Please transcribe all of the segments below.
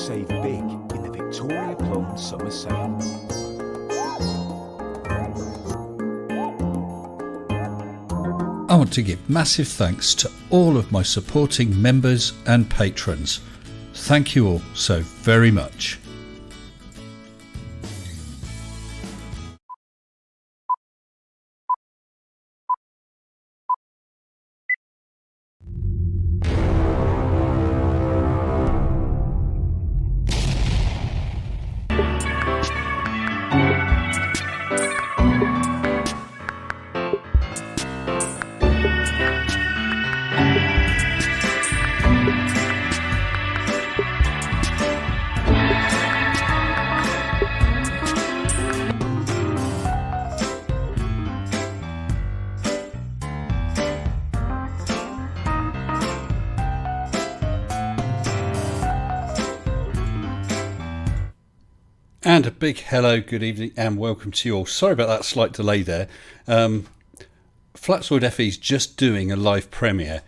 save big in the Victoria Plum Summer Sale. I want to give massive thanks to all of my supporting members and patrons. Thank you all so very much. And a big hello, good evening, and welcome to you all. Sorry about that slight delay there. Flatzoid FE is just doing a live premiere,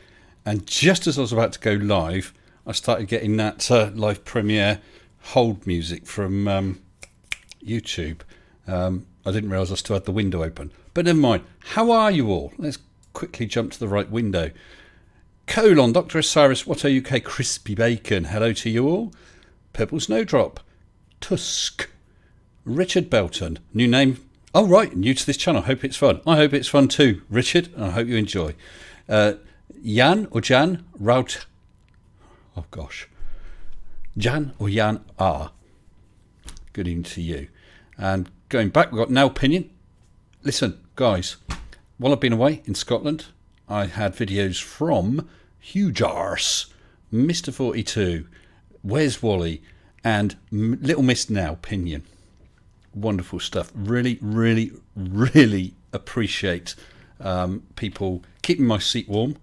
and just as I was about to go live, I started getting that live premiere hold music from YouTube. I didn't realise I still had the window open, but never mind. How are you all? Let's quickly jump to the right window. Colon, Dr. Osiris, What Are UK, Crispy Bacon, hello to you all. Purple Snowdrop, Tusk, Richard Belton, new name. Oh right, new to this channel. Hope it's fun. I hope it's fun too, Richard, and I hope you enjoy. Jan or Jan Rout. Oh gosh, Jan or Jan R. Good evening to you. And going back, we've got Now Opinion. Listen, guys, while I've been away in Scotland, I had videos from Huge Arse, Mr. 42, Where's Wally, and Little Miss Now Opinion. Wonderful stuff. Really, really, really appreciate people keeping my seat warm,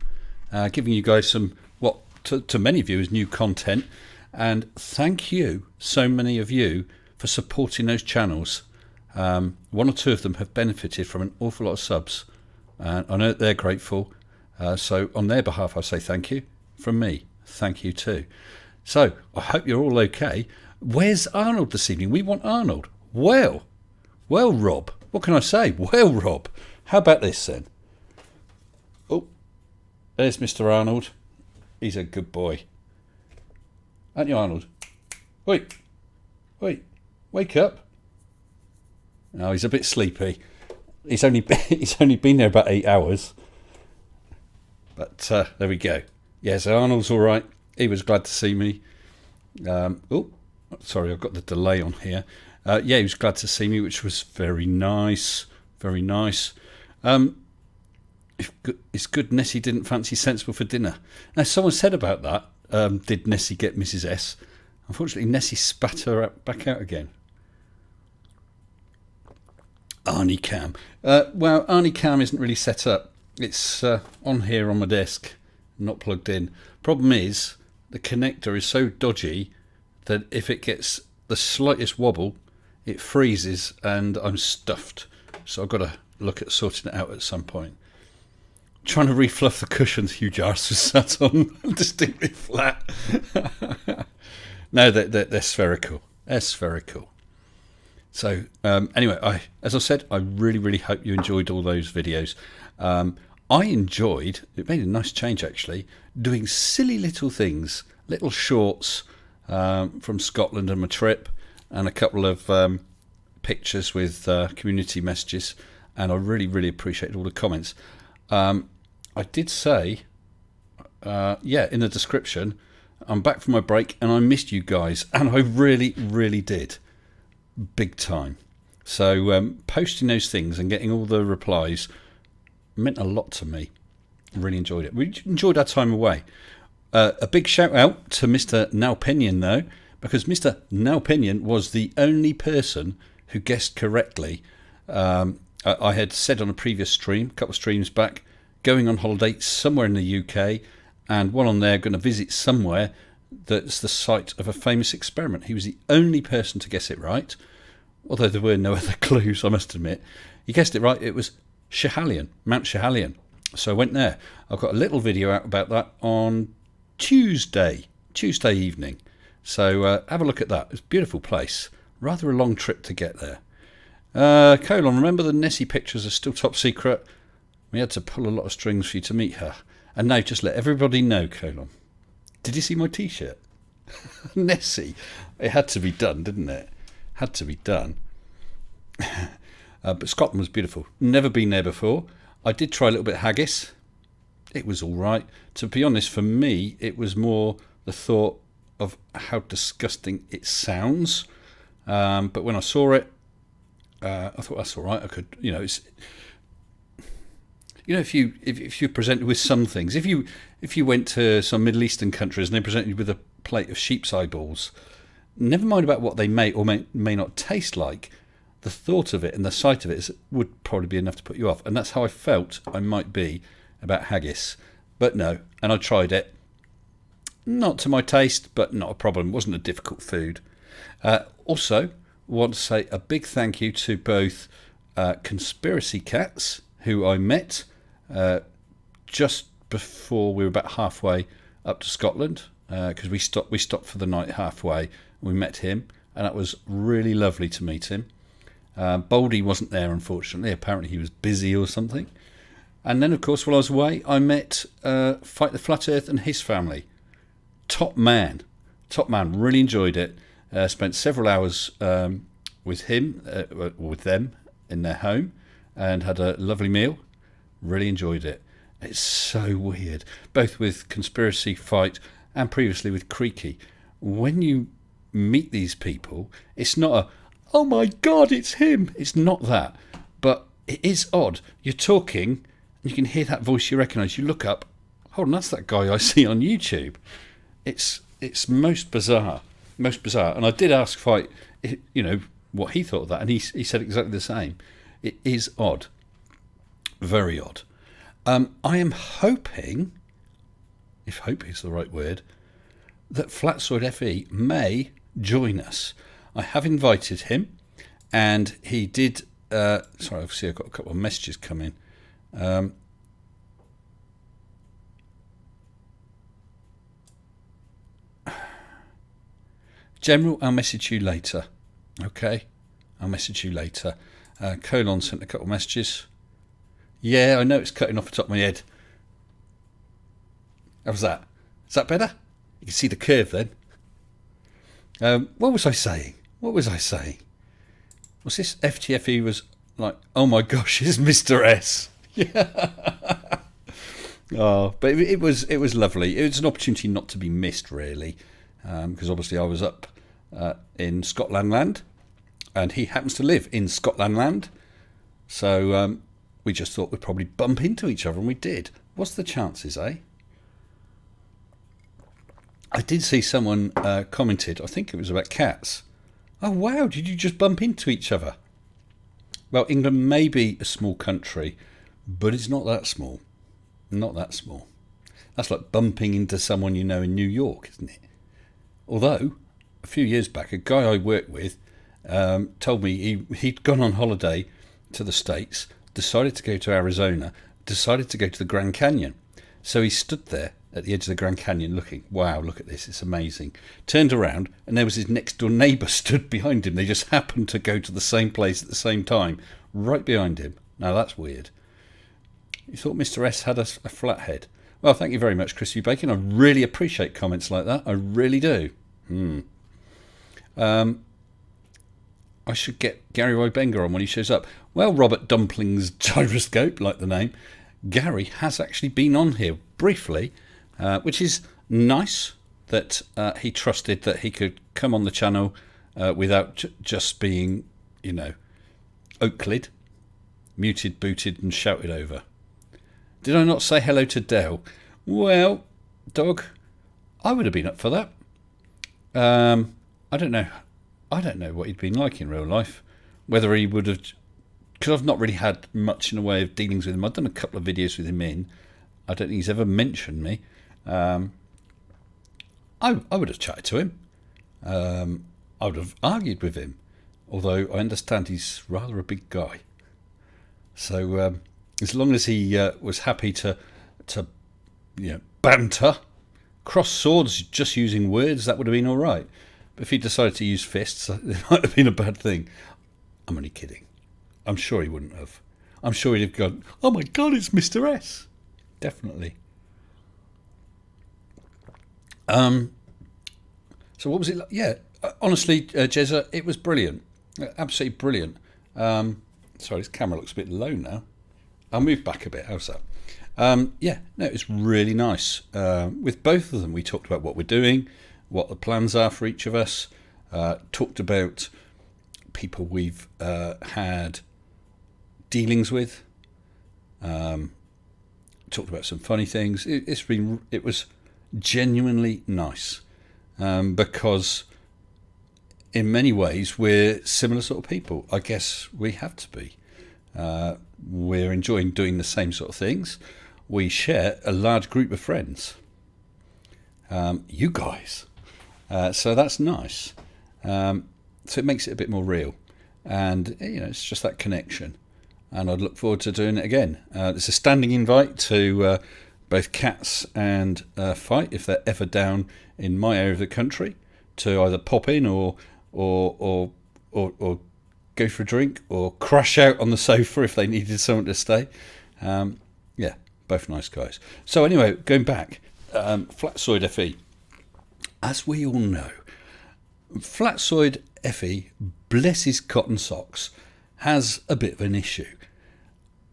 giving you guys some, what to many of you is new content. And thank you, so many of you, for supporting those channels. One or two of them have benefited from an awful lot of subs. And I know that they're grateful. So on their behalf, I say thank you. From me, thank you too. So, I hope you're all okay. Where's Arnold this evening? We want Arnold. Well, Rob. What can I say? Well, Rob. How about this then? Oh, there's Mr. Arnold. He's a good boy. Aren't you, Arnold? Wait, wake up. No, he's a bit sleepy. He's only been there about 8 hours. But there we go. Yeah, so Arnold's all right. He was glad to see me. Oh, sorry, I've got the delay on here. Yeah, he was glad to see me, which was very nice. Very nice. It's good Nessie didn't fancy Sensible for dinner. Now, someone said about that, did Nessie get Mrs. S? Unfortunately, Nessie spat her back out again. Arnie Cam. Well, Arnie Cam isn't really set up. It's on here on my desk, not plugged in. Problem is, the connector is so dodgy that if it gets the slightest wobble, it freezes and I'm stuffed. So I've got to look at sorting it out at some point. Trying to refluff the cushions Huge Arse was sat on, distinctly flat. No, they're spherical. They're spherical. So anyway, as I said, I really, really hope you enjoyed all those videos. I enjoyed, it made a nice change actually, doing silly little things, little shorts from Scotland and my trip, and a couple of pictures with community messages, and I really, really appreciated all the comments. I did say, yeah, in the description, I'm back from my break and I missed you guys, and I really, really did. Big time. So posting those things and getting all the replies meant a lot to me. Really enjoyed it. We enjoyed our time away. A big shout out to Mr. Nowpinion though, because Mr. Nowpinion was the only person who guessed correctly. I had said on a previous stream, a couple of streams back, going on holiday somewhere in the UK, and while on there going to visit somewhere that's the site of a famous experiment. He was the only person to guess it right, although there were no other clues, I must admit. He guessed it right. It was Schiehallion, Mount Schiehallion. So I went there. I've got a little video out about that on Tuesday evening. So have a look at that. It's a beautiful place. Rather a long trip to get there. Colon, remember the Nessie pictures are still top secret? We had to pull a lot of strings for you to meet her. And now just let everybody know, Colon. Did you see my T-shirt? Nessie. It had to be done, didn't it? Had to be done. But Scotland was beautiful. Never been there before. I did try a little bit of haggis. It was all right. To be honest, for me, it was more the thought of how disgusting it sounds. But when I saw it, I thought that's all right. I could, it's, if you're presented with some things, if you went to some Middle Eastern countries and they presented you with a plate of sheep's eyeballs, never mind about what they may or may not taste like, the thought of it and the sight of it would probably be enough to put you off. And that's how I felt I might be about haggis. But no, and I tried it. Not to my taste, but not a problem. It wasn't a difficult food. Also, want to say a big thank you to both Conspiracy Cats, who I met just before we were about halfway up to Scotland, because we stopped for the night halfway. We met him, and that was really lovely to meet him. Baldy wasn't there, unfortunately. Apparently he was busy or something. And then, of course, while I was away, I met Fight the Flat Earth and his family. Top man. Really enjoyed it. Spent several hours with them in their home, and had a lovely meal. Really enjoyed it. It's so weird, both with Conspiracy, Fight, and previously with Creaky. When you meet these people, it's not a, oh my God, it's him. It's not that. But it is odd. You're talking, and you can hear that voice you recognise. You look up, hold on, that's that guy I see on YouTube. It's most bizarre. And I did ask Fight, what he thought of that, and he said exactly the same. It is odd. Very odd. I am hoping, if hope is the right word, that Flatzoid FE may join us. I have invited him, and he did. Sorry, obviously I've got a couple of messages coming. General, I'll message you later. Okay, I'll message you later. Colon sent a couple of messages. Yeah, I know it's cutting off the top of my head. How's that? Is that better? You can see the curve then. What was I saying? Was this FTFE was like, oh my gosh, it's Mr. S. Yeah. Oh, but it was lovely. It was an opportunity not to be missed, really, because obviously I was up in Scotland land, and he happens to live in Scotland land. So we just thought we'd probably bump into each other, and we did. What's the chances, eh? I did see someone commented, I think it was about cats. Oh, wow, did you just bump into each other? Well, England may be a small country, but it's not that small. Not that small. That's like bumping into someone you know in New York, isn't it? Although, a few years back, a guy I worked with told me he'd gone on holiday to the States, decided to go to Arizona, decided to go to the Grand Canyon. So he stood there at the edge of the Grand Canyon looking, wow, look at this, it's amazing. Turned around, and there was his next door neighbour stood behind him. They just happened to go to the same place at the same time, right behind him. Now that's weird. You thought Mr. S had a flat head. Well, thank you very much, Crispy Bacon. I really appreciate comments like that. I really do. I should get Gary Wybenga on when he shows up. Well, Robert Dumpling's Gyroscope, like the name, Gary has actually been on here briefly, which is nice that he trusted that he could come on the channel without just being, Oaklid, muted, booted and shouted over. Did I not say hello to Dell? Well, dog, I would have been up for that. I don't know what he'd been like in real life. Whether he would have, because I've not really had much in the way of dealings with him. I've done a couple of videos with him I don't think he's ever mentioned me. I would have chatted to him. I would have argued with him. Although I understand he's rather a big guy. So as long as he was happy to banter, cross swords just using words, that would have been all right. But if he decided to use fists, it might have been a bad thing. I'm only kidding. I'm sure he wouldn't have. I'm sure he'd have gone, oh my God, it's Mr. S. Definitely. So what was it like? Yeah, honestly, Jezza, it was brilliant. Absolutely brilliant. Sorry, this camera looks a bit low now. I'll move back a bit. How's that? Yeah, no, it was really nice. With both of them, we talked about what we're doing, what the plans are for each of us, talked about people we've had dealings with, talked about some funny things. It was genuinely nice, because in many ways we're similar sort of people. I guess we have to be. We're enjoying doing the same sort of things. We share a large group of friends. You guys. So that's nice. So it makes it a bit more real. And, it's just that connection. And I'd look forward to doing it again. It's a standing invite to both Cats and Fight, if they're ever down in my area of the country, to either pop in or go for a drink or crash out on the sofa if they needed someone to stay. Yeah, both nice guys. So anyway, going back, Flatzoid FE. As we all know, Flatzoid FE, bless his cotton socks, has a bit of an issue.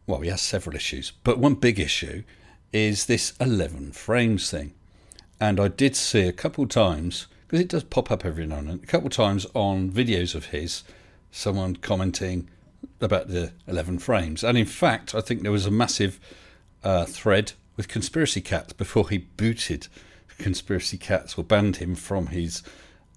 Well, he has several issues, but one big issue is this 11 frames thing. And I did see a couple of times, because it does pop up every now and then, a couple of times on videos of his, someone commenting about the 11 frames. And in fact, I think there was a massive thread with Conspiracy Cats before he booted Conspiracy Cats or banned him from his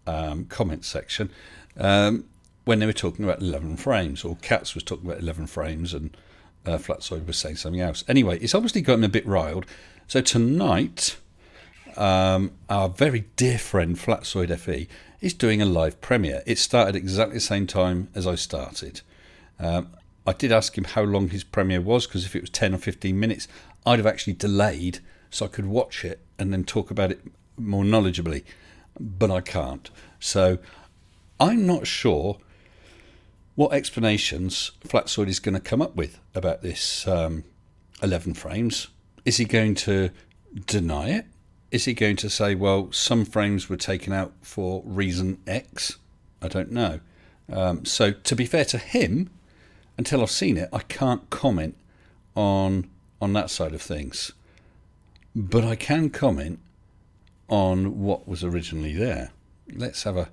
comment section, when they were talking about 11 frames, or Cats was talking about 11 frames and Flatzoid was saying something else. Anyway, it's obviously gotten a bit riled. So tonight, our very dear friend Flatzoid FE is doing a live premiere. It started exactly the same time as I started. I did ask him how long his premiere was, because if it was 10 or 15 minutes, I'd have actually delayed so I could watch it and then talk about it more knowledgeably. But I can't. So I'm not sure what explanations Flatzoid is going to come up with about this 11 frames. Is he going to deny it? Is he going to say, well, some frames were taken out for reason X? I don't know. So to be fair to him, until I've seen it, I can't comment on that side of things. But I can comment on what was originally there. Let's have a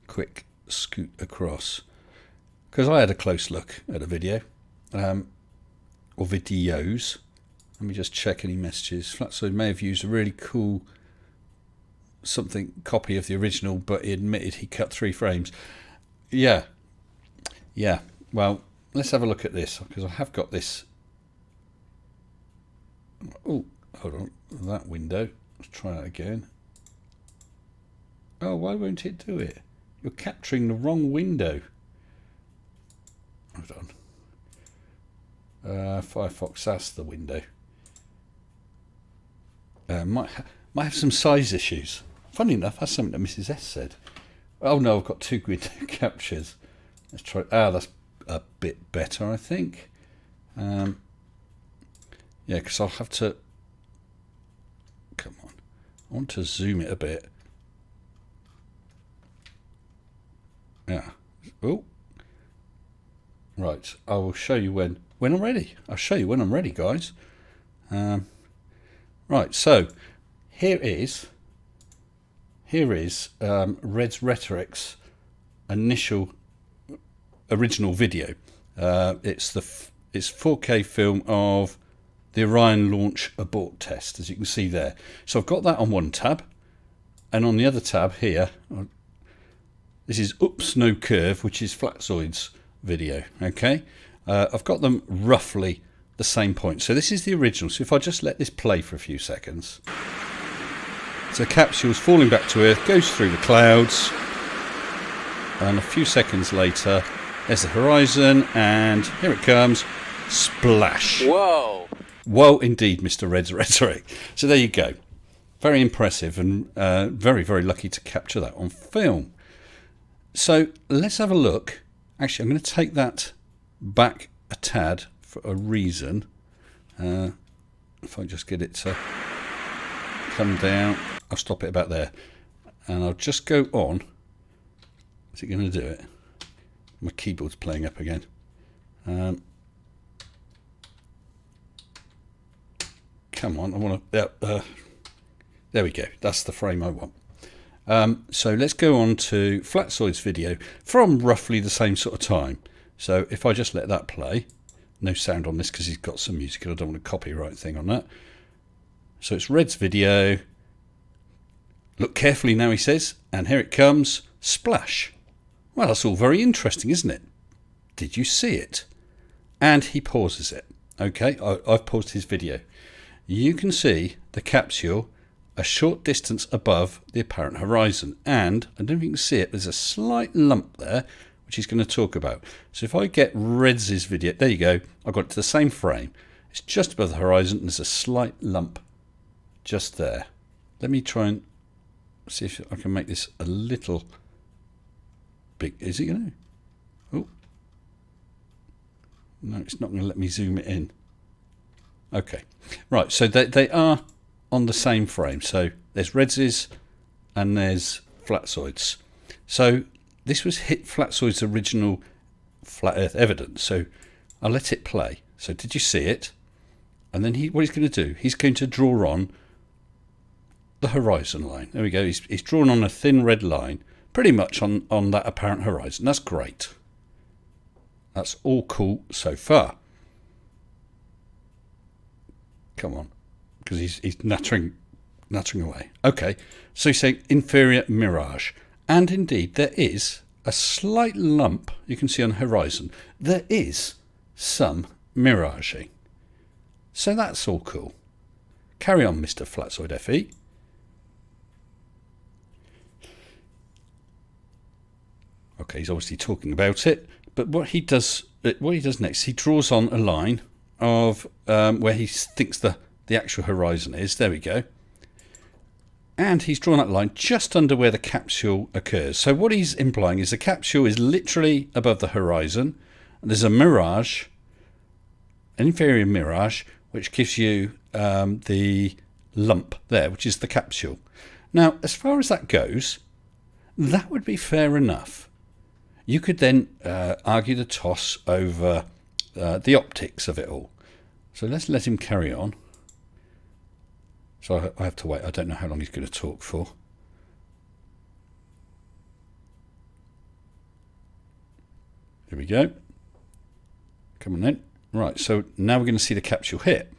quick scoot across, because I had a close look at a video, or videos. Let me just check any messages. Flatzoid may have used a really cool copy of the original, but he admitted he cut 3 frames. Yeah. Well, let's have a look at this, because I have got this. Oh, hold on. That window. Let's try that again. Oh, why won't it do it? You're capturing the wrong window. Hold on. Firefox, that's the window. Might have some size issues. Funny enough, that's something that Mrs. S said. Oh no, I've got 2 window captures. Let's try. That's a bit better, I think. Yeah, because I'll have to. Come on, I want to zoom it a bit. Yeah. Oh. Right. I will show you when I'm ready. I'll show you when I'm ready, guys. Right. So here is Red's Rhetoric's original video. It's 4K film of the Orion launch abort test, as you can see there. So I've got that on one tab, and on the other tab here, this is Oops No Curve, which is Flatzoid's video. Okay, I've got them roughly the same point. So this is the original. So if I just let this play for a few seconds. So capsule's falling back to Earth, goes through the clouds, and a few seconds later, there's the horizon, and here it comes. Splash. Whoa. Whoa, indeed, Mr. Red's Rhetoric. So there you go. Very impressive, and very, very lucky to capture that on film. So let's have a look. Actually, I'm going to take that back a tad for a reason. If I just get it to come down, I'll stop it about there. And I'll just go on. Is it going to do it? My keyboard's playing up again. Come on, I want to... there we go. That's the frame I want. So let's go on to Flatzoid's video from roughly the same sort of time. So if I just let that play, no sound on this because he's got some music and I don't want a copyright thing on that. So it's Red's video. Look carefully now, he says, and here it comes. Splash. Well, that's all very interesting, isn't it? Did you see it? And he pauses it. Okay, I've paused his video. You can see the capsule a short distance above the apparent horizon, and I don't know if you can see it, there's a slight lump there which he's going to talk about. So if I get Red's video, there you go, I got it to the same frame. It's just above the horizon and there's a slight lump just there. Let me try and see if I can make this a little big. Is it going to? Oh no, it's not going to let me zoom it in. Okay, right, so they are on the same frame. So there's Red's and there's Flatzoid's. So this was Flatzoid's original flat earth evidence. So I'll let it play. So did you see it? And then what he's going to do, he's going to draw on the horizon line. There we go. He's drawn on a thin red line, pretty much on that apparent horizon. That's great. That's all cool so far. Come on, because he's nattering away. Okay, so he's saying inferior mirage. And indeed, there is a slight lump you can see on the horizon. There is some miraging. So that's all cool. Carry on, Mr. Flatzoid FE. Okay, he's obviously talking about it. But what he does next, he draws on a line of where he thinks the actual horizon is. There we go. And he's drawn that line just under where the capsule occurs. So what he's implying is the capsule is literally above the horizon. And there's a mirage, an inferior mirage, which gives you the lump there, which is the capsule. Now, as far as that goes, that would be fair enough. You could then argue the toss over the optics of it all. So let's let him carry on. So I have to wait. I don't know how long he's going to talk for. Here we go. Come on then. Right, so now we're going to see the capsule hit.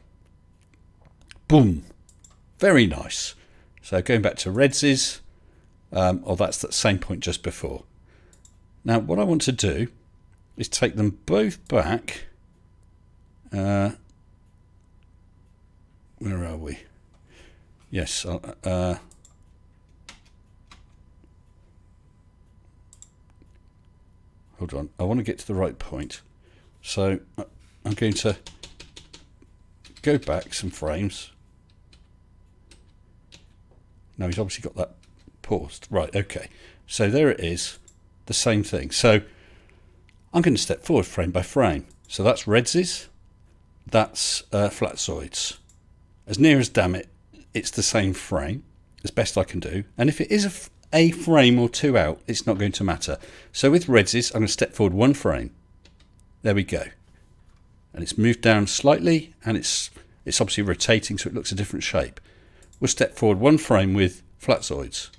Boom. Very nice. So going back to Red's, that's that same point just before. Now what I want to do is take them both back. Where are we? Yes. Hold on. I want to get to the right point. So I'm going to go back some frames. No, he's obviously got that paused. Right, okay. So there it is. The same thing. So I'm going to step forward frame by frame. So that's Red's. That's Flatzoid's. As near as damn it, it's the same frame, as best I can do. And if it is a frame or two out, it's not going to matter. So with Red's, I'm going to step forward one frame. There we go. And it's moved down slightly, and it's obviously rotating, so it looks a different shape. We'll step forward one frame with Flatzoid's.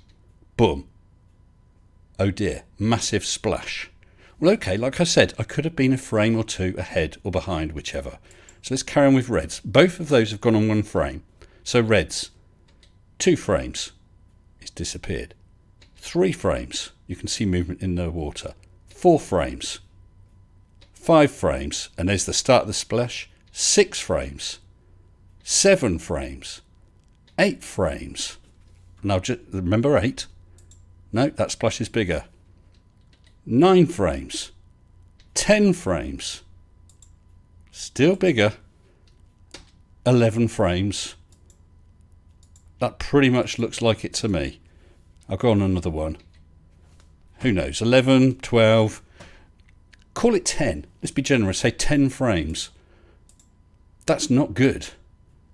Boom. Oh dear, massive splash. Well, okay, like I said, I could have been a frame or two ahead or behind, whichever. So let's carry on with Red's. Both of those have gone on one frame. So Red's, 2 frames, it's disappeared. 3 frames, you can see movement in the water. 4 frames, 5 frames, and there's the start of the splash. 6 frames, 7 frames, 8 frames. Now just remember 8. No, that splash is bigger. 9 frames, 10 frames, still bigger. 11 frames, That pretty much looks like it to me. I'll go on another one. Who knows? 11, 12. Call it 10. Let's be generous. Say 10 frames. That's not good.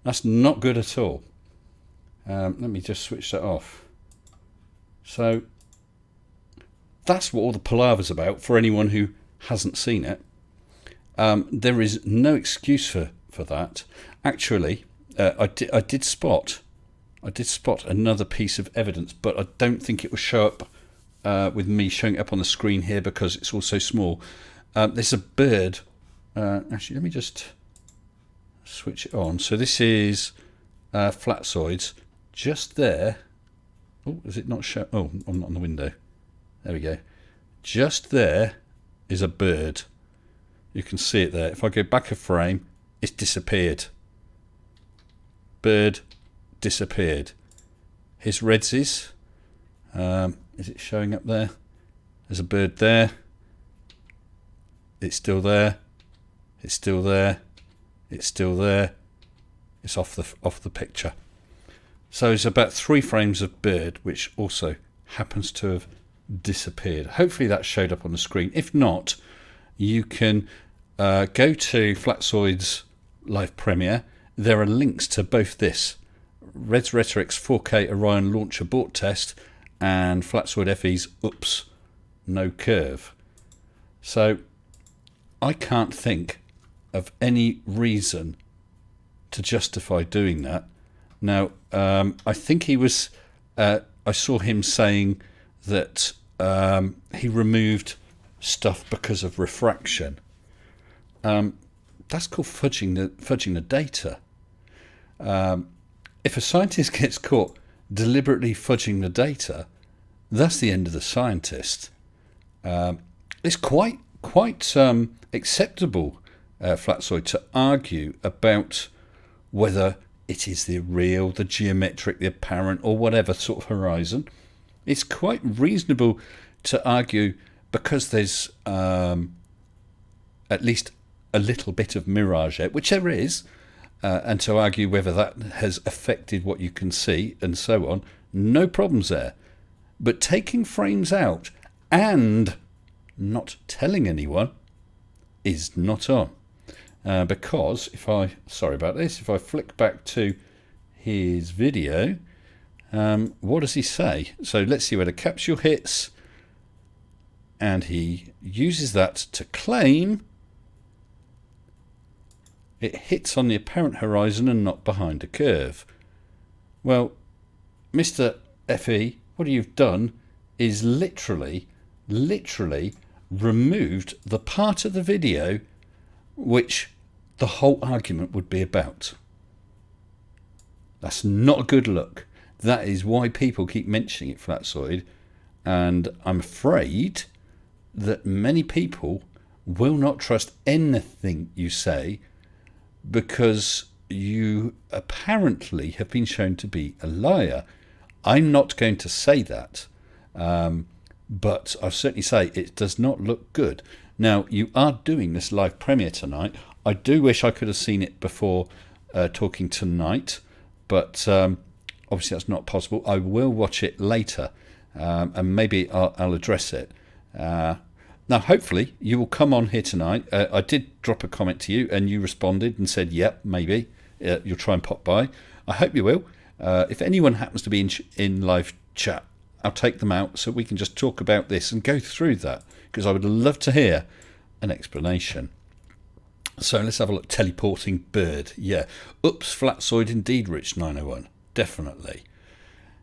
That's not good at all. Let me just switch that off. So that's what all the palaver's about for anyone who hasn't seen it. There is no excuse for that. Actually, I did spot another piece of evidence, but I don't think it will show up with me showing it up on the screen here because it's all so small. There's a bird. Actually, let me just switch it on. So this is Flatzoids. Just there. Oh, is it not show? Oh, I'm not on the window. There we go. Just there is a bird. You can see it there. If I go back a frame, it's disappeared. Bird disappeared. Here's Redsies. Is it showing up there? There's a bird there. It's still there. It's still there. It's still there. It's off the picture. So it's about 3 frames of bird, which also happens to have disappeared. Hopefully that showed up on the screen. If not, you can go to Flatzoid's live premiere. There are links to both this Reds Rhetoric's 4K Orion launch abort test and Flatzoid FE's Oops, No Curve. So I can't think of any reason to justify doing that. Now, I think he was, I saw him saying that he removed stuff because of refraction. That's called fudging the data. If a scientist gets caught deliberately fudging the data, that's the end of the scientist. It's quite acceptable, Flatzoid, to argue about whether it is the real, the geometric, the apparent, or whatever sort of horizon. It's quite reasonable to argue because there's at least a little bit of mirage there, which there is, and to argue whether that has affected what you can see and so on. No problems there. But taking frames out and not telling anyone is not on. Because if I flick back to his video, what does he say? So let's see where the capsule hits, and he uses that to claim it hits on the apparent horizon and not behind a curve. Well, Mr. FE, what you've done is literally removed the part of the video which the whole argument would be about. That's not a good look. That is why people keep mentioning it, Flatzoid, and I'm afraid that many people will not trust anything you say because you apparently have been shown to be a liar. I'm not going to say that, but I'll certainly say it does not look good. Now, you are doing this live premiere tonight. I do wish I could have seen it before talking tonight, but obviously that's not possible. I will watch it later, and maybe I'll address it. Now, hopefully, you will come on here tonight. I did drop a comment to you, and you responded and said, yep, maybe. You'll try and pop by. I hope you will. If anyone happens to be in live chat, I'll take them out so we can just talk about this and go through that, because I would love to hear an explanation. So let's have a look. Teleporting bird. Yeah. Oops, Flatzoid indeed, Rich 901. Definitely.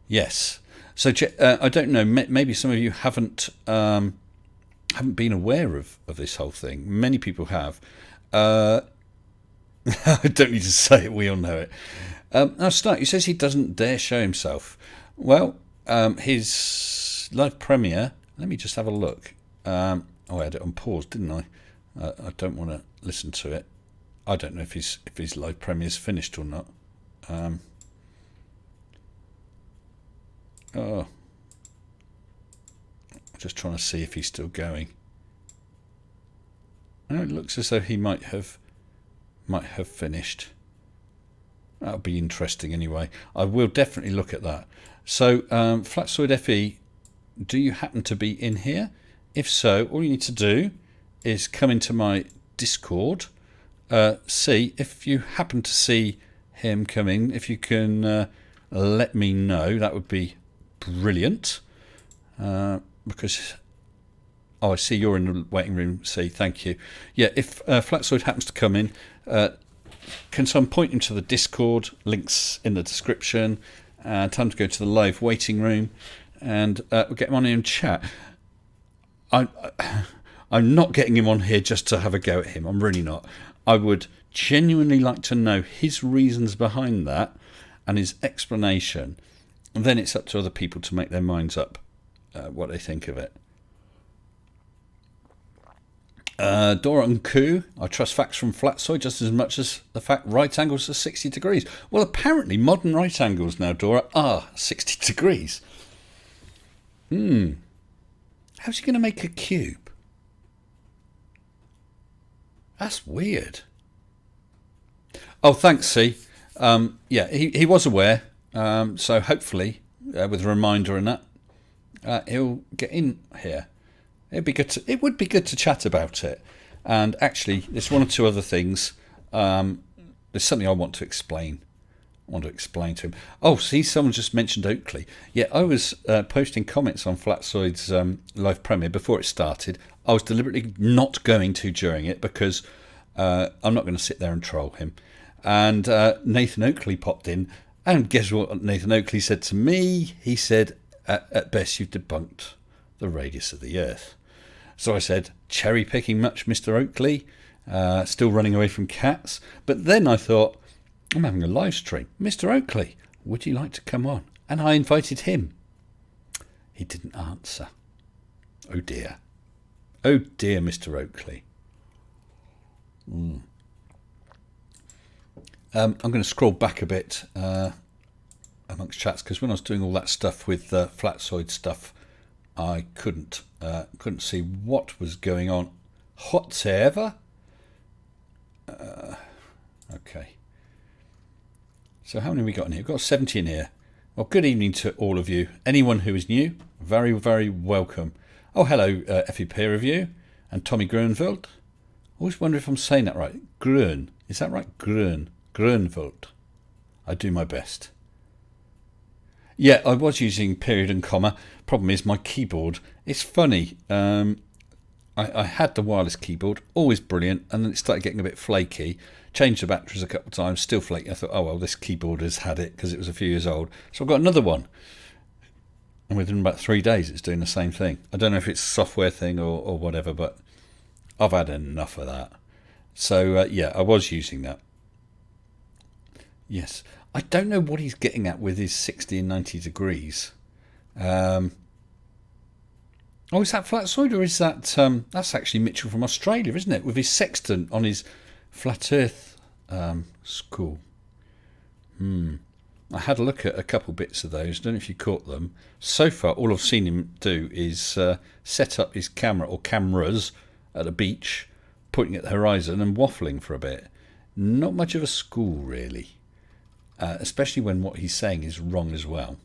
Yes. So I don't know. Maybe some of you haven't been aware of this whole thing. Many people have. I don't need to say it. We all know it. Now, Stark, he says he doesn't dare show himself. Well, his live premiere, let me just have a look. I had it on pause, didn't I? I don't want to listen to it. I don't know if his live premiere's finished or not. I'm just trying to see if he's still going. Oh, it looks as though he might have finished. That'll be interesting anyway. I will definitely look at that. So, Flatzoid FE, do you happen to be in here? If so, all you need to do is come into my Discord. See if you happen to see him come in. If you can let me know, that would be brilliant. Because I see you're in the waiting room. See, thank you. Yeah, if Flatzoid happens to come in, can someone point him to the Discord? Links in the description. Time to go to the live waiting room, and we'll get him on here and chat. I'm not getting him on here just to have a go at him. I'm really not. I would genuinely like to know his reasons behind that and his explanation. And then it's up to other people to make their minds up what they think of it. Dora and Koo, I trust facts from Flatzoid just as much as the fact right angles are 60 degrees. Well, apparently modern right angles now, Dora, are 60 degrees. How's he going to make a cube? That's weird. Oh, thanks, C. Yeah, he was aware. So hopefully, with a reminder and that, he'll get in here. It would be good to chat about it. And actually, there's one or two other things. There's something I want to explain. To him. Oh, see, someone just mentioned Oakley. Yeah, I was posting comments on Flatzoid's live premiere before it started. I was deliberately not going to during it because I'm not going to sit there and troll him. And Nathan Oakley popped in, and guess what Nathan Oakley said to me? He said, at best you've debunked the radius of the Earth. So I said, cherry picking much, Mr. Oakley? Still running away from cats? But then I thought, I'm having a live stream. Mr. Oakley, would you like to come on? And I invited him. He didn't answer. Oh dear. Oh dear, Mr. Oakley. I'm going to scroll back a bit amongst chats, because when I was doing all that stuff with Flatzoid stuff, I couldn't see what was going on whatsoever. Okay. So how many have we got in here? We've got 70 in here. Well, good evening to all of you. Anyone who is new, very, very welcome. Oh, hello, FE Peer Review and Tommy Grunveld. Always wonder if I'm saying that right. Grun. Is that right? Grunveld. I do my best. Yeah, I was using period and comma. Problem is my keyboard. It's funny. I had the wireless keyboard, always brilliant, and then it started getting a bit flaky. Changed the batteries a couple of times, still flaky. I thought, oh well, this keyboard has had it because it was a few years old. So I've got another one. And within about 3 days, it's doing the same thing. I don't know if it's a software thing or whatever, but I've had enough of that. So, yeah, I was using that. Yes. I don't know what he's getting at with his 60 and 90 degrees. Oh, is that Flatzoid, or is that... that's actually Mitchell from Australia, isn't it? With his sextant on his Flat Earth school. I had a look at a couple bits of those. I don't know if you caught them. So far, all I've seen him do is set up his camera or cameras at a beach, pointing at the horizon and waffling for a bit. Not much of a school, really. Especially when what he's saying is wrong as well.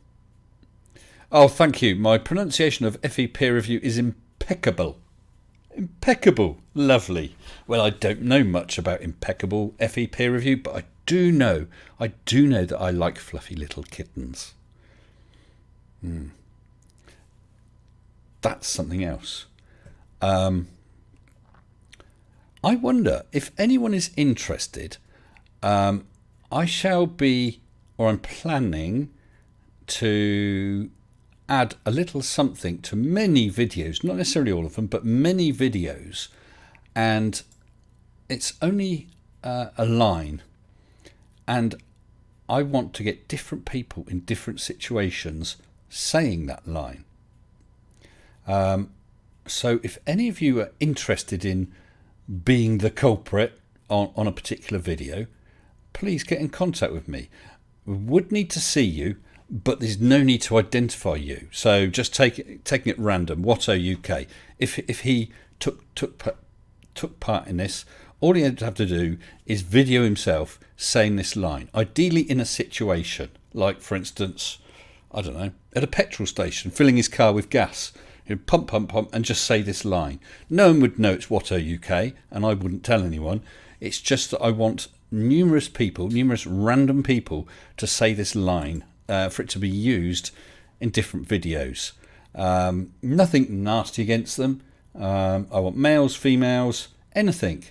Oh, thank you. My pronunciation of FE Peer Review is impeccable. Impeccable. Lovely. Well, I don't know much about impeccable FE Peer Review, but I do know that I like fluffy little kittens. That's something else. I wonder if anyone is interested. I shall be, or I'm planning to add a little something to many videos, not necessarily all of them, but many videos, and it's only a line, and I want to get different people in different situations saying that line. So if any of you are interested in being the culprit on a particular video, please get in contact with me. We would need to see you, but there's no need to identify you. So just taking it random. Watto UK. If he took part in this, All he had to have to do is video himself saying this line, ideally in a situation, like, for instance, I don't know, at a petrol station, filling his car with gas. He'd pump, pump, pump, and just say this line. No one would know it's Watto UK, and I wouldn't tell anyone. It's just that I want numerous random people, to say this line for it to be used in different videos. Nothing nasty against them. I want males, females, anything.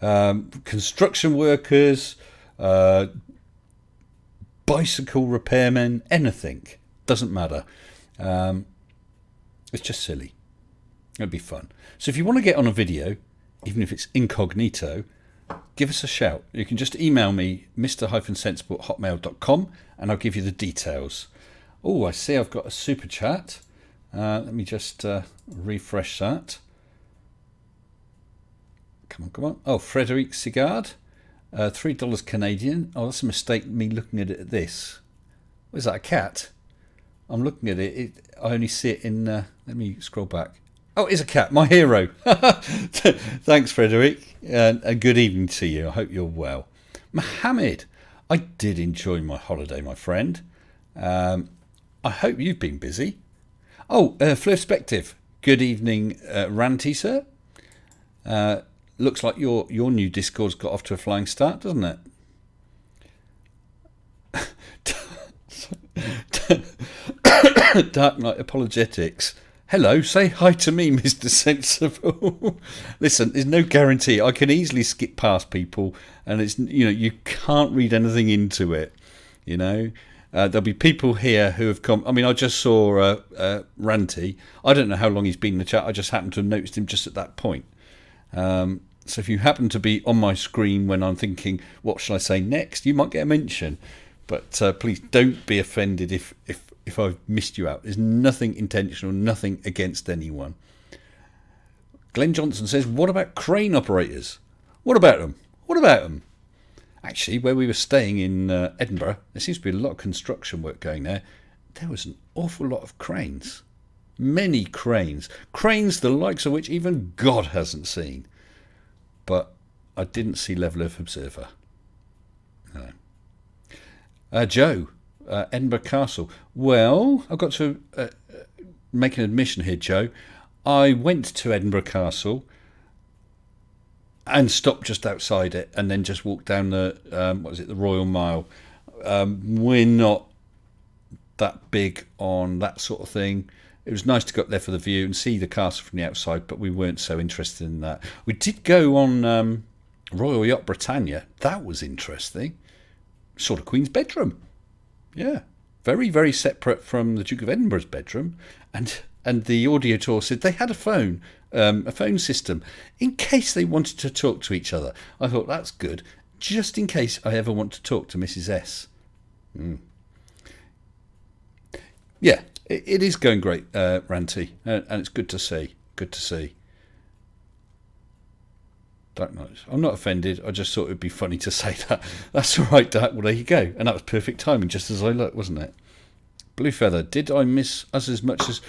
Construction workers, bicycle repairmen, anything. Doesn't matter. It's just silly. It'd be fun. So if you want to get on a video, even if it's incognito, give us a shout. You can just email me, mr-sensible@hotmail.com, and I'll give you the details. Oh, I see I've got a super chat. Let me just refresh that. Come on. Oh, Frederic Sigard, $3 Canadian. Oh, that's a mistake, me looking at it at this. Is that a cat? I'm looking at it. I only see it in... let me scroll back. Oh, it's a cat, my hero. Thanks, Frederic, and good evening to you. I hope you're well. Mohammed, I did enjoy my holiday, my friend. I hope you've been busy. Oh, Perspective. Good evening, Ranty, sir. Looks like your new Discord's got off to a flying start, doesn't it? Dark Knight Apologetics. Hello, say hi to me, Mr. Sensible. Listen, there's no guarantee. I can easily skip past people, and it's, you can't read anything into it. There'll be people here who have come. I mean, I just saw Ranty. I don't know how long he's been in the chat. I just happened to have noticed him just at that point. So if you happen to be on my screen when I'm thinking, what shall I say next, you might get a mention. But please don't be offended if I've missed you out. There's nothing intentional, nothing against anyone. Glenn Johnson says, what about crane operators? What about them? Actually, where we were staying in Edinburgh, there seems to be a lot of construction work going there. There was an awful lot of cranes. Many cranes. Cranes the likes of which even God hasn't seen. But I didn't see Level Earth Observer. No. Joe, Edinburgh Castle. Well, I've got to make an admission here, Joe. I went to Edinburgh Castle and stopped just outside it, and then just walked down the the Royal Mile. We're not that big on that sort of thing. It was nice to go up there for the view and see the castle from the outside, but we weren't so interested in that. We did go on Royal Yacht Britannia. That was interesting. Saw the Queen's bedroom. Yeah, very, very separate from the Duke of Edinburgh's bedroom, and the audio tour said they had a phone system in case they wanted to talk to each other. I thought that's good, just in case I ever want to talk to Mrs. S. Yeah, it is going great, Ranty, and it's good to see. Good to see. Dark Knight. I'm not offended. I just thought it would be funny to say that. That's all right, Dark. Well, there you go. And that was perfect timing, just as I looked, wasn't it? Blue Feather. Did I miss us as much as...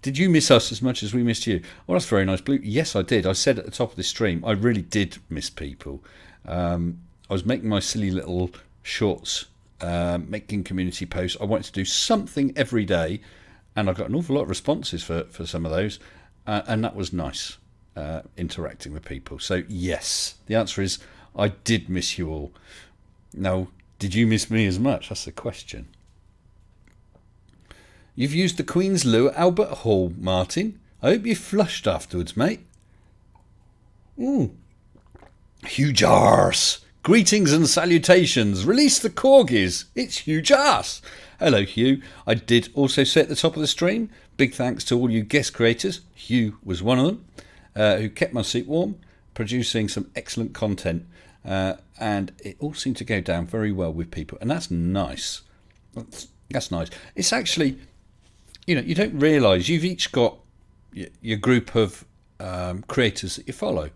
Did you miss us as much as we missed you? Well, that's very nice, Blue. Yes, I did. I said at the top of the stream, I really did miss people. I was making my silly little shorts, making community posts. I wanted to do something every day, and I got an awful lot of responses for some of those, and that was nice. Interacting with people. So yes, the answer is I did miss you all. Now, did you miss me as much? That's the question. You've used the Queen's Loo at Albert Hall, Martin. I hope you flushed afterwards, mate. Huge arse. Greetings and salutations. Release the corgis. It's huge arse. Hello, Hugh. I did also say at the top of the stream, big thanks to all you guest creators. Hugh was one of them. Who kept my seat warm, producing some excellent content, and it all seemed to go down very well with people, and that's nice. That's nice. It's actually, you don't realise you've each got your group of creators that you follow.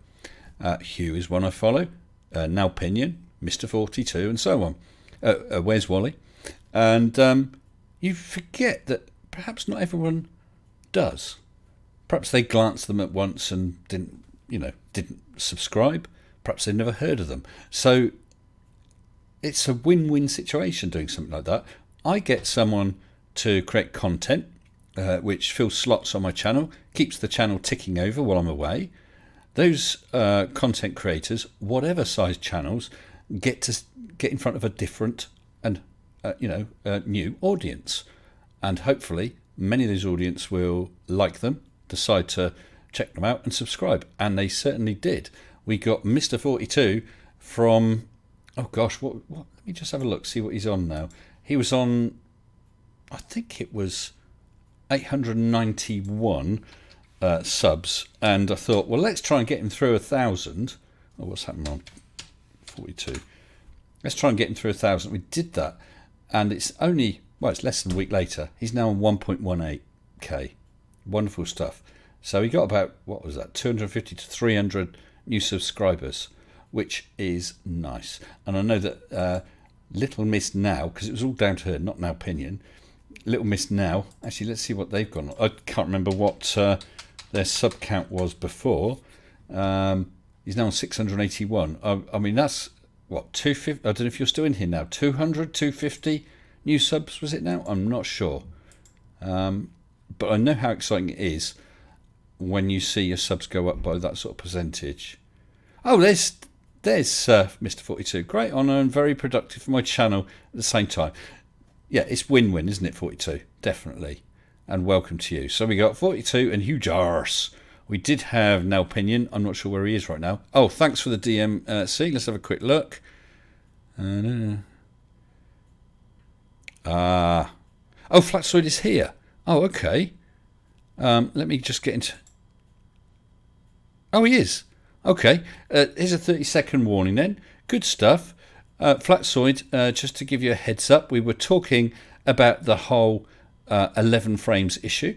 Hugh is one I follow, Now Pinion, Mr. 42, and so on. Where's Wally? And you forget that perhaps not everyone does. Perhaps they glanced them at once and didn't subscribe. perhaps they've never heard of them. So it's a win-win situation doing something like that. I get someone to create content which fills slots on my channel, keeps the channel ticking over while I'm away. Those content creators, whatever size channels, get to get in front of a different and new audience, and hopefully many of those audience will like them, decide to check them out and subscribe, and they certainly did. We got Mr. 42 from, oh gosh, what? Let me just have a look, see what he's on now. He was on, I think it was 891 subs, and I thought, well, let's try and get him through 1,000. Oh, what's happening on 42? Let's try and get him through 1,000. We did that, and it's only, well, it's less than a week later. He's now on 1.18k. Wonderful stuff. So he got about, what was that, 250 to 300 new subscribers, which is nice. And I know that Little Miss Now, because it was all down to her, not Now Opinion. Little Miss Now, actually, let's see what they've gone. I can't remember what their sub count was before. He's now on 681. I mean, that's, what, 250? I don't know if you're still in here now. 200, 250 new subs, was it now? I'm not sure. But I know how exciting it is when you see your subs go up by that sort of percentage. Oh, there's Mr. 42. Great honour and very productive for my channel at the same time. Yeah, it's win-win, isn't it, 42? Definitely. And welcome to you. So we got 42 and huge arse. We did have Now Opinion. I'm not sure where he is right now. Oh, thanks for the DMC. Let's have a quick look. Oh, Flatzoid is here. Oh, okay. Let me just get into... Oh, he is. Okay. Here's a 30-second warning then. Good stuff. Flatzoid, just to give you a heads up, we were talking about the whole 11 frames issue.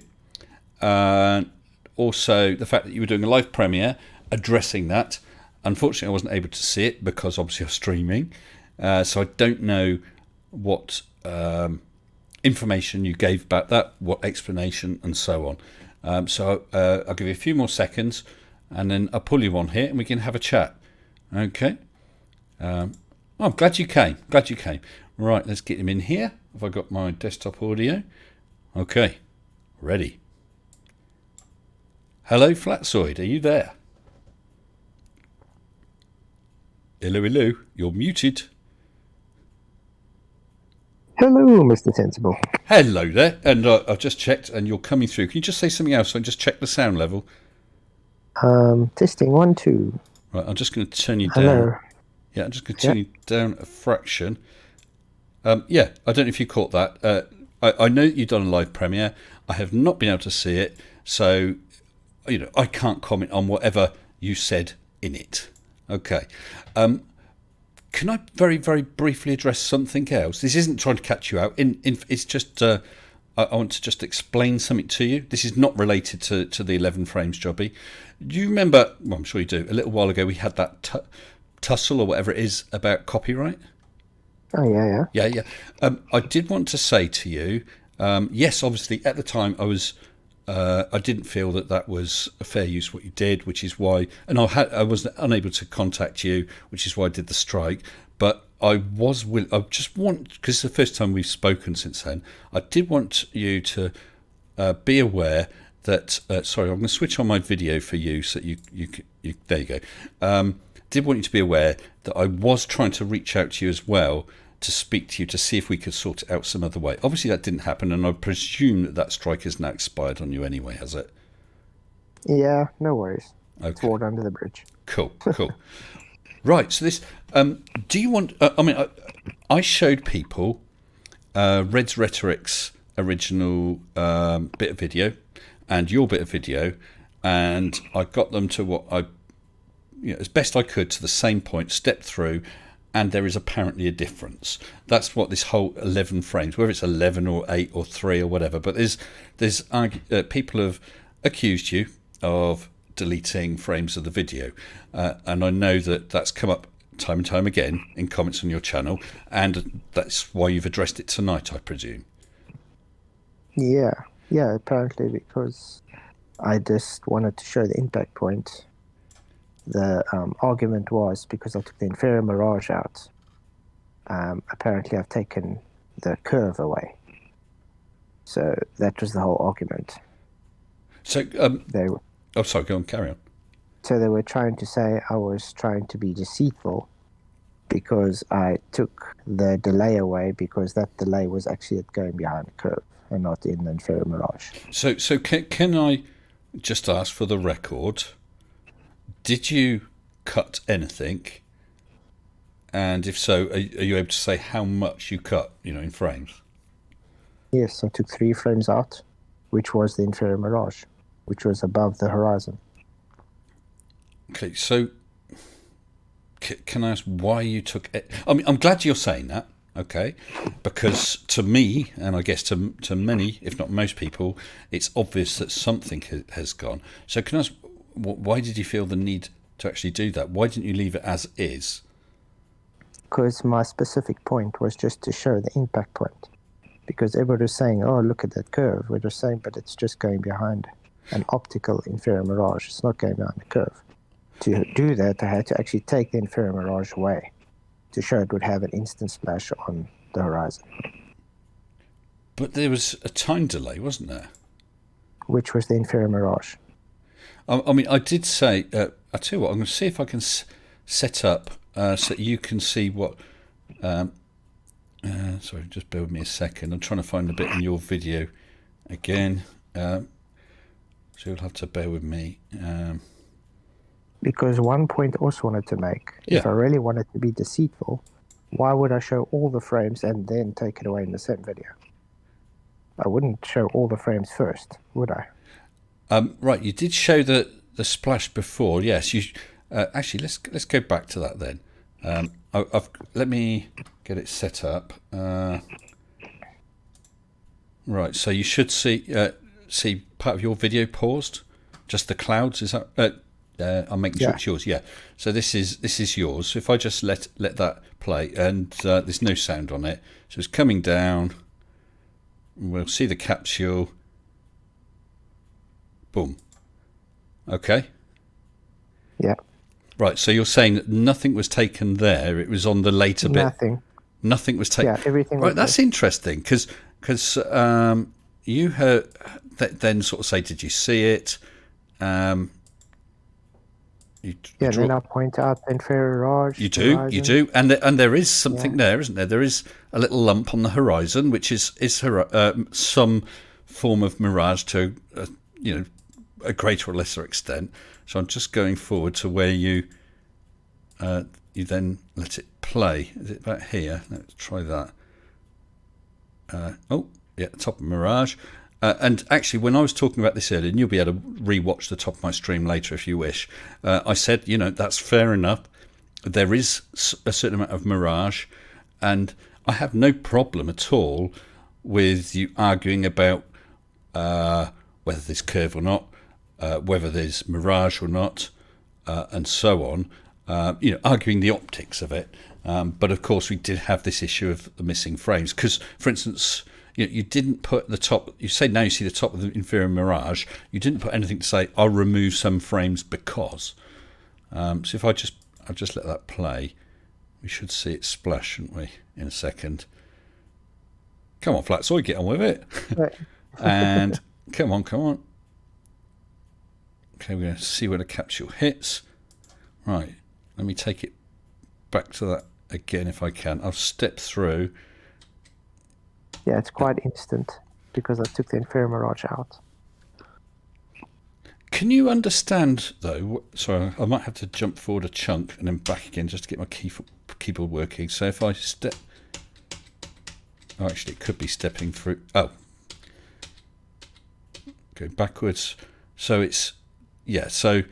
Also, the fact that you were doing a live premiere addressing that. Unfortunately, I wasn't able to see it because obviously I'm streaming. So I don't know what information you gave about that, what explanation, and so on. So I'll give you a few more seconds, and then I'll pull you on here, and we can have a chat. Okay. I'm glad you came. Glad you came. Right, let's get him in here. Have I got my desktop audio? Okay. Ready. Hello, Flatzoid. Are you there? Hello, hello. You're muted. Hello, Mr. Sensible. Hello there. And I've just checked, and you're coming through. Can you just say something else so I can just check the sound level? Testing 1, 2. Right, I'm just going to turn you Hello. down. Yeah, I'm just going to turn you down a fraction. Yeah, I don't know if you caught that. I know that you've done a live premiere. I have not been able to see it, so I can't comment on whatever you said in it. Okay. Can I very, very briefly address something else? This isn't trying to catch you out. It's just I want to just explain something to you. This is not related to the 11 frames jobby. Do you remember? Well, I'm sure you do. A little while ago, we had that tussle or whatever it is about copyright. Oh, yeah. Yeah. I did want to say to you, yes, obviously at the time I didn't feel that was a fair use of what you did, which is why, and I was unable to contact you, which is why I did the strike. But I just want, because it's the first time we've spoken since then, I did want you to be aware that, sorry, I'm going to switch on my video for you so you there you go. Did want you to be aware that I was trying to reach out to you as well, to speak to you, to see if we could sort it out some other way. Obviously that didn't happen, and I presume that strike has now expired on you anyway, has it? Yeah, no worries. Okay. It's water under the bridge. Cool. Right, so this, do you want, I showed people Red's Rhetoric's original bit of video and your bit of video, and I got them to what as best I could to the same point, step through, and there is apparently a difference. That's what this whole 11 frames, whether it's 11 or 8 or 3 or whatever, but there's people have accused you of deleting frames of the video, and I know that that's come up time and time again in comments on your channel, and that's why you've addressed it tonight, I presume. Yeah, apparently because I just wanted to show the impact point. the argument was because I took the inferior mirage out. Apparently, I've taken the curve away. So that was the whole argument. So, oh, sorry, go on, carry on. So they were trying to say I was trying to be deceitful because I took the delay away, because that delay was actually it going behind the curve and not in the inferior mirage. So can I just ask for the record, did you cut anything? And if so, are you able to say how much you cut, in frames? Yes, I took 3 frames out, which was the inferior mirage, which was above the horizon. Okay, so can I ask why you took it? I mean, I'm glad you're saying that, okay, because to me, and I guess to many, if not most people, it's obvious that something has gone. So can I ask, why did you feel the need to actually do that? Why didn't you leave it as is? Because my specific point was just to show the impact point. Because everybody was saying, oh, look at that curve. We're just saying, but it's just going behind an optical inferior mirage. It's not going behind the curve. To do that, I had to actually take the inferior mirage away to show it would have an instant splash on the horizon. But there was a time delay, wasn't there? Which was the inferior mirage. I mean, I did say, I tell you what, I'm going to see if I can set up so that you can see what... sorry, just bear with me a second. I'm trying to find a bit in your video again. So you'll have to bear with me. Because one point I also wanted to make, if I really wanted to be deceitful, why would I show all the frames and then take it away in the same video? I wouldn't show all the frames first, would I? Right, you did show the splash before. Yes, you actually let's go back to that then. Let me get it set up. Right, so you should see part of your video paused, just the clouds. Is that? I'm making sure it's yours. Yeah. So this is yours. So if I just let that play, and there's no sound on it, so it's coming down. We'll see the capsule. Boom. Okay. Yeah. Right. So you're saying that nothing was taken there. It was on the later bit. Nothing was taken. Yeah, everything. Right. That's interesting because you heard that then sort of say, did you see it? Then I point out the inferior mirage. You do, and there is something there, isn't there? There is a little lump on the horizon, which is some form of mirage to a greater or lesser extent. So I'm just going forward to where you then let it play. Is it about here? Let's try that. Top of mirage. And actually, when I was talking about this earlier, and you'll be able to re-watch the top of my stream later if you wish, I said, that's fair enough. There is a certain amount of mirage, and I have no problem at all with you arguing about whether there's curve or not, whether there's mirage or not, and so on, arguing the optics of it. But of course, we did have this issue of the missing frames. Because, for instance... You didn't put the top. You say now you see the top of the inferior mirage. You didn't put anything to say I'll remove some frames because. So if I'll just let that play, we should see it splash, shouldn't we? In a second. Come on, Flatzoid, get on with it. Right. And come on. Okay, we're going to see where the capsule hits. Right. Let me take it back to that again if I can. I'll step through. Yeah, it's quite instant because I took the inferior mirage out. Can you understand, though? Sorry, I might have to jump forward a chunk and then back again just to get my keyboard working. So if I step... Oh, actually, it could be stepping through... Oh. Go backwards. So it's... Yeah, so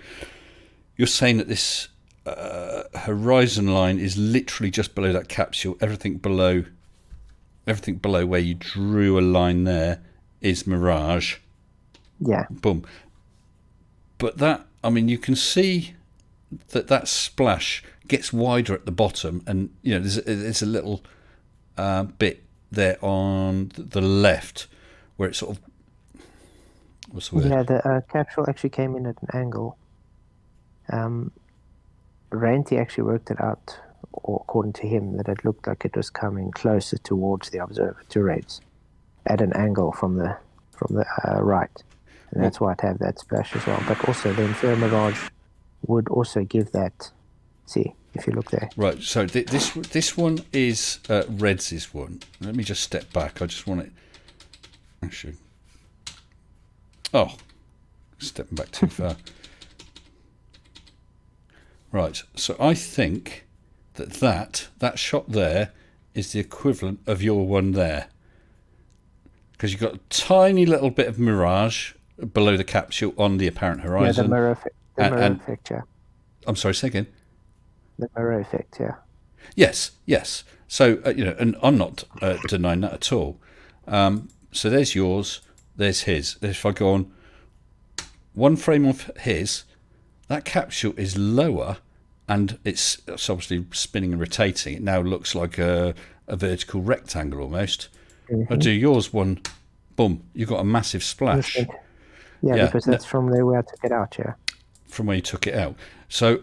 you're saying that this horizon line is literally just below that capsule. Everything below where you drew a line there is mirage. Yeah. Boom. But that, I mean, you can see that splash gets wider at the bottom, and there's a little bit there on the left where it's sort of... What's the word? Yeah, the capsule actually came in at an angle. Ranty actually worked it out, or according to him, that it looked like it was coming closer towards the observer, to Reds, at an angle from the right, and that's why it had that splash as well. But also the infrared mirage would also give that. See, if you look there. Right. So this one is Reds' one. Let me just step back. I just want it. Actually. Oh, stepping back too far. Right. So I think that shot there is the equivalent of your one there, because you've got a tiny little bit of mirage below the capsule on the apparent horizon. Yeah, the mirror effect. Yeah. I'm sorry. Say again. The mirror effect. Yeah. Yes. So and I'm not denying that at all. So there's yours. There's his. If I go on one frame of his, that capsule is lower, and it's obviously spinning and rotating. It now looks like a vertical rectangle almost. I do yours one, boom, you've got a massive splash. Yeah, because that's from where I took it out, yeah. From where you took it out. So,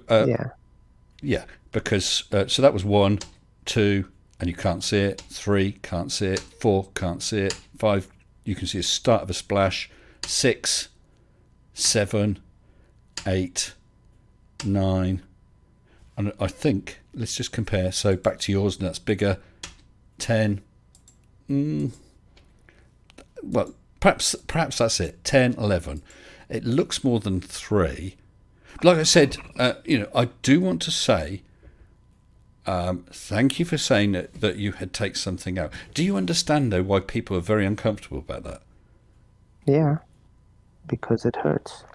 because, so that was 1, 2, and you can't see it, 3, can't see it, 4, can't see it, 5, you can see a start of a splash, 6, 7, 8, 9, and I think, let's just compare, so back to yours, and that's bigger, 10, well, perhaps that's it, 10, 11. It looks more than 3. Like I said, I do want to say, thank you for saying that you had taken something out. Do you understand, though, why people are very uncomfortable about that? Yeah, because it hurts.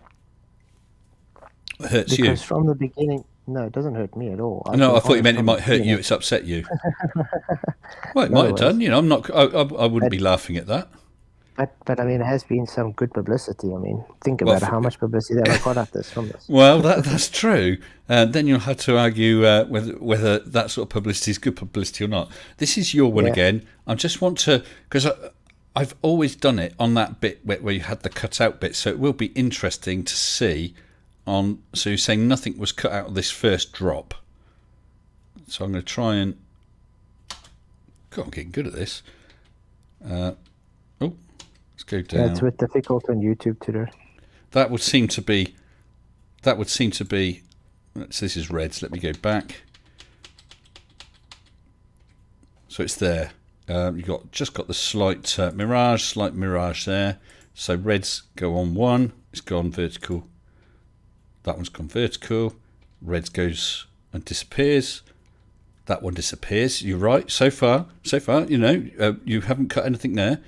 It hurts you? Because from the beginning, no, it doesn't hurt me at all. I thought you meant it might hurt you. It's upset you. Well, it might have done. I'm not. I wouldn't be laughing at that. But I mean, it has been some good publicity. I mean, think about how much publicity that I got from this. Well, that's true. Then you'll have to argue whether that sort of publicity is good publicity or not. This is your one again. I just want to, because I've always done it on that bit where you had the cut out bit, so it will be interesting to see. So you're saying nothing was cut out of this first drop. So I'm going to try and. God, I'm getting good at this. Let's go down. Yeah, it's a bit difficult on YouTube to do. That would seem to be. So this is Reds. Let me go back. So it's there. You've just got the slight mirage there. So Reds go on 1. It's gone vertical. That one's gone vertical. Reds goes and disappears. That one disappears. You're right. So far, you haven't cut anything there.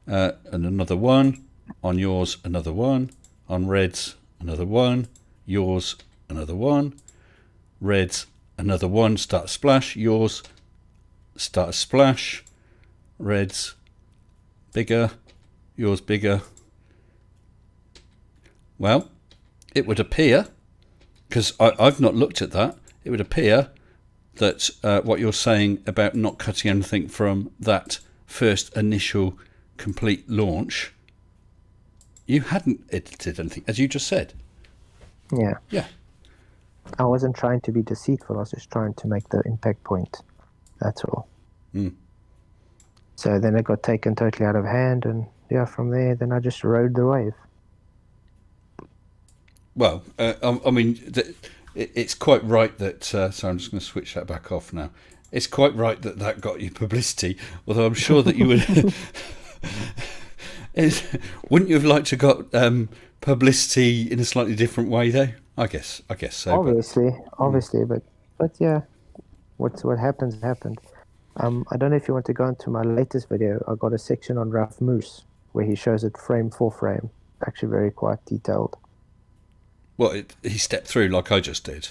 And another one. On yours, another one. On Reds, another one. Yours, another one. Reds, another one. Start a splash. Yours, start a splash. Reds, bigger. Yours, bigger. Well, it would appear, because I've not looked at that, it would appear that what you're saying about not cutting anything from that first initial complete launch, you hadn't edited anything, as you just said. Yeah. Yeah. I wasn't trying to be deceitful. I was just trying to make the impact point. That's all. So then it got taken totally out of hand, and from there, then I just rode the wave. Well, I mean, it's quite right that. So I'm just going to switch that back off now. It's quite right that got you publicity. Although I'm sure that you would. Wouldn't you have liked to got publicity in a slightly different way, though? I guess so. Obviously, but yeah, what happened. I don't know if you want to go into my latest video. I got a section on Rough Moose where he shows it frame for frame. Actually, very quite detailed. Well, he stepped through like I just did.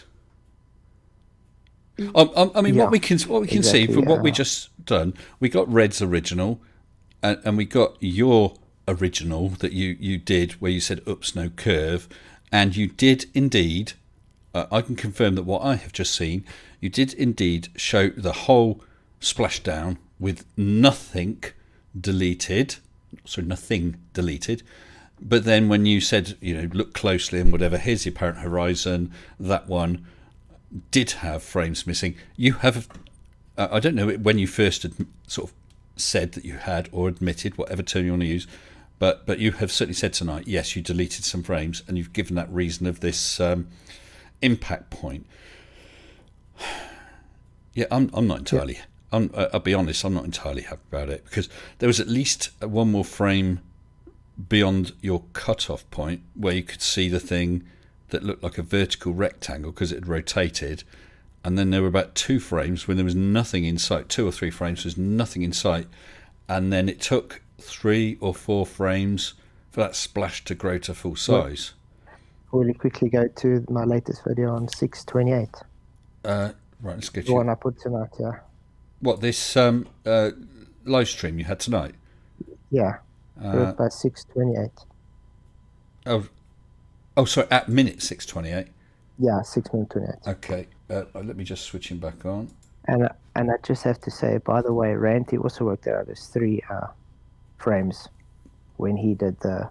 I mean, what we can see from what we just done, we got Red's original, and we got your original that you did where you said "oops, no curve," and you did indeed. I can confirm that what I have just seen, you did indeed show the whole splashdown with nothing deleted. So nothing deleted. But then when you said, look closely and whatever, here's the apparent horizon, that one, did have frames missing. You have, I don't know when you first sort of said that you had, or admitted, whatever term you want to use, but you have certainly said tonight, yes, you deleted some frames, and you've given that reason of this impact point. Yeah, I'm not entirely. Yeah. I'll be honest, I'm not entirely happy about it, because there was at least one more frame beyond your cut-off point where you could see the thing that looked like a vertical rectangle because it had rotated, and then there were about 2 frames when there was nothing in sight. 2 or 3 frames, there's nothing in sight, and then it took 3 or 4 frames for that splash to grow to full size. Really quickly go to my latest video on 628. Right, let's get the one I put tonight. Yeah. What, this live stream you had tonight? Yeah. By 628. Oh, sorry, at minute 6:28. Yeah, 6 minutes 28. Okay, let me just switch him back on. And I just have to say, by the way, Ranty also worked out as 3 frames when he did the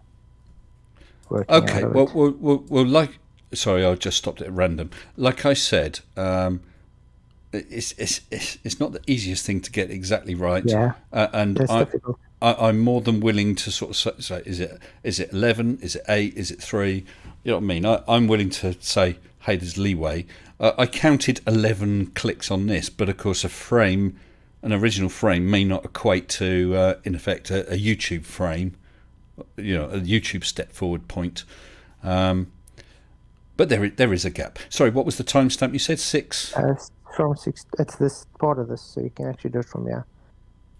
working. Okay, well, like, sorry, I just stopped it at random. Like I said, it's not the easiest thing to get exactly right. Yeah, and that's difficult. I'm more than willing to sort of say, is it 11? Is it 8? Is it 3? You know what I mean? I'm willing to say, hey, there's leeway. I counted 11 clicks on this, but of course an original frame may not equate to, in effect, a YouTube frame, a YouTube step forward point. But there is a gap. Sorry, what was the timestamp you said? 6? From 6. It's this part of this, so you can actually do it from here.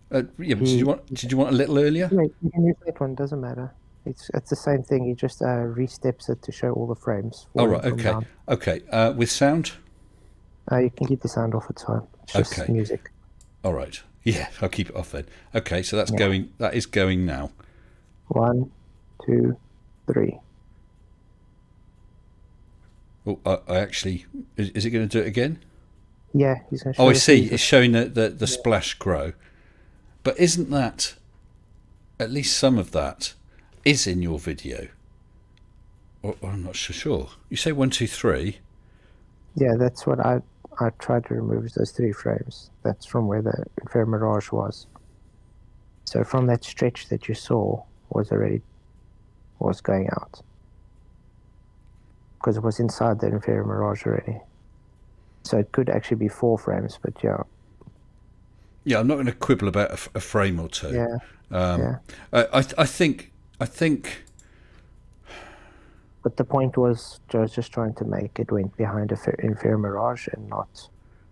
But did you want a little earlier? Yeah, you can use that one. Doesn't matter. It's the same thing. He just re-steps it to show all the frames. Oh, right. Okay. Down. Okay. With sound? You can keep the sound off. It's fine. It's just music. All right. Yeah, I'll keep it off then. Okay, so that's going. That is going now. 1, 2, 3. Oh, I actually. Is it going to do it again? Yeah, he's going to. Oh, I see. It's showing the splash grow. But isn't that, at least some of that, is in your video? Or I'm not sure. You say 1, 2, 3. Yeah, that's what I tried to remove, those 3 frames. That's from where the infrared mirage was. So from that stretch that you saw was going out. Because it was inside the infrared mirage already. So it could actually be 4 frames, but yeah. Yeah, I'm not going to quibble about a frame or 2. Yeah. I think. But the point was, I was just trying to make it went behind an infrared mirage and not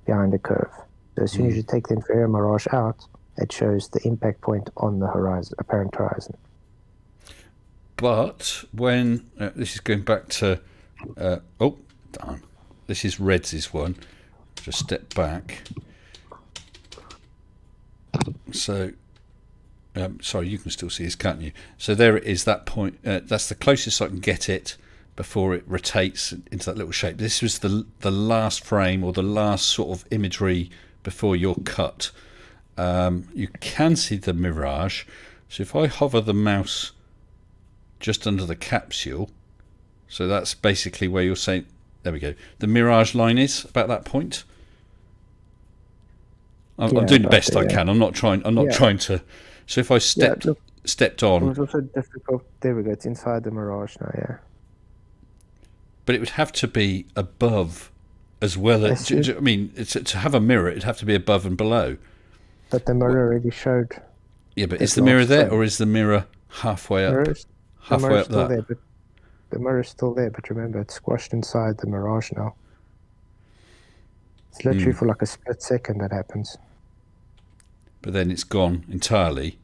behind a curve. So as soon as you take the infrared mirage out, it shows the impact point on the horizon, apparent horizon. But when this is going back to, damn, this is Red's one. Just step back. So, sorry, you can still see this, can't you? So there it is, that point. That's the closest I can get it before it rotates into that little shape. This was the last frame, or the last sort of imagery before your cut. You can see the mirage. So if I hover the mouse just under the capsule, so that's basically where you're saying, there we go, the mirage line is about that point. I'm doing the best I can. I'm not trying to. So if I stepped on, it was also difficult. There we go. It's inside the mirage now. Yeah. But it would have to be above, as well as. I mean, to have a mirror, it'd have to be above and below. But the mirror already showed. Yeah, but is the mirror there, or is the mirror halfway up? Halfway up that. There, but the mirror's still there. But remember, it's squashed inside the mirage now. It's literally for like a split second that happens. But then it's gone entirely.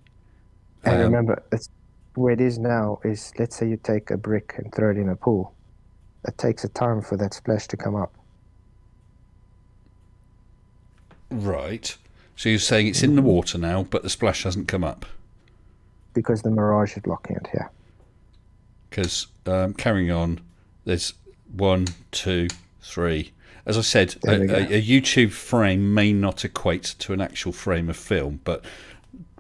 And remember, it's where it is now is, let's say you take a brick and throw it in a pool. It takes a time for that splash to come up. Right. So you're saying it's in the water now, but the splash hasn't come up? Because the mirage is blocking it, yeah. Because, carrying on, there's 1, 2, 3... As I said, a YouTube frame may not equate to an actual frame of film, but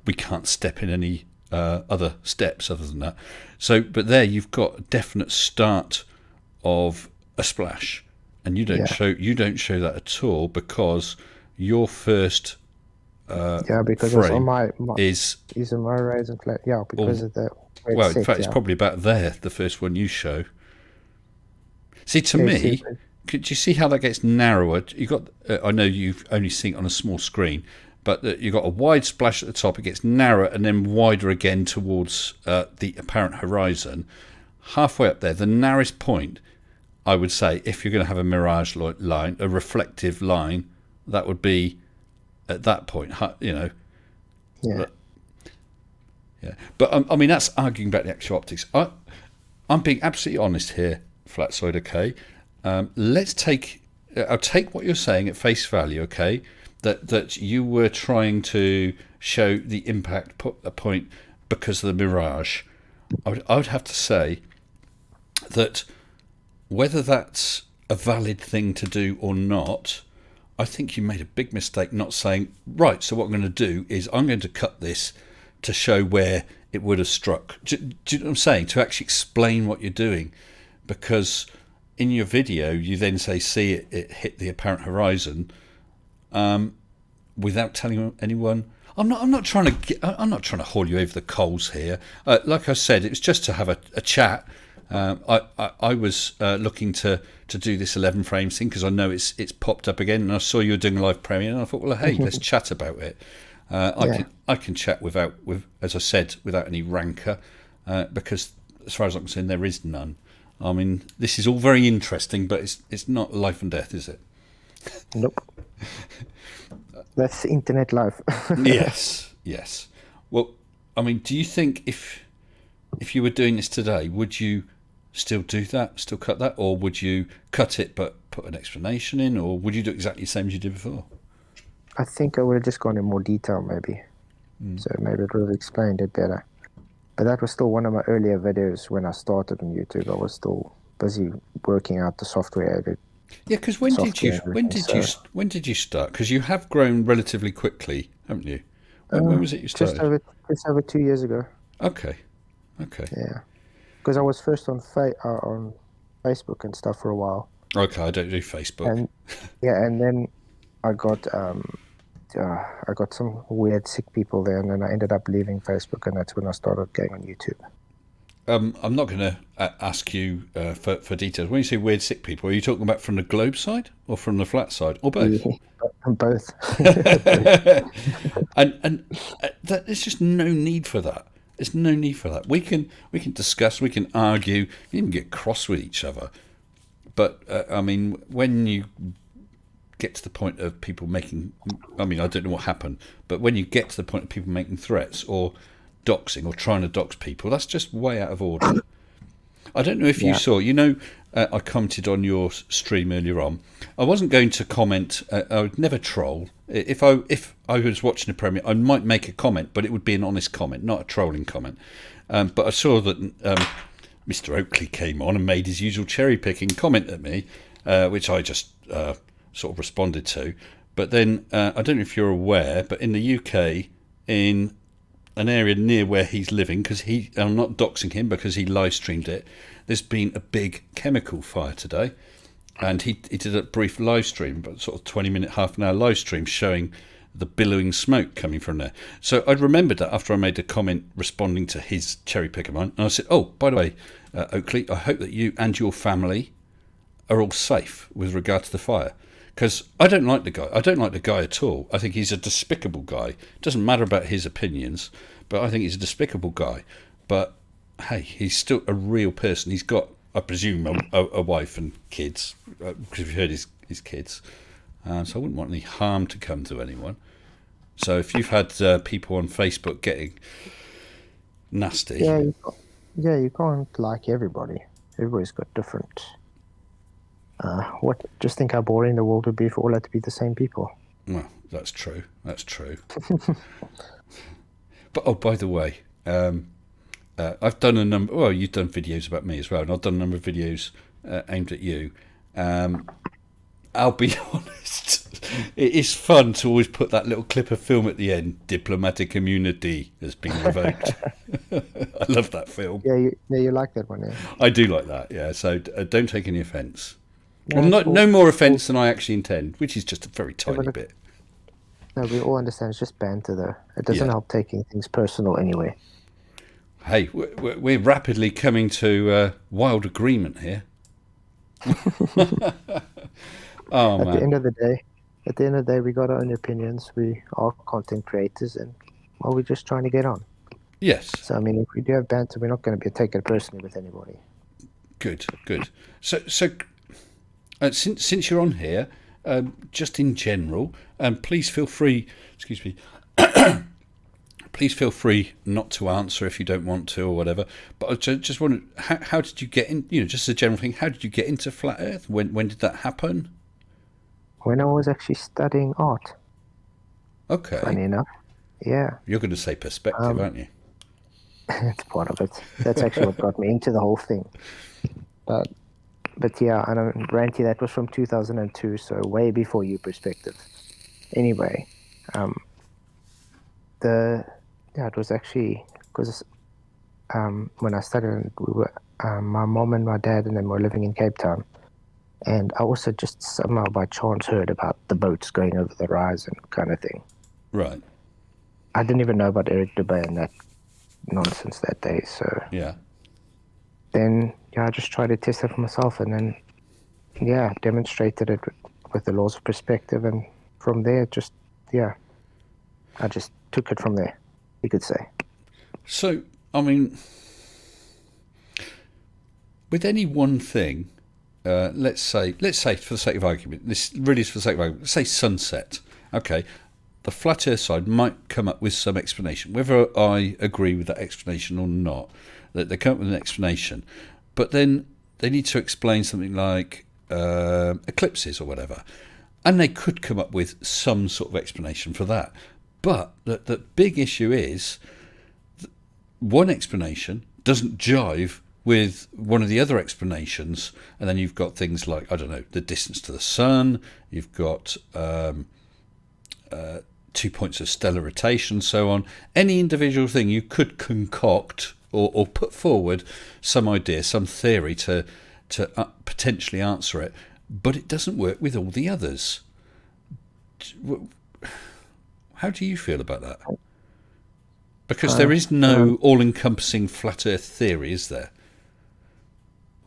we can't step in any other steps other than that. So, but there you've got a definite start of a splash, and you don't show that at all because your first because it's frame on is on my raising flat. Yeah, because of the where well, it's in set, fact, it's probably about there. The first one you show. See, to me, could you see how that gets narrower? You got. I know you've only seen it on a small screen, but you got a wide splash at the top. It gets narrower and then wider again towards the apparent horizon. Halfway up there, the narrowest point, I would say, if you're going to have a mirage line, a reflective line, that would be at that point. You know. Yeah. But I mean, that's arguing about the actual optics. I'm being absolutely honest here, Flatzoid. Okay, let's take. I'll take what you're saying at face value. Okay, that you were trying to show the impact point because of the mirage. I would have to say that whether that's a valid thing to do or not, I think you made a big mistake not saying, right, so what I'm going to do is I'm going to cut this to show where it would have struck. Do you know what I'm saying? To actually explain what you're doing. Because in your video, you then say, see it hit the apparent horizon without telling anyone. I'm not trying to haul you over the coals here. Like I said, it was just to have a chat. I was looking to do this 11 frames thing because I know it's popped up again, and I saw you were doing a live premiere, and I thought, well, hey, let's chat about it. I can chat with, as I said, without any rancour, because as far as I'm concerned, there is none. I mean, this is all very interesting, but it's not life and death, is it? Nope. That's internet life. Yes. Well, I mean, do you think if you were doing this today, would you still do that, still cut that, or would you cut it but put an explanation in, or would you do exactly the same as you did before? I think I would have just gone in more detail, maybe. So maybe it would have explained it better. But that was still one of my earlier videos when I started on YouTube. I was still busy working out the software. Yeah, because when did you start? Because you have grown relatively quickly, haven't you? When was it you started? Just over 2 years ago. Okay. Yeah, because I was first on Facebook and stuff for a while. Okay, I don't do Facebook. And then I got some weird sick people there, and then I ended up leaving Facebook, and that's when I started going on YouTube. I'm not going to ask you for details. When you say weird sick people, are you talking about from the globe side or from the flat side, or both? Both. and there's just no need for that. There's no need for that. We can discuss, we can argue, we even get cross with each other. But I mean, when you get to the point of people making, I mean, I don't know what happened, but when you get to the point of people making threats or doxing or trying to dox people, that's just way out of order. I don't know if you saw, I commented on your stream earlier on. I wasn't going to comment. I would never troll. If I was watching a premiere, I might make a comment, but it would be an honest comment, not a trolling comment. But I saw that Mr. Oakley came on and made his usual cherry-picking comment at me, which I just sort of responded to. But then, I don't know if you're aware, but in the UK, in an area near where he's living, because I'm not doxing him because he live streamed it, there's been a big chemical fire today, and he did a brief live stream, but sort of 20-minute, half an hour live stream showing the billowing smoke coming from there. So I'd remembered that after I made a comment responding to his cherry pick of mine, and I said, oh, by the way, Oakley, I hope that you and your family are all safe with regard to the fire. Because I don't like the guy. I don't like the guy at all. I think he's a despicable guy. It doesn't matter about his opinions, but I think he's a despicable guy. But, hey, he's still a real person. He's got, I presume, a wife and kids, because you've heard his kids. So I wouldn't want any harm to come to anyone. So if you've had people on Facebook getting nasty... you can't like everybody. Everybody's got different... Just think how boring the world would be if we all had to be the same people. Well, that's true. But, oh, by the way, I've done a number... Well, you've done videos about me as well, and I've done a number of videos aimed at you. I'll be honest, it is fun to always put that little clip of film at the end. Diplomatic immunity has been revoked. I love that film. Yeah, you like that one, yeah. I do like that, yeah. So don't take any offence. Well, it's no more offence than I actually intend, which is just a very tiny look- bit. No, we all understand it's just banter, though. It doesn't Yeah. help taking things personal anyway. Hey, we're rapidly coming to wild agreement here. Oh, At the man. end of the day, we got our own opinions. We are content creators, and well, we're just trying to get on. Yes. So, I mean, if we do have banter, we're not going to be taking it personally with anybody. Good. So since you're on here, just in general, please feel free. Excuse me. Please feel free not to answer if you don't want to or whatever. But I just wondered, how did you get in? Just a general thing. How did you get into flat Earth? When did that happen? When I was actually studying art, Okay. funny enough, yeah, You're going to say perspective, aren't you? it's part of it. That's actually what got me into the whole thing. But yeah, I know, Ranty, that was from 2002, so way before you perspective. Anyway, it was actually because when I studied, we were my mom and my dad and them were living in Cape Town, and I also just somehow by chance heard about the boats going over the horizon kind of thing. Right. I didn't even know about Eric Dubé and that nonsense that day, so Yeah. then I just tried to test it for myself, and then demonstrated it with the laws of perspective, and from there I just took it from there, you could say. So, I mean, with any one thing, let's say for the sake of argument, this really is for the sake of argument, say sunset. Okay, the flat earth side might come up with some explanation. Whether I agree with that explanation or not, that they come up with an explanation, but then they need to explain something like eclipses or whatever, and they could come up with some sort of explanation for that. But the big issue is one explanation doesn't jive with one of the other explanations, and then you've got things like, I don't know, the distance to the sun, you've got 2 points of stellar rotation, and so on. Any individual thing you could concoct or put forward some idea, some theory to potentially answer it, but it doesn't work with all the others. How do you feel about that? Because there is no all-encompassing flat Earth theory, is there?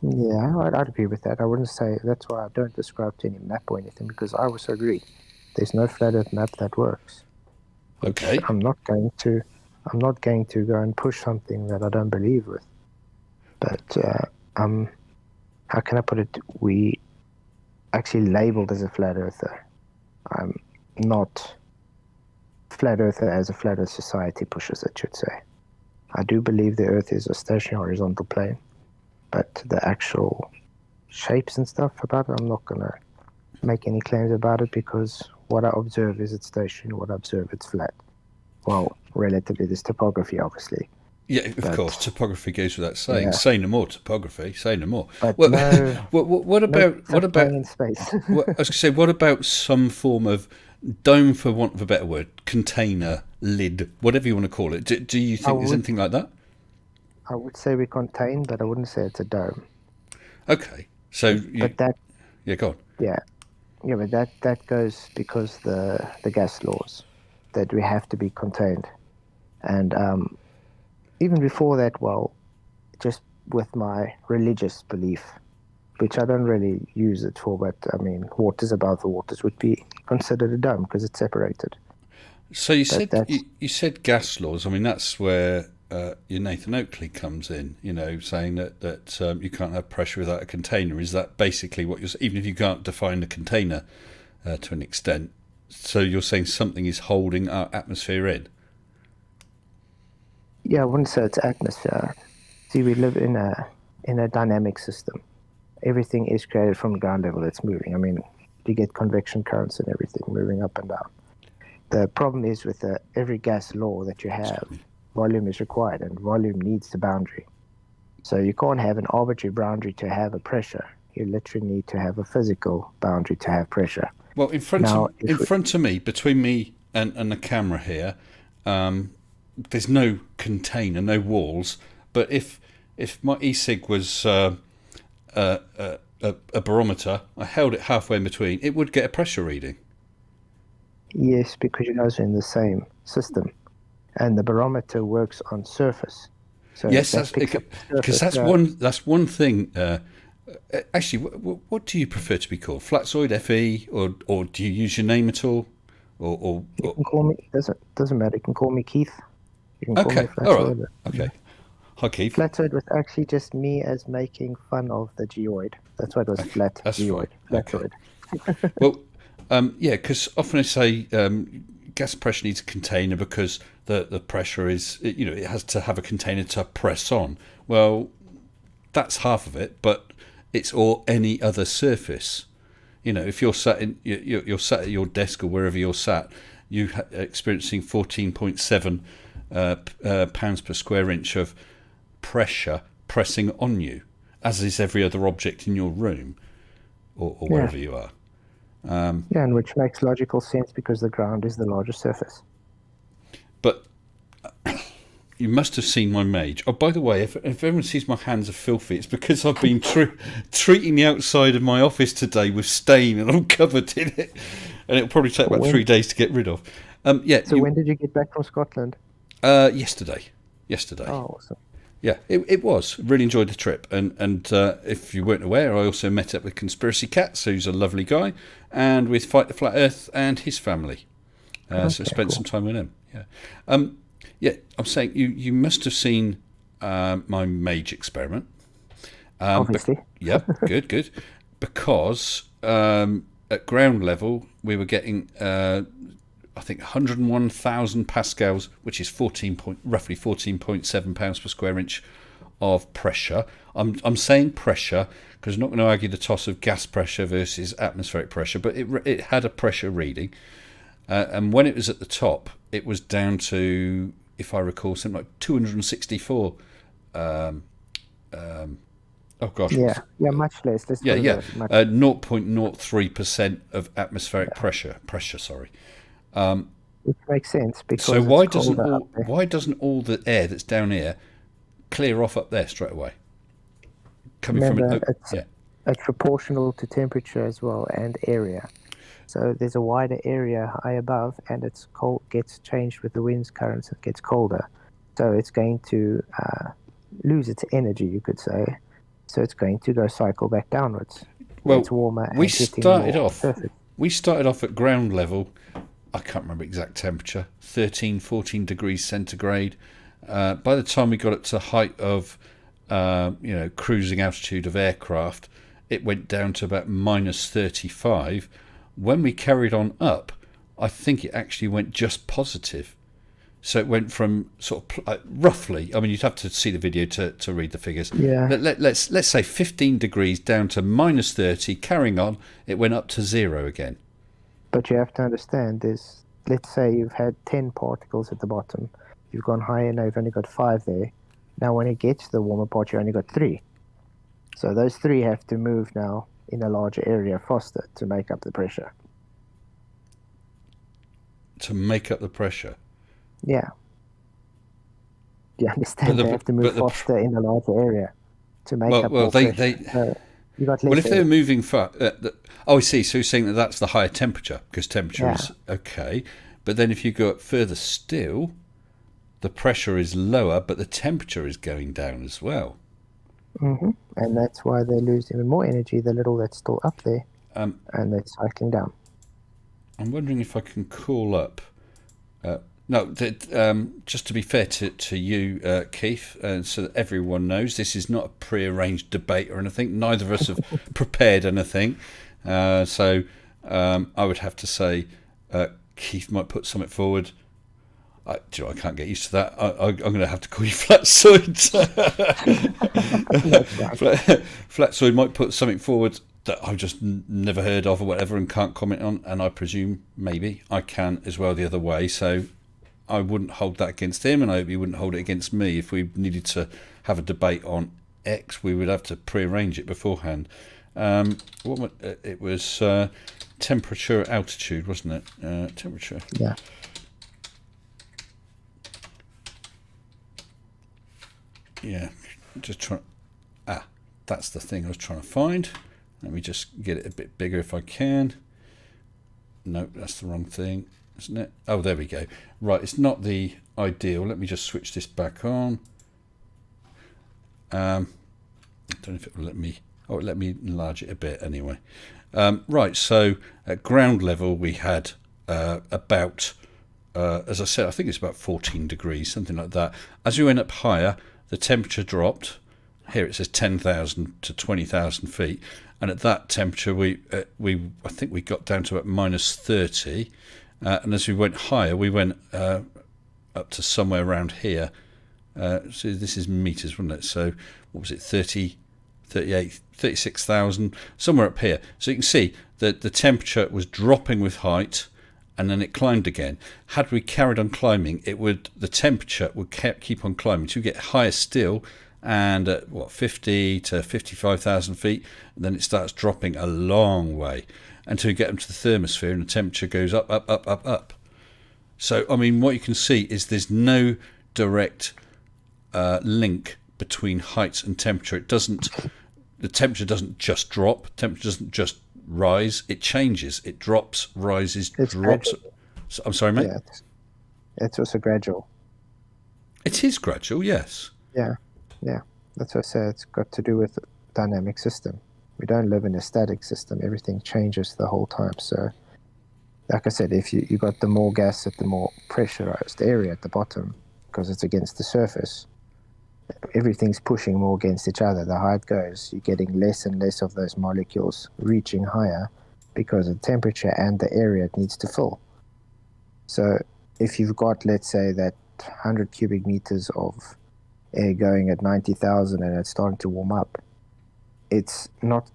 Yeah, I'd agree with that. I wouldn't say that's why I don't describe to any map or anything, because I also agree. There's no flat Earth map that works. Okay. I'm not going to go and push something that I don't believe with. But how can I put it? We actually labeled as a flat earther. I'm not flat earther as a flat Earth society pushes it, should say. I do believe the Earth is a stationary horizontal plane, but the actual shapes and stuff about it, I'm not going to make any claims about it, because what I observe is it's stationary, what I observe it's flat. Well, relatively, there's topography, obviously. Yeah, of course, topography goes without saying. Yeah. Say no more, topography. Say no more. But Well, no, what about in space? I was going to say, what about some form of dome, for want of a better word, container, lid, whatever you want to call it? Do you think there's anything like that? I would say we contain, but I wouldn't say it's a dome. Okay, so But that, yeah, go on. yeah, but that goes because the gas laws that we have to be contained, and even before that, well, just with my religious belief, which I don't really use it for, but I mean, waters above the waters would be considered a dome because it's separated. So you said gas laws. I mean, that's where your Nathan Oakley comes in. Saying that you can't have pressure without a container. Is that basically what you're saying? Even if you can't define a container to an extent, so you're saying something is holding our atmosphere in? Yeah, I wouldn't say it's atmosphere. See, we live in a dynamic system. Everything is created from ground level. It's moving. I mean, you get convection currents and everything moving up and down. The problem is with every gas law that you have, volume is required, and volume needs the boundary. So you can't have an arbitrary boundary to have a pressure. You literally need to have a physical boundary to have pressure. Well, in front of me, between me and the camera here, there's no container, no walls. But if my e-cig was a a barometer, I held it halfway in between, it would get a pressure reading. Yes, because you guys are in the same system, and the barometer works on surface. So Yes, that picks up the because surface. that's one thing. Actually, what do you prefer to be called? Flatzoid FE, or do you use your name at all? You can call me. Doesn't matter. You can call me Keith. You can call me Okay, all right, Flatzoid. okay. Hi, Keith. Flatzoid was actually just me as making fun of the geoid. That's why it was flat That's fine. geoid. Okay. Flatzoid. Well, yeah, because often I say gas pressure needs a container because the pressure is, it has to have a container to press on. Well, that's half of it, but it's all any other surface. If you're sat you're sat at your desk or wherever you're sat, you're experiencing 14.7 pounds per square inch of pressure pressing on you, as is every other object in your room or wherever you are. Yeah, and which makes logical sense because the ground is the largest surface. But you must have seen my mage. Oh, by the way, if everyone sees my hands are filthy, it's because I've been treating the outside of my office today with stain, and I'm covered in it. And it'll probably take about 3 days to get rid of. So when did you get back from Scotland? Yesterday. Oh, awesome. Yeah, it was. Really enjoyed the trip. And if you weren't aware, I also met up with Conspiracy Cats, who's a lovely guy, and with Fight the Flat Earth and his family. So spent some time with him. Yeah. Yeah, I'm saying you must have seen my mage experiment. Obviously. Yep, good. Because at ground level, we were getting, I think, 101,000 pascals, which is roughly 14.7 pounds per square inch of pressure. I'm saying pressure because I'm not going to argue the toss of gas pressure versus atmospheric pressure, but it had a pressure reading. And when it was at the top, it was down to, if I recall, something like 264. Oh gosh. Yeah, much less. 0.03% of atmospheric pressure. Sorry. Which makes sense because So why doesn't all the air that's down here clear off up there straight away? It's proportional to temperature as well and area. So there's a wider area high above, and it's cold. Gets changed with the winds, currents. It gets colder, so it's going to lose its energy, you could say. So it's going to go cycle back downwards. Well, it's warmer. We started off at ground level. I can't remember exact temperature, 13, 14 degrees centigrade. By the time we got up to height of, cruising altitude of aircraft, it went down to about minus 35. When we carried on up, I think it actually went just positive. So it went from sort of roughly, I mean, you'd have to see the video to read the figures. Yeah. Let's say 15 degrees down to minus 30, carrying on, it went up to 0 again. But you have to understand this. Let's say you've had 10 particles at the bottom. You've gone higher, now you've only got 5 there. Now when it gets to the warmer part, you only got 3. So those 3 have to move now in a larger area faster to make up the pressure. To make up the pressure? Yeah. Do you understand? They have to move faster in a larger area to make up more pressure. You got less well, if they're moving fast... I see. So you're saying that's the higher temperature, because temperature is... Okay. But then if you go up further still, the pressure is lower, but the temperature is going down as well. Mm-hmm. And that's why they lose even more energy, the little that's still up there, and they're cycling down. I'm wondering if I can call up... just to be fair to you, Keith, so that everyone knows, this is not a pre-arranged debate or anything. Neither of us have prepared anything. So I would have to say Keith might put something forward. I can't get used to that. I'm going to have to call you Flatzoid. Flatzoid might put something forward that I've just never heard of or whatever and can't comment on, and I presume maybe I can as well the other way. So I wouldn't hold that against him, and I hope he wouldn't hold it against me. If we needed to have a debate on X, we would have to pre-arrange it beforehand. It was temperature, altitude, wasn't it? Temperature. Yeah. Yeah, just trying. That's the thing I was trying to find. Let me just get it a bit bigger if I can. No, that's the wrong thing, isn't it? Oh, there we go. Right, it's not the ideal. Let me just switch this back on. I don't know if it will let me. Oh, it let me enlarge it a bit anyway. Right, so at ground level we had about, as I said, I think it's about 14 degrees, something like that. As we went up higher, the temperature dropped. Here it says 10,000 to 20,000 feet, and at that temperature I think we got down to about minus 30, and as we went higher, we went up to somewhere around here. So this is meters, wasn't it? So what was it, 30, 38, 36,000, somewhere up here. So you can see that the temperature was dropping with height, and then it climbed again. Had we carried on climbing, the temperature would keep on climbing to get higher still, and at 50 to 55,000 feet, and then it starts dropping a long way until you get into the thermosphere, and the temperature goes up, up, up, up, up. So I mean, what you can see is there's no direct link between height and temperature. The temperature doesn't just drop. Temperature doesn't just rise. It changes. It drops, rises, It's drops. gradual. I'm sorry, mate. Yeah, it's also gradual. It is gradual, yes. Yeah, that's what I say. It's got to do with the dynamic system. We don't live in a static system. Everything changes the whole time. So, like I said, if you got the more gas at the more pressurized area at the bottom, because it's against the surface, everything's pushing more against each other. The higher it goes, you're getting less and less of those molecules reaching higher because of the temperature and the area it needs to fill. So if you've got, let's say, that 100 cubic meters of air going at 90,000 and it's starting to warm up, it's not,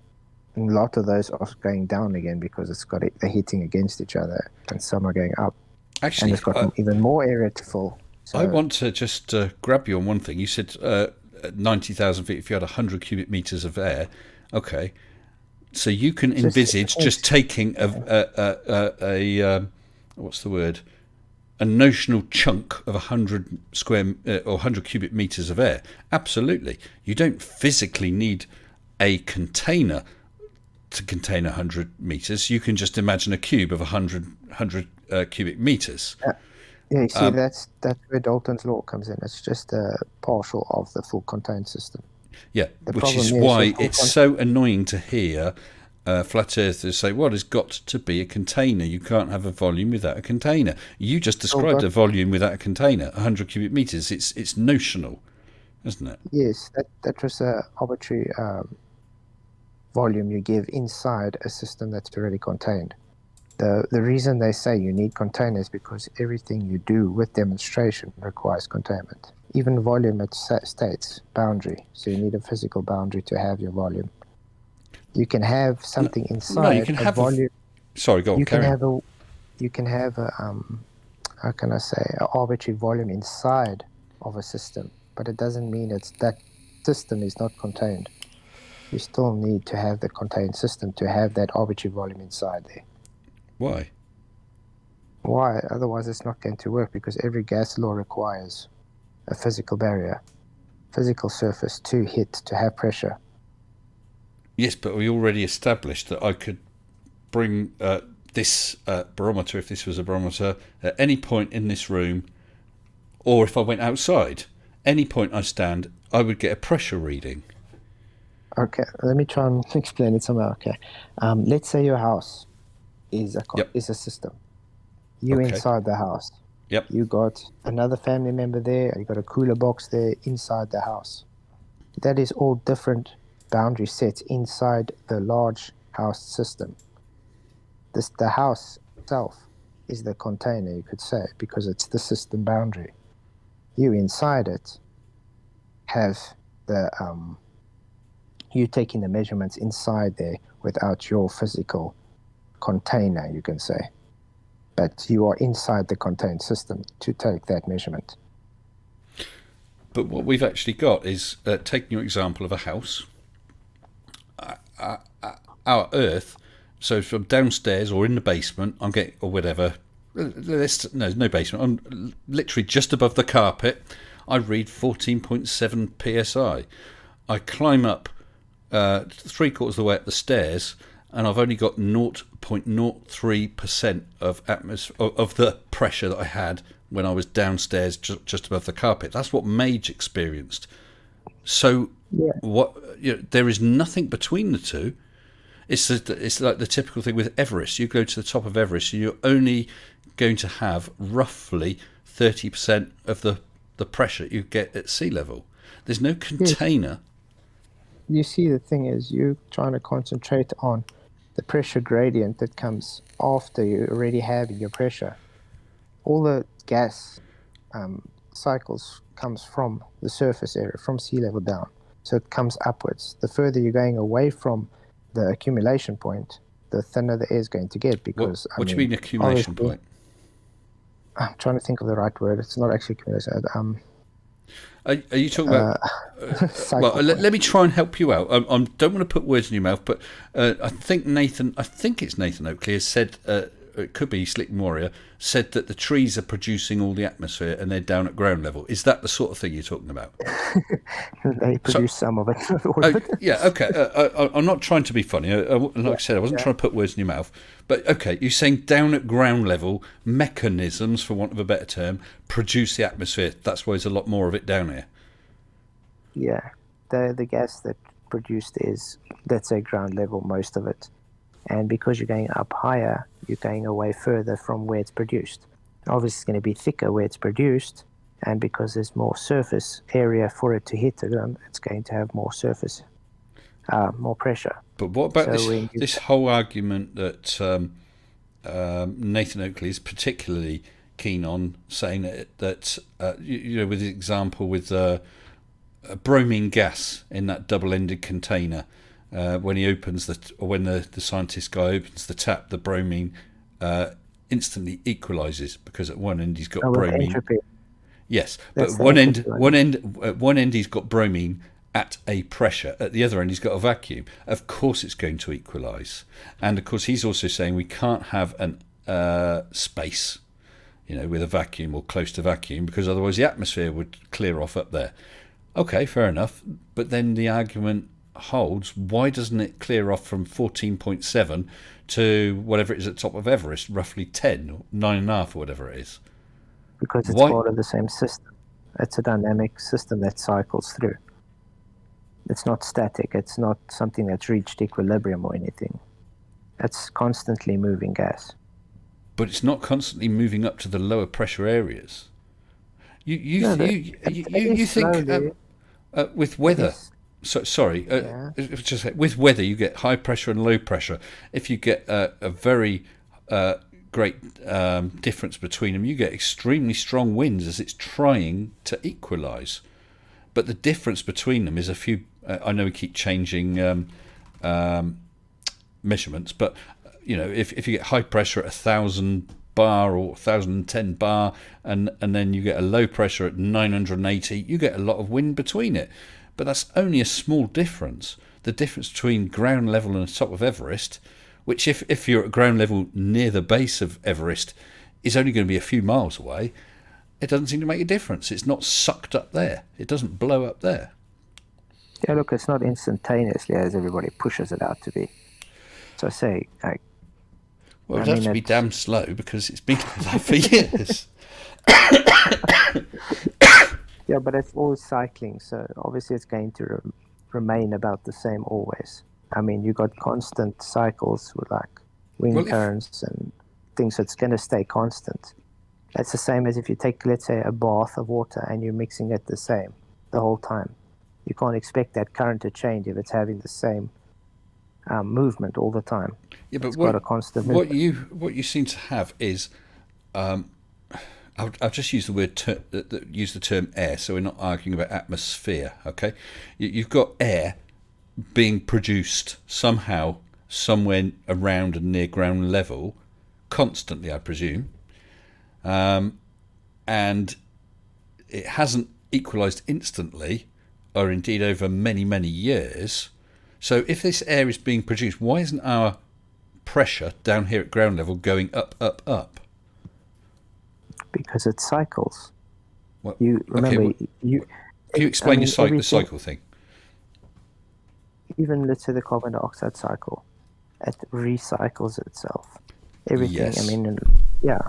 a lot of those are going down again because they're hitting against each other, and some are going up. Actually, and it's got even more area to fill. So, I want to just grab you on one thing. You said 90,000 feet if you had 100 cubic meters of air. Okay. So you can envisage just taking a what's the word? A notional chunk of 100 square or 100 cubic meters of air. Absolutely. You don't physically need a container to contain 100 meters. You can just imagine a cube of 100 cubic meters. Yeah, you see, that's where Dalton's law comes in. It's just a partial of the full contained system. Yeah, which is why it's so annoying to hear flat earthers say, well, it's got to be a container. You can't have a volume without a container. You just described a volume without a container, 100 cubic meters. It's notional, isn't it? Yes, that was an arbitrary volume you give inside a system that's already contained. The reason they say you need containers is because everything you do with demonstration requires containment. Even volume, it states boundary, so you need a physical boundary to have your volume. You can have something inside. No, you can have volume. Sorry, go on. You can have a how can I say, an arbitrary volume inside of a system, but it doesn't mean that system is not contained. You still need to have the contained system to have that arbitrary volume inside there. Why? Why? Otherwise, it's not going to work, because every gas law requires a physical barrier, physical surface to hit, to have pressure. Yes, but we already established that I could bring this barometer, if this was a barometer, at any point in this room, or if I went outside, any point I stand, I would get a pressure reading. Okay, let me try and explain it somehow. Okay, let's say your house is a system. You inside the house. Yep. You got another family member there. You got a cooler box there inside the house. That is all different boundary sets inside the large house system. The house itself is the container, you could say, because it's the system boundary. You inside it have you taking the measurements inside there without your physical container, you can say. But you are inside the contained system to take that measurement. But what we've actually got is, taking your example of a house, our earth, so from downstairs or in the basement, I'm getting, or whatever, there's no basement, I'm literally just above the carpet, I read 14.7 psi. I climb up three-quarters of the way up the stairs, and I've only got 0.03% of of the pressure that I had when I was downstairs, just above the carpet. That's what Mage experienced. So, there is nothing between the two. It's like the typical thing with Everest. You go to the top of Everest, and you're only going to have roughly 30% of the pressure you get at sea level. There's no container. You see, the thing is, you're trying to concentrate on the pressure gradient that comes after you already have your pressure. All the gas cycles comes from the surface area, from sea level down. So it comes upwards. The further you're going away from the accumulation point, the thinner the air is going to get. Because what do you mean accumulation point? I'm trying to think of the right word. It's not actually accumulation. Are you talking about? Well, let me try and help you out. I don't want to put words in your mouth, but I think it's Nathan Oakley has said, it could be Slick Warrior, said that the trees are producing all the atmosphere and they're down at ground level. Is that the sort of thing you're talking about? They produce some of it. Yeah, okay. I'm not trying to be funny. Like I said, I wasn't trying to put words in your mouth. But okay, you're saying down at ground level, mechanisms, for want of a better term, produce the atmosphere. That's why there's a lot more of it down here. Yeah, the gas that produced is, let's say, ground level, most of it. And because you're going up higher, you're going away further from where it's produced. Obviously, it's going to be thicker where it's produced, and because there's more surface area for it to hit the ground, it's going to have more surface, more pressure. But what about this whole argument that Nathan Oakley is particularly keen on, saying that with the example with bromine gas in that double-ended container? When he opens when the scientist guy opens the tap, the bromine instantly equalises, because at one end he's got bromine. Entropy. Yes, but at one end he's got bromine at a pressure. At the other end he's got a vacuum. Of course it's going to equalise, and of course he's also saying we can't have an space, with a vacuum or close to vacuum, because otherwise the atmosphere would clear off up there. Okay, fair enough, but then the argument holds, why doesn't it clear off from 14.7 to whatever it is at the top of Everest, roughly 10 or 9.5 or whatever it is? Because it's part of the same system. It's a dynamic system that cycles through. It's not static. It's not something that's reached equilibrium or anything. It's constantly moving gas. But it's not constantly moving up to the lower pressure areas. You think with weather. So sorry, just with weather you get high pressure and low pressure. If you get a very great difference between them, you get extremely strong winds as it's trying to equalise. But the difference between them is a few. I know we keep changing measurements, but if you get high pressure at 1,000 bar or 1,010 bar, and then you get a low pressure at 980, you get a lot of wind between it. But that's only a small difference. The difference between ground level and the top of Everest, which if you're at ground level near the base of Everest, is only going to be a few miles away, it doesn't seem to make a difference. It's not sucked up there. It doesn't blow up there. Yeah, look, it's not instantaneously as everybody pushes it out to be. So I say, well, it has to be damn slow, because it's been like that for years. Yeah, but it's always cycling, so obviously it's going to remain about the same always. I mean, you got constant cycles with like wind currents and things, so it's going to stay constant. That's the same as if you take, let's say, a bath of water and you're mixing it the same the whole time. You can't expect that current to change if it's having the same movement all the time. Yeah, but it's got a constant movement. What you seem to have is, I'll just use the word use the term air, so we're not arguing about atmosphere. Okay, you've got air being produced somehow, somewhere around and near ground level, constantly, I presume, and it hasn't equalised instantly, or indeed over many, many years. So if this air is being produced, why isn't our pressure down here at ground level going up, up, up? Because it cycles. Well, you remember? can you explain the cycle thing? even let's say the carbon dioxide cycle, it recycles itself. Everything. Yes. I mean, yeah.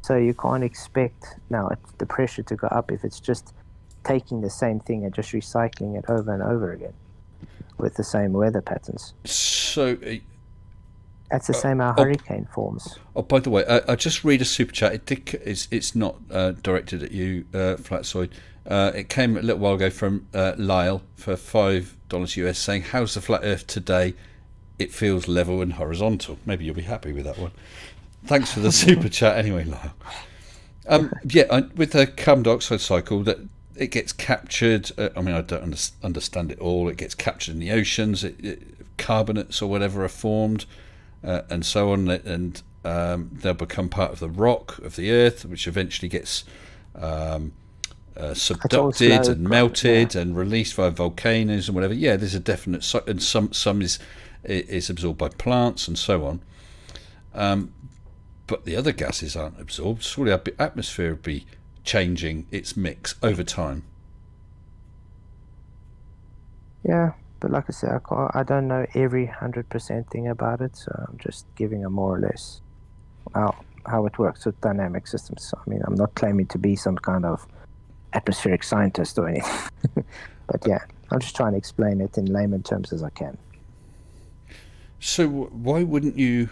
So you can't expect now the pressure to go up if it's just taking the same thing and just recycling it over and over again with the same weather patterns. So, That's the same how hurricane forms. oh, by the way, I just read a super chat. It's not directed at you, Flatzoid. It came a little while ago from Lyle for $5 US, saying, "How's the flat Earth today? It feels level and horizontal." Maybe you'll be happy with that one. Thanks for the super chat, anyway, Lyle. With the carbon dioxide cycle, that it gets captured. I mean, I don't understand it all. It gets captured in the oceans. Carbonates or whatever are formed. And so on, and they'll become part of the rock of the Earth, which eventually gets subducted and melted and released via volcanoes and whatever. Yeah, there's a definite, and some is absorbed by plants and so on. But the other gases aren't absorbed. Surely our atmosphere would be changing its mix over time. Yeah. But like I said, I don't know every 100% thing about it, so I'm just giving a more or less how it works with dynamic systems. So, I mean, I'm not claiming to be some kind of atmospheric scientist or anything. But yeah, I'm just trying to explain it in layman terms as I can. So why wouldn't you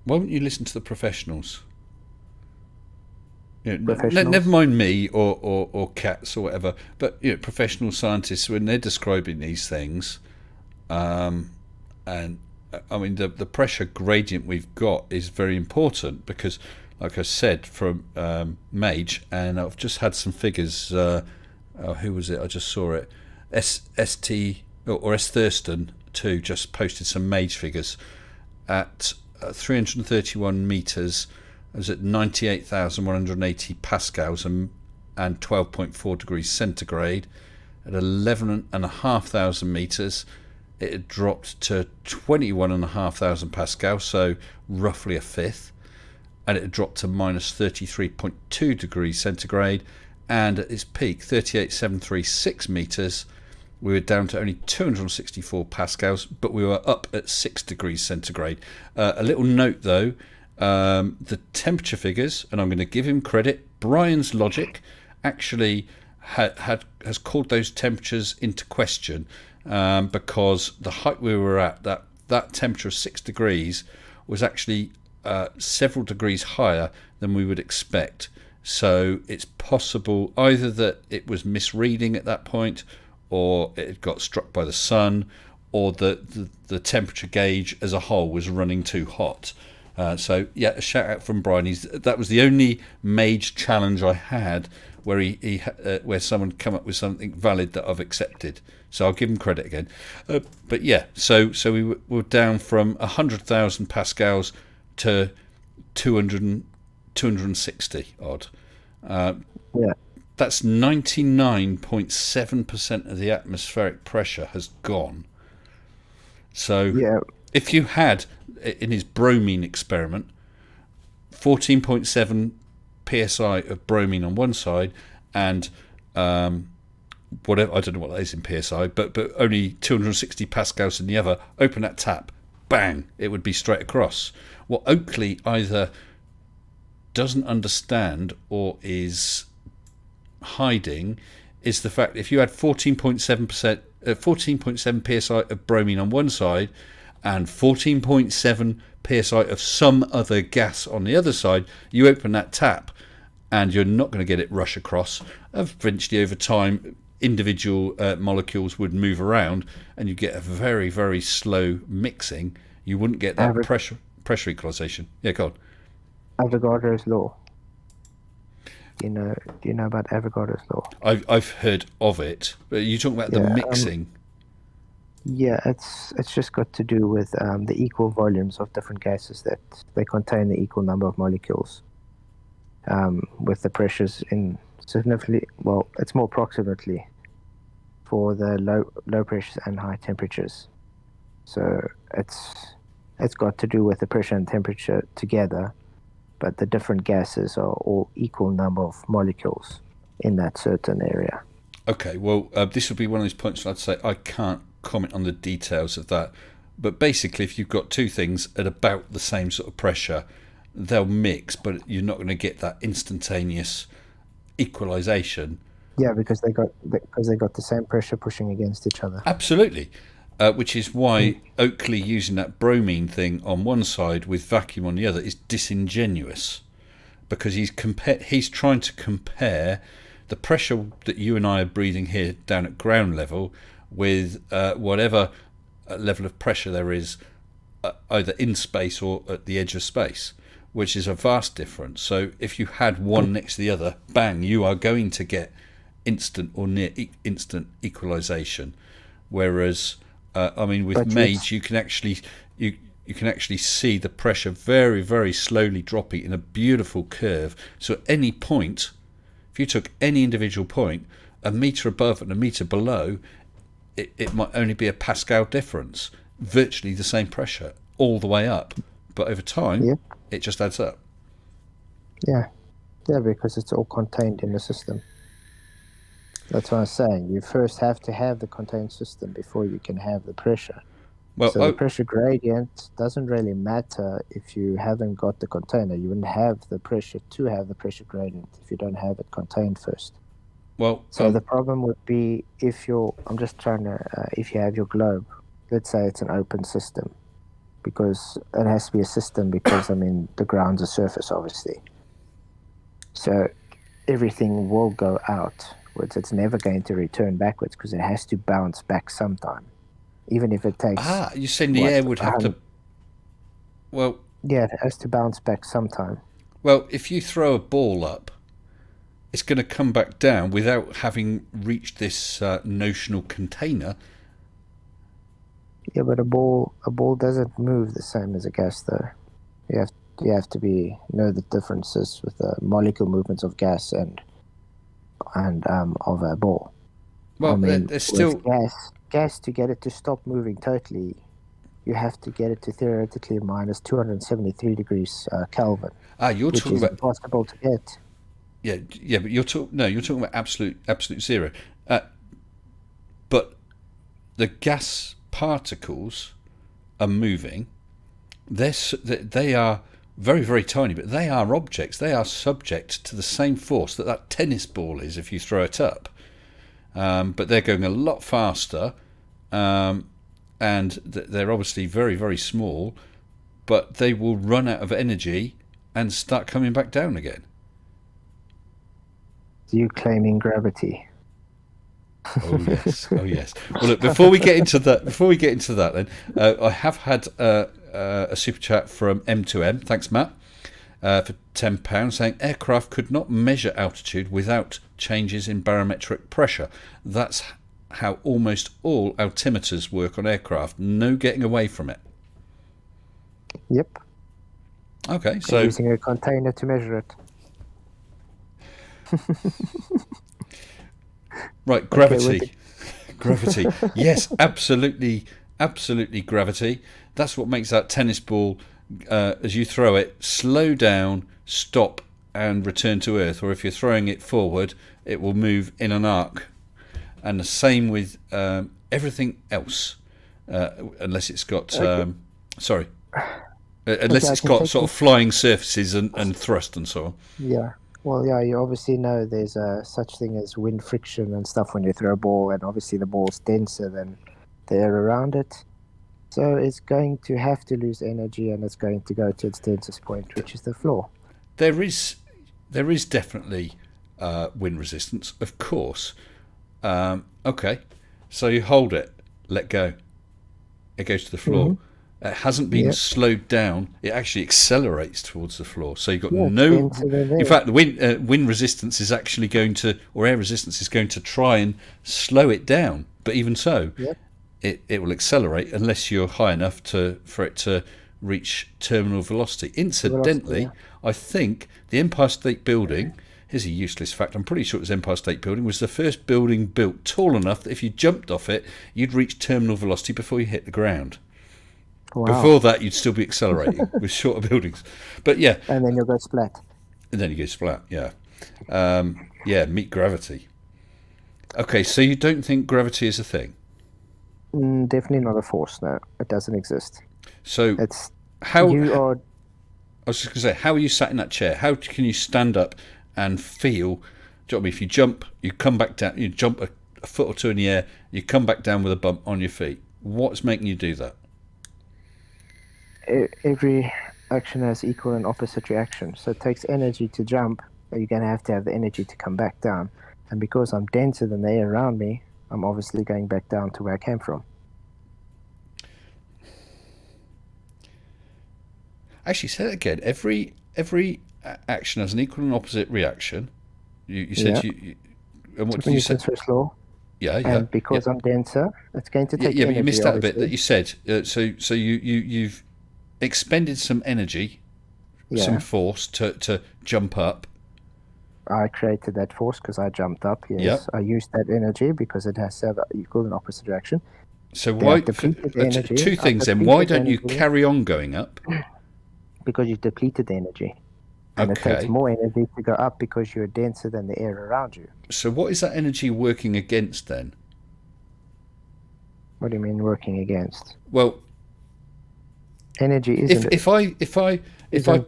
listen to the professionals? Never mind me or cats or whatever, but professional scientists, when they're describing these things, and I mean the pressure gradient we've got is very important because, like I said, from Mage, and I've just had some figures. Who was it? I just saw it. ST or S Thurston too just posted some Mage figures at 331 meters. I was at 98,180 pascals and 12.4 degrees centigrade. At 11,500 meters, it had dropped to 21,500 pascals, so roughly a fifth, and it had dropped to minus 33.2 degrees centigrade. And at its peak, 38,736 meters, we were down to only 264 pascals, but we were up at 6 degrees centigrade. A little note though. The temperature figures, and I'm going to give him credit, Brian's logic actually has called those temperatures into question, because the height we were at, that temperature of 6 degrees was actually several degrees higher than we would expect. So it's possible either that it was misreading at that point, or it had got struck by the sun, or the temperature gauge as a whole was running too hot. So yeah, a shout out from Brian. That was the only Mage challenge I had where where someone come up with something valid that I've accepted. So I'll give him credit again. But yeah, so we were down from 100,000 pascals to 260 odd. Yeah. That's 99.7% of the atmospheric pressure has gone. So yeah. If you had, in his bromine experiment, 14.7 psi of bromine on one side and whatever, I don't know what that is in psi, but only 260 pascals in the other, open that tap, bang, it would be straight across. What Oakley either doesn't understand or is hiding is the fact if you had 14.7 psi of bromine on one side and 14.7 psi of some other gas on the other side, you open that tap and you're not going to get it rush across. Eventually, over time, individual molecules would move around and you get a very, very slow mixing. You wouldn't get that pressure equalization. Yeah, go on. Avogadro's law. Do you know about Avogadro's law? I've heard of it, but you're talking about the mixing. Yeah, it's just got to do with the equal volumes of different gases that they contain the equal number of molecules. With the pressures in significantly, well, it's more approximately for the low pressures and high temperatures. So it's got to do with the pressure and temperature together, but the different gases are all equal number of molecules in that certain area. Okay, well, this would be one of those points where I'd say I can't comment on the details of that. But basically, if you've got two things at about the same sort of pressure, they'll mix, but you're not going to get that instantaneous equalization. Yeah, because they got the same pressure pushing against each other. Absolutely. Which is why Oakley using that bromine thing on one side with vacuum on the other is disingenuous, because he's trying to compare the pressure that you and I are breathing here down at ground level with whatever level of pressure there is either in space or at the edge of space, which is a vast difference. So if you had one next to the other, bang, you are going to get instant or near instant equalization. Whereas with Mage, you can actually see the pressure very, very slowly dropping in a beautiful curve. So at any point, if you took any individual point, a metre above and a metre below, it might only be a Pascal difference, virtually the same pressure all the way up. But over time, it just adds up. Yeah, because it's all contained in the system. That's what I'm saying. You first have to have the contained system before you can have the pressure. Well, so the pressure gradient doesn't really matter if you haven't got the container. You wouldn't have the pressure to have the pressure gradient if you don't have it contained first. Well, so the problem would be if you have your globe, let's say it's an open system, because it has to be a system because, the ground's a surface, obviously. So everything will go out. It's never going to return backwards because it has to bounce back sometime, even if it takes. You're saying the air would have to. Well. Yeah, it has to bounce back sometime. Well, if you throw a ball up, it's going to come back down without having reached this notional container. Yeah, but a ball doesn't move the same as a gas, though. You have to know the differences with the molecule movements of gas and of a ball. Well, there's still gas to get it to stop moving totally. You have to get it to theoretically minus 273 degrees Kelvin. You're which talking is about impossible to get. Yeah, but you're talking about absolute zero. But the gas particles are moving. They are very, very tiny, but they are objects. They are subject to the same force that tennis ball is if you throw it up. But they're going a lot faster, and they're obviously very, very small, but they will run out of energy and start coming back down again. You claiming gravity? Oh yes. Well, look, before we get into that, then I have had a super chat from M2M. Thanks, Matt, for £10, saying aircraft could not measure altitude without changes in barometric pressure. That's how almost all altimeters work on aircraft. No getting away from it. Yep. Okay, so using a container to measure it. Right, gravity. Gravity. Yes, absolutely gravity. That's what makes that tennis ball, as you throw it, slow down, stop, and return to Earth. Or if you're throwing it forward, it will move in an arc. And the same with everything else, unless it's got unless it's got sort of flying surfaces and thrust and so on. Yeah. Well, yeah, you obviously know there's such thing as wind friction and stuff when you throw a ball, and obviously the ball's denser than the air around it. So it's going to have to lose energy, and it's going to go to its densest point, which is the floor. There is definitely wind resistance, of course. Okay, so you hold it, let go. It goes to the floor. Mm-hmm. It hasn't been slowed down. It actually accelerates towards the floor. So you've got no. In fact, the wind resistance is actually going to, or air resistance is going to try and slow it down. But even so, it will accelerate unless you're high enough for it to reach terminal velocity. Incidentally, I think the Empire State Building. Here's a useless fact. I'm pretty sure it was Empire State Building was the first building built tall enough that if you jumped off it, you'd reach terminal velocity before you hit the ground. Wow. Before that, you'd still be accelerating with shorter buildings. But yeah. And then you'll go splat. And then you go splat, yeah. Meet gravity. Okay, so you don't think gravity is a thing? Definitely not a force. No, it doesn't exist. So It's how? you I are. was just going to say, how are you sat in that chair? How can you stand up and feel? Do you know what I mean? If you jump, you come back down. You jump a foot or two in the air. You come back down with a bump on your feet. What's making you do that? Every action has equal and opposite reaction. So it takes energy to jump, but you're going to have the energy to come back down. And because I'm denser than the air around me, I'm obviously going back down to where I came from. Actually, say that again. Every action has an equal and opposite reaction. You said Yeah. and what did you say? Newton's first law. Yeah, And because I'm denser, it's going to take yeah. But energy. you missed out a bit obviously. that you said. So you've expended some energy, some Yeah. force to jump up. I created that force because I jumped up. Yes, Yep. I used that energy because it has to have equal and opposite reaction. So Then why? I've depleted the energy. Two I've things then. Why depleted the don't you energy carry on going up? because you've depleted the energy, and it takes Okay. more energy to go up because you're denser than the air around you. So what is that energy working against then? What do you mean working against? Well, Energy if isn't. if I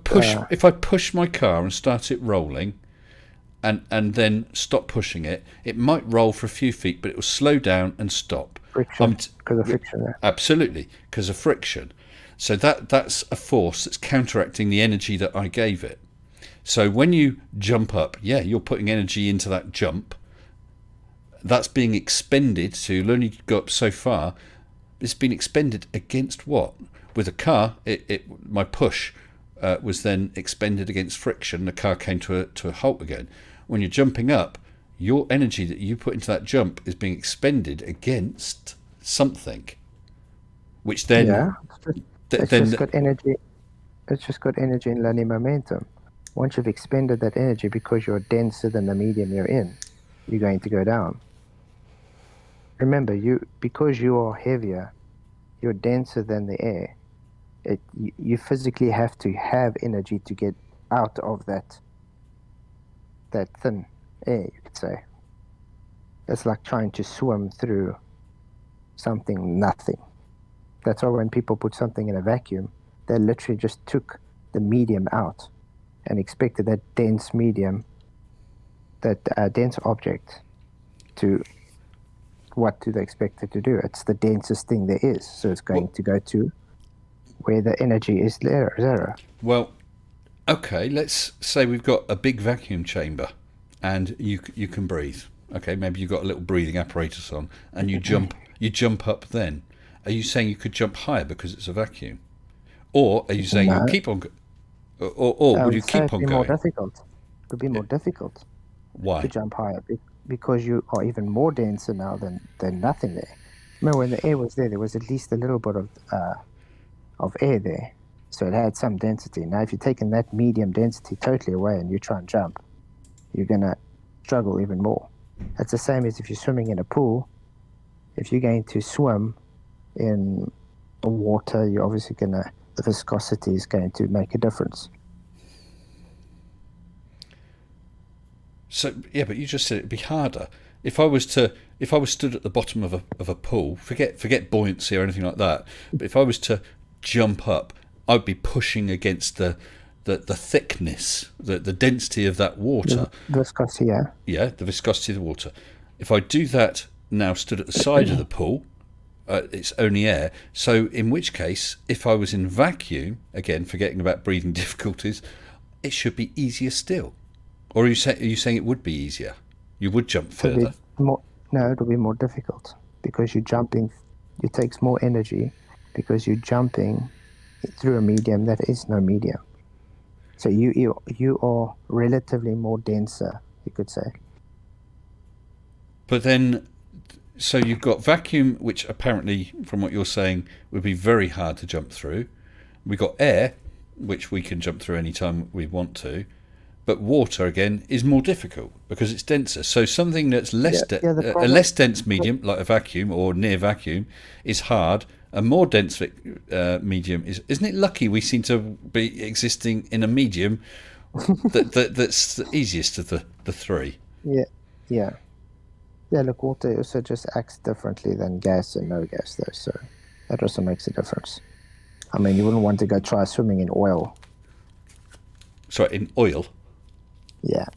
push my car and start it rolling, and then stop pushing it, it might roll for a few feet, but it will slow down and stop. Friction because of friction. There. Absolutely, because of friction. So that's a force that's counteracting the energy that I gave it. So when you jump up, yeah, you're putting energy into that jump. That's being expended, so you'll only go up so far. It's been expended against what? With a car, my push was then expended against friction. The car came to a halt again. When you're jumping up, your energy that you put into that jump is being expended against something, which then Yeah, it's just got energy. It's just got energy and linear momentum. Once you've expended that energy because you're denser than the medium you're in, you're going to go down. Remember, because you are heavier, you're denser than the air. You physically have to have energy to get out of that thin air, you could say. It's like trying to swim through nothing. That's why when people put something in a vacuum, they literally just took the medium out and expected that dense medium, that dense object to, what do they expect it to do? It's the densest thing there is. So it's going to go to where the energy is zero. Well, okay, let's say we've got a big vacuum chamber and you can breathe. Okay, maybe you've got a little breathing apparatus on and you jump up then. Are you saying you could jump higher because it's a vacuum? Or are you saying you'll keep on or would you keep on going? More difficult. It would be more difficult Why? to jump higher because you are even more denser now than nothing there. Remember when the air was there was at least a little bit of air there. So it had some density. Now if you're taking that medium density totally away and you try and jump, you're going to struggle even more. It's the same as if you're swimming in a pool. If you're going to swim in water, you're obviously the viscosity is going to make a difference. So yeah, but you just said it'd be harder. If I was stood at the bottom of a pool, forget buoyancy or anything like that. But if I was to jump up, I'd be pushing against the thickness, the density of that water. The viscosity, yeah. Yeah, the viscosity of the water. If I do that now, stood at the side of the pool, it's only air. So in which case, if I was in vacuum, again, forgetting about breathing difficulties, it should be easier still. Or are you saying it would be easier? You would jump further? No, it'll be more difficult because you're jumping. It takes more energy because you're jumping through a medium that is no medium. So you are relatively more denser, you could say. But then, so you've got vacuum, which apparently, from what you're saying, would be very hard to jump through. We've got air, which we can jump through any time we want to. But water, again, is more difficult because it's denser. So something that's a less dense medium, like a vacuum or near vacuum, is hard. A more dense medium isn't it lucky we seem to be existing in a medium that's the easiest of the three? Yeah. Yeah, look, water also just acts differently than gas and no gas, though, so that also makes a difference. I mean, you wouldn't want to go try swimming in oil. Sorry, in oil. Yeah.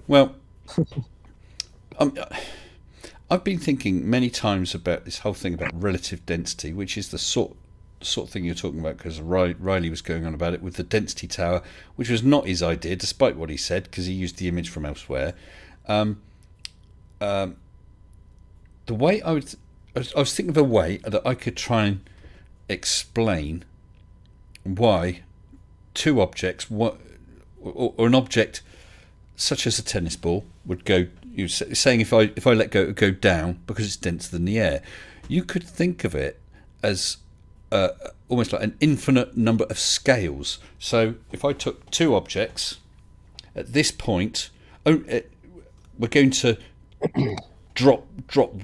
Well, I've been thinking many times about this whole thing about relative density, which is the sort of thing you're talking about, because Riley was going on about it with the density tower, which was not his idea, despite what he said, because he used the image from elsewhere. The way I was thinking of a way that I could try and explain why two objects, or an object such as a tennis ball, would go. You're saying if I let go, it would go down because it's denser than the air. You could think of it as almost like an infinite number of scales. So if I took two objects at this point, we're going to drop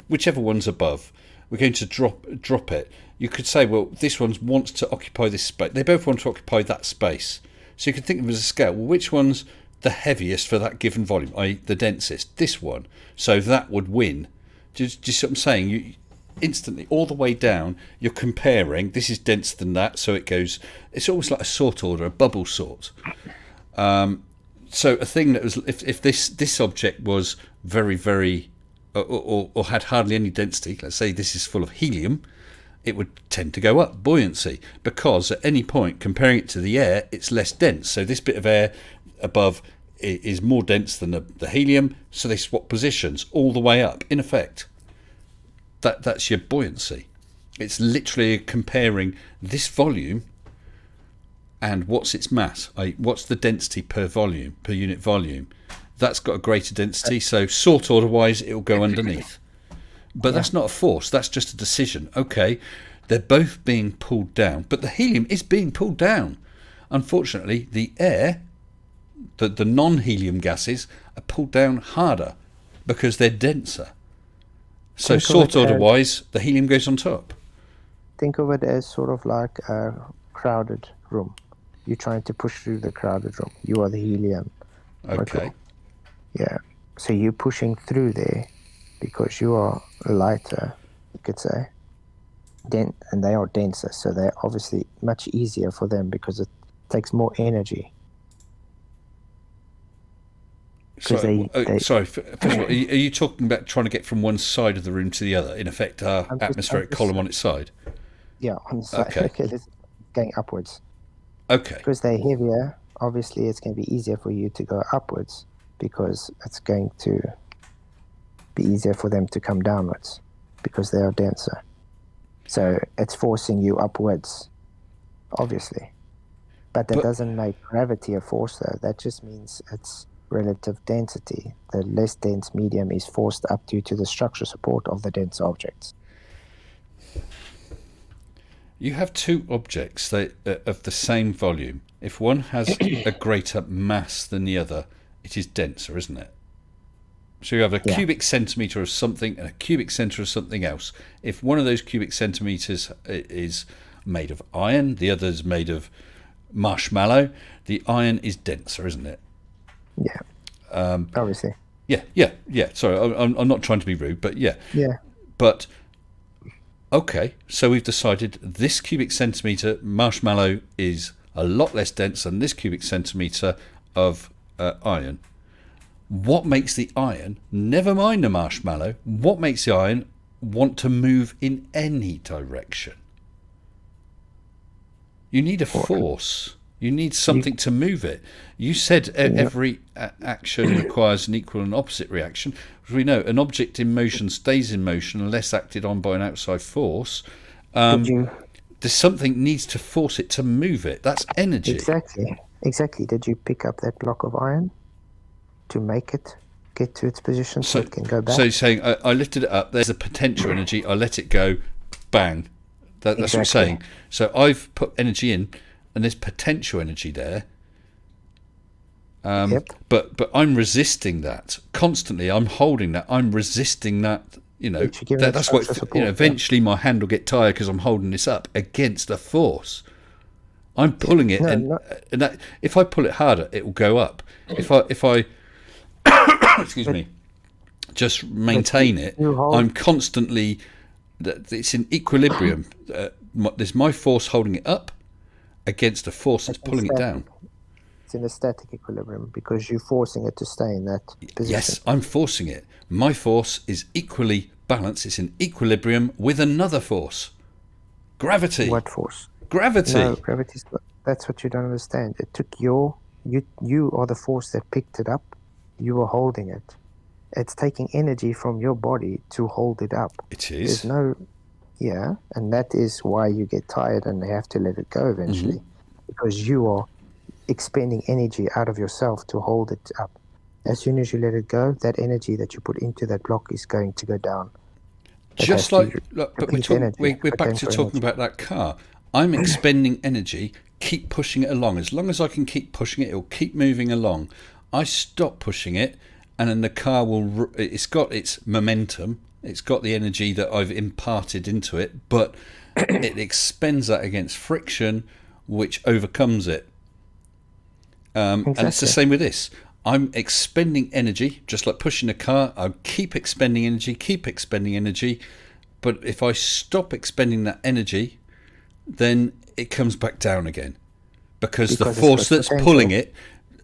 whichever one's above. We're going to drop it. You could say, well, this one wants to occupy this space. They both want to occupy that space. So you could think of it as a scale. Well, which one's the heaviest for that given volume, i.e. the densest? This one. So that would win. Do you see what I'm saying? You instantly, all the way down, you're comparing. This is denser than that, so it goes. It's almost like a sort order, a bubble sort. So a thing that was, if this object was very, very, or had hardly any density, let's say this is full of helium, it would tend to go up, buoyancy, because at any point, comparing it to the air, it's less dense. So this bit of air above is more dense than the helium, so they swap positions all the way up, in effect. That's your buoyancy. It's literally comparing this volume and what's its mass, what's the density per unit volume. That's got a greater density, so sort order wise it will go underneath. But that's not a force, that's just a decision. Okay, they're both being pulled down, but the helium is being pulled down. Unfortunately, the air, the non-helium gases, are pulled down harder because they're denser. So sort order wise, the helium goes on top. Think of it as sort of like a crowded room. You're trying to push through the crowded room. You are the helium. Okay. Yeah. So you're pushing through there because you are lighter, you could say. And they are denser, so they're obviously much easier for them because it takes more energy. Sorry, first of all, are you talking about trying to get from one side of the room to the other, in effect, our atmospheric column on its side? Yeah, on the side. Okay, let's going upwards. Okay. Because they're heavier, obviously it's going to be easier for you to go upwards because it's going to be easier for them to come downwards because they are denser. So it's forcing you upwards, obviously. But that doesn't make gravity a force, though. That just means it's relative density. The less dense medium is forced up due to the structural support of the dense objects. You have two objects of the same volume. If one has a greater mass than the other, it is denser, isn't it? So you have a cubic centimetre of something and a cubic centimetre of something else. If one of those cubic centimetres is made of iron, the other is made of marshmallow, the iron is denser, isn't it? Yeah. Obviously. Yeah. Sorry, I'm not trying to be rude, but yeah. Yeah. But okay, so we've decided this cubic centimetre marshmallow is a lot less dense than this cubic centimetre of iron. What makes the iron, never mind the marshmallow, what makes the iron want to move in any direction? You need a force. You need something to move it. You said every action requires an equal and opposite reaction. As we know, an object in motion stays in motion unless acted on by an outside force. There's something needs to force it to move it. That's energy. Exactly. Did you pick up that block of iron to make it get to its position so it can go back? So you're saying I lifted it up, there's a potential energy, I let it go, bang. That's what I'm saying. So I've put energy in, and there's potential energy there. But I'm resisting that constantly. I'm holding that. I'm resisting that. That's what. Eventually, my hand will get tired because I'm holding this up against a force. I'm pulling it, and that, if I pull it harder, it will go up. If I excuse me, just maintain it. you hold- I'm constantly, it's in equilibrium. There's my force holding it up against a force that's pulling it down. It's in a static equilibrium because you're forcing it to stay in that position. Yes, I'm forcing it. My force is equally balanced. It's in equilibrium with another force. Gravity. What force? Gravity. No, gravity. That's what you don't understand. It took you are the force that picked it up. You were holding it. It's taking energy from your body to hold it up. It is. There's no, and that is why you get tired and you have to let it go eventually, because you are expending energy out of yourself to hold it up. As soon as you let it go, that energy that you put into that block is going to go down. Just like, but we're back to talking about that car. I'm expending energy, keep pushing it along. As long as I can keep pushing it, it'll keep moving along. I stop pushing it, and then the car it's got its momentum, it's got the energy that I've imparted into it, but it expends that against friction, which overcomes it. And it's the same with this. I'm expending energy, just like pushing a car. I keep expending energy, but if I stop expending that energy, then it comes back down again, because the force that's pulling it,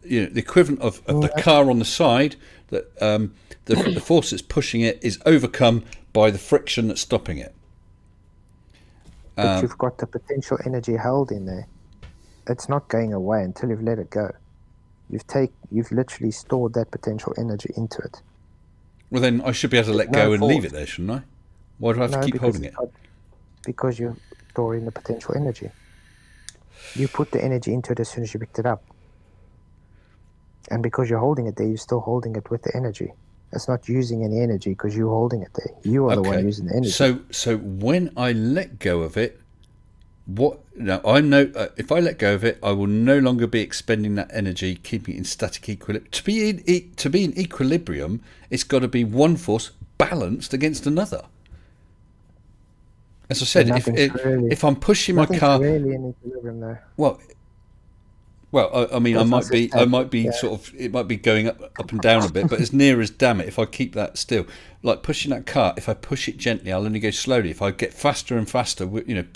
the equivalent of the car on the side, that the force that's pushing it is overcome by the friction that's stopping it. But you've got the potential energy held in there. It's not going away until you've let it go. You've literally stored that potential energy into it. Well, then I should be able to let go and leave it there, shouldn't I? Why do I have to keep holding it? Because you're storing the potential energy. You put the energy into it as soon as you picked it up. And because you're holding it there, you're still holding it with the energy. It's not using any energy because you're holding it there. You are the one using the energy. So when I let go of it, I know if I let go of it, I will no longer be expending that energy, keeping it in static equilibrium. To be in equilibrium, it's got to be one force balanced against another. As I said, if I'm pushing my car, really in equilibrium though. Well, I mean, I might be sort of, it might be going up and down a bit, but as near as damn it, if I keep that still, like pushing that car, if I push it gently, I'll only go slowly. If I get faster and faster,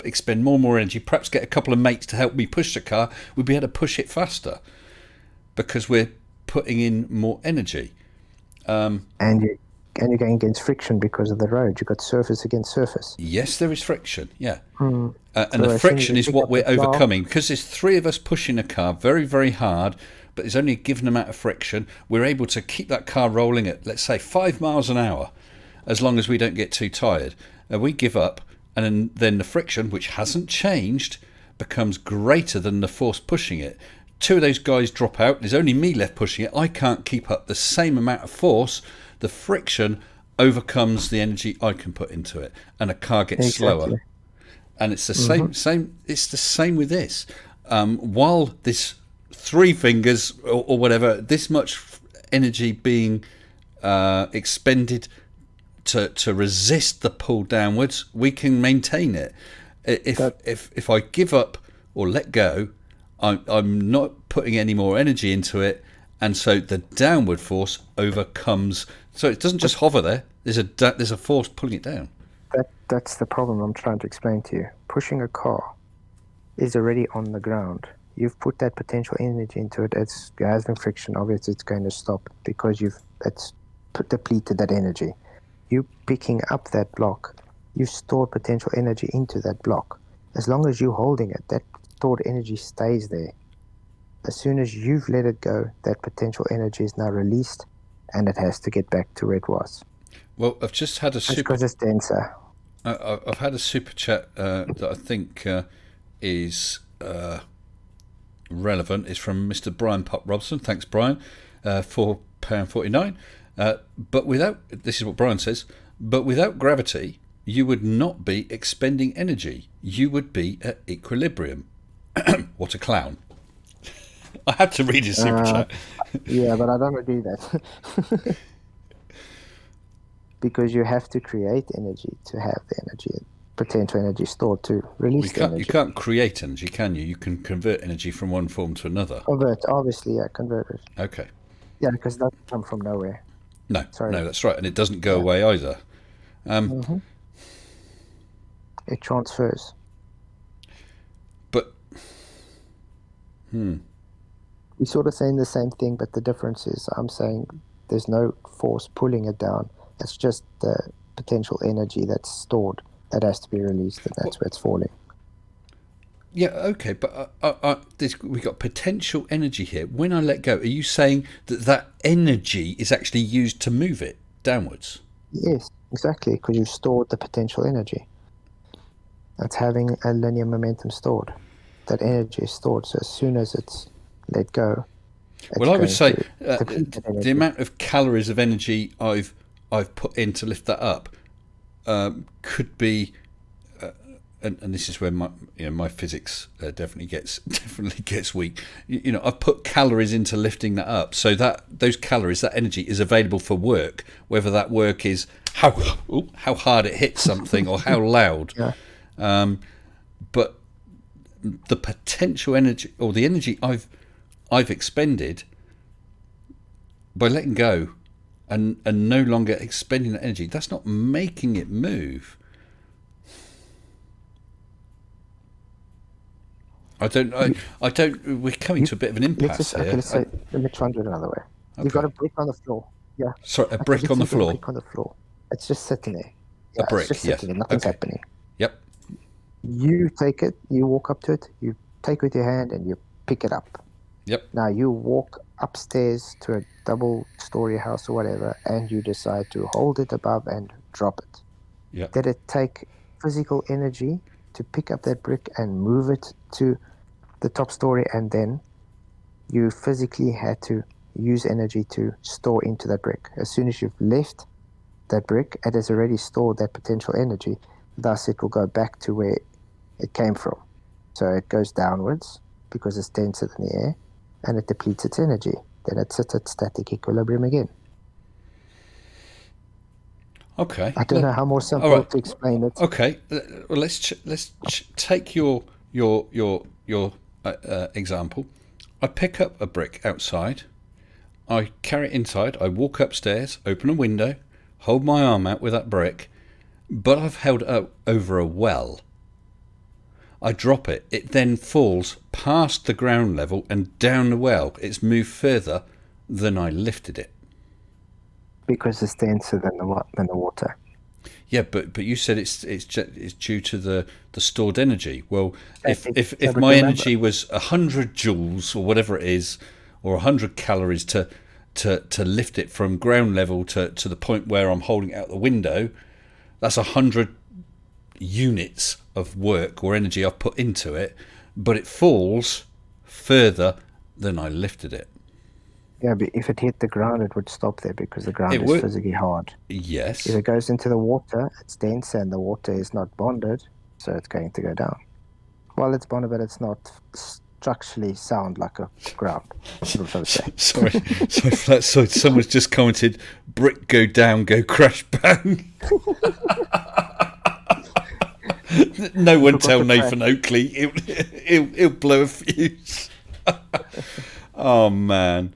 expend more and more energy, perhaps get a couple of mates to help me push the car, we'll be able to push it faster because we're putting in more energy. And you're going against friction because of the road. You've got surface against surface. Yes, there is friction, yeah. And the friction is what we're overcoming. Because there's three of us pushing a car very, very hard, but there's only a given amount of friction. We're able to keep that car rolling at, let's say, 5 miles an hour, as long as we don't get too tired. We give up, and then the friction, which hasn't changed, becomes greater than the force pushing it. Two of those guys drop out. There's only me left pushing it. I can't keep up the same amount of force. The friction overcomes the energy I can put into it, and a car gets slower. And it's the same. It's the same with this. While this 3 fingers or whatever, this much energy being expended to resist the pull downwards, we can maintain it. If I give up or let go, I'm not putting any more energy into it, and so the downward force overcomes. So it doesn't just hover there. There's a force pulling it down. That's the problem I'm trying to explain to you. Pushing a car is already on the ground. You've put that potential energy into it. It's having friction. Obviously, it's going to stop because it's depleted that energy. You picking up that block, you've stored potential energy into that block. As long as you're holding it, that stored energy stays there. As soon as you've let it go, that potential energy is now released, and it has to get back to where it was. Well, I've just had a super. Because it's denser. I've had a super chat that I think is relevant. It's from Mr. Brian Pop Robson. Thanks, Brian. £4.49. But this is what Brian says. But without gravity, you would not be expending energy. You would be at equilibrium. What a clown! I had to read his super chat. Yeah, but I don't want to do that. Because you have to create energy to have the energy, potential energy stored to release the energy. You can't create energy, can you? You can convert energy from one form to another. Convert, obviously, yeah, convert it. Okay. Yeah, because that doesn't come from nowhere. No, Sorry. no, that's right. And it doesn't go Yeah. away either. It transfers. But, We're sort of saying the same thing, but the difference is I'm saying there's no force pulling it down. It's just the potential energy that's stored that has to be released, and that's where it's falling. yeah, okay, but we've got potential energy here. When I let go, are you saying that energy is actually used to move it downwards? Yes, exactly, because you've stored the potential energy. That's having a linear momentum stored. That energy is stored, so as soon as it's let go, Well, I would say the amount of calories of energy I've put in to lift that up could be, and this is where my physics definitely gets weak. I've put calories into lifting that up, so that those calories, that energy, is available for work. Whether that work is how hard it hits something or how loud, but the potential energy or the energy I've expended by letting go and no longer expending that energy, that's not making it move. I don't. We're coming to a bit of an impasse here. Let me try and do it another way. Okay. You've got a brick on the floor. Yeah. Sorry, a brick on the floor. A brick on the floor. It's just sitting there. Yeah, a brick. It's just yes. sitting there. Nothing's happening. Yep. You take it. You walk up to it. You take it with your hand and you pick it up. Yep. Now you walk upstairs to a double-story house or whatever, and you decide to hold it above and drop it. Yep. Did it take physical energy to pick up that brick and move it to the top story, and then you physically had to use energy to store into that brick? As soon as you've left that brick, it has already stored that potential energy, thus it will go back to where it came from. So it goes downwards because it's denser than the air, and it depletes its energy. Then it sits at static equilibrium again. Okay. I don't know how more simple to explain it. Okay. Well, let's take your example. I pick up a brick outside. I carry it inside. I walk upstairs, open a window, hold my arm out with that brick, but I've held it up over a well. I drop it. It then falls past the ground level and down the well. It's moved further than I lifted it. Because it's denser than the water. Yeah, but you said it's due to the stored energy. Well, if my energy was 100 joules or whatever it is, or 100 calories to lift it from ground level to the point where I'm holding it out the window, that's 100 units of work or energy I've put into it, but it falls further than I lifted it. Yeah, but if it hit the ground, it would stop there because the ground is physically hard. Yes. If it goes into the water, it's dense and the water is not bonded, so it's going to go down. Well, it's bonded, but it's not structurally sound like a ground. Sorry, Flatzoid. Someone's just commented, brick go down, go crash bang. No one tell Nathan Oakley. He'll blow a fuse. Oh, man.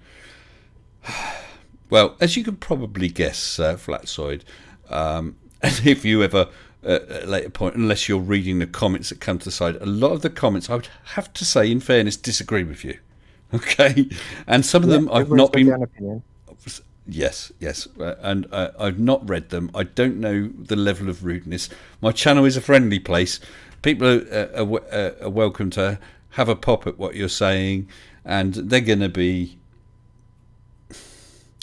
Well, as you can probably guess, Flatzoid, and if you ever, at a later point, unless you're reading the comments that come to the side, a lot of the comments, I would have to say, in fairness, disagree with you. Okay? And some of them I've not been... Yes, and I've not read them. I don't know the level of rudeness. My channel is a friendly place. People are welcome to have a pop at what you're saying, and they're going to be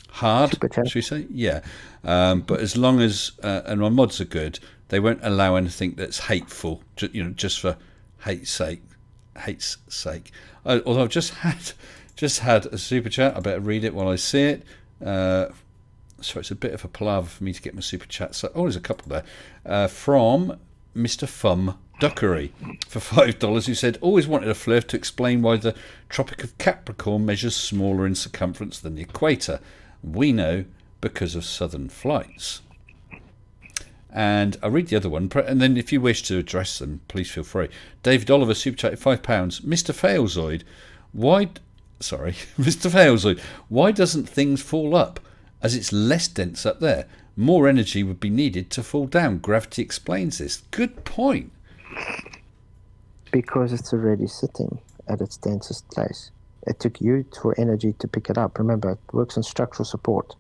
hard, should we say? Yeah. But as long as, and my mods are good, they won't allow anything that's hateful, just for hate's sake. Although I've just had a super chat. I better read it while I see it. So it's a bit of a palaver for me to get my super chat. So, there's a couple there. From Mr. Fum Duckery for $5, who said, always wanted a flurf to explain why the Tropic of Capricorn measures smaller in circumference than the equator. We know because of southern flights. And I'll read the other one, and then if you wish to address them, please feel free. David Oliver super chatted £5. Mr. Failzoid, Mr. Failzoid, why doesn't things fall up as it's less dense up there. More energy would be needed to fall down. Gravity explains this. Good point. Because it's already sitting at its densest place. It took you for energy to pick it up. Remember, it works on structural support.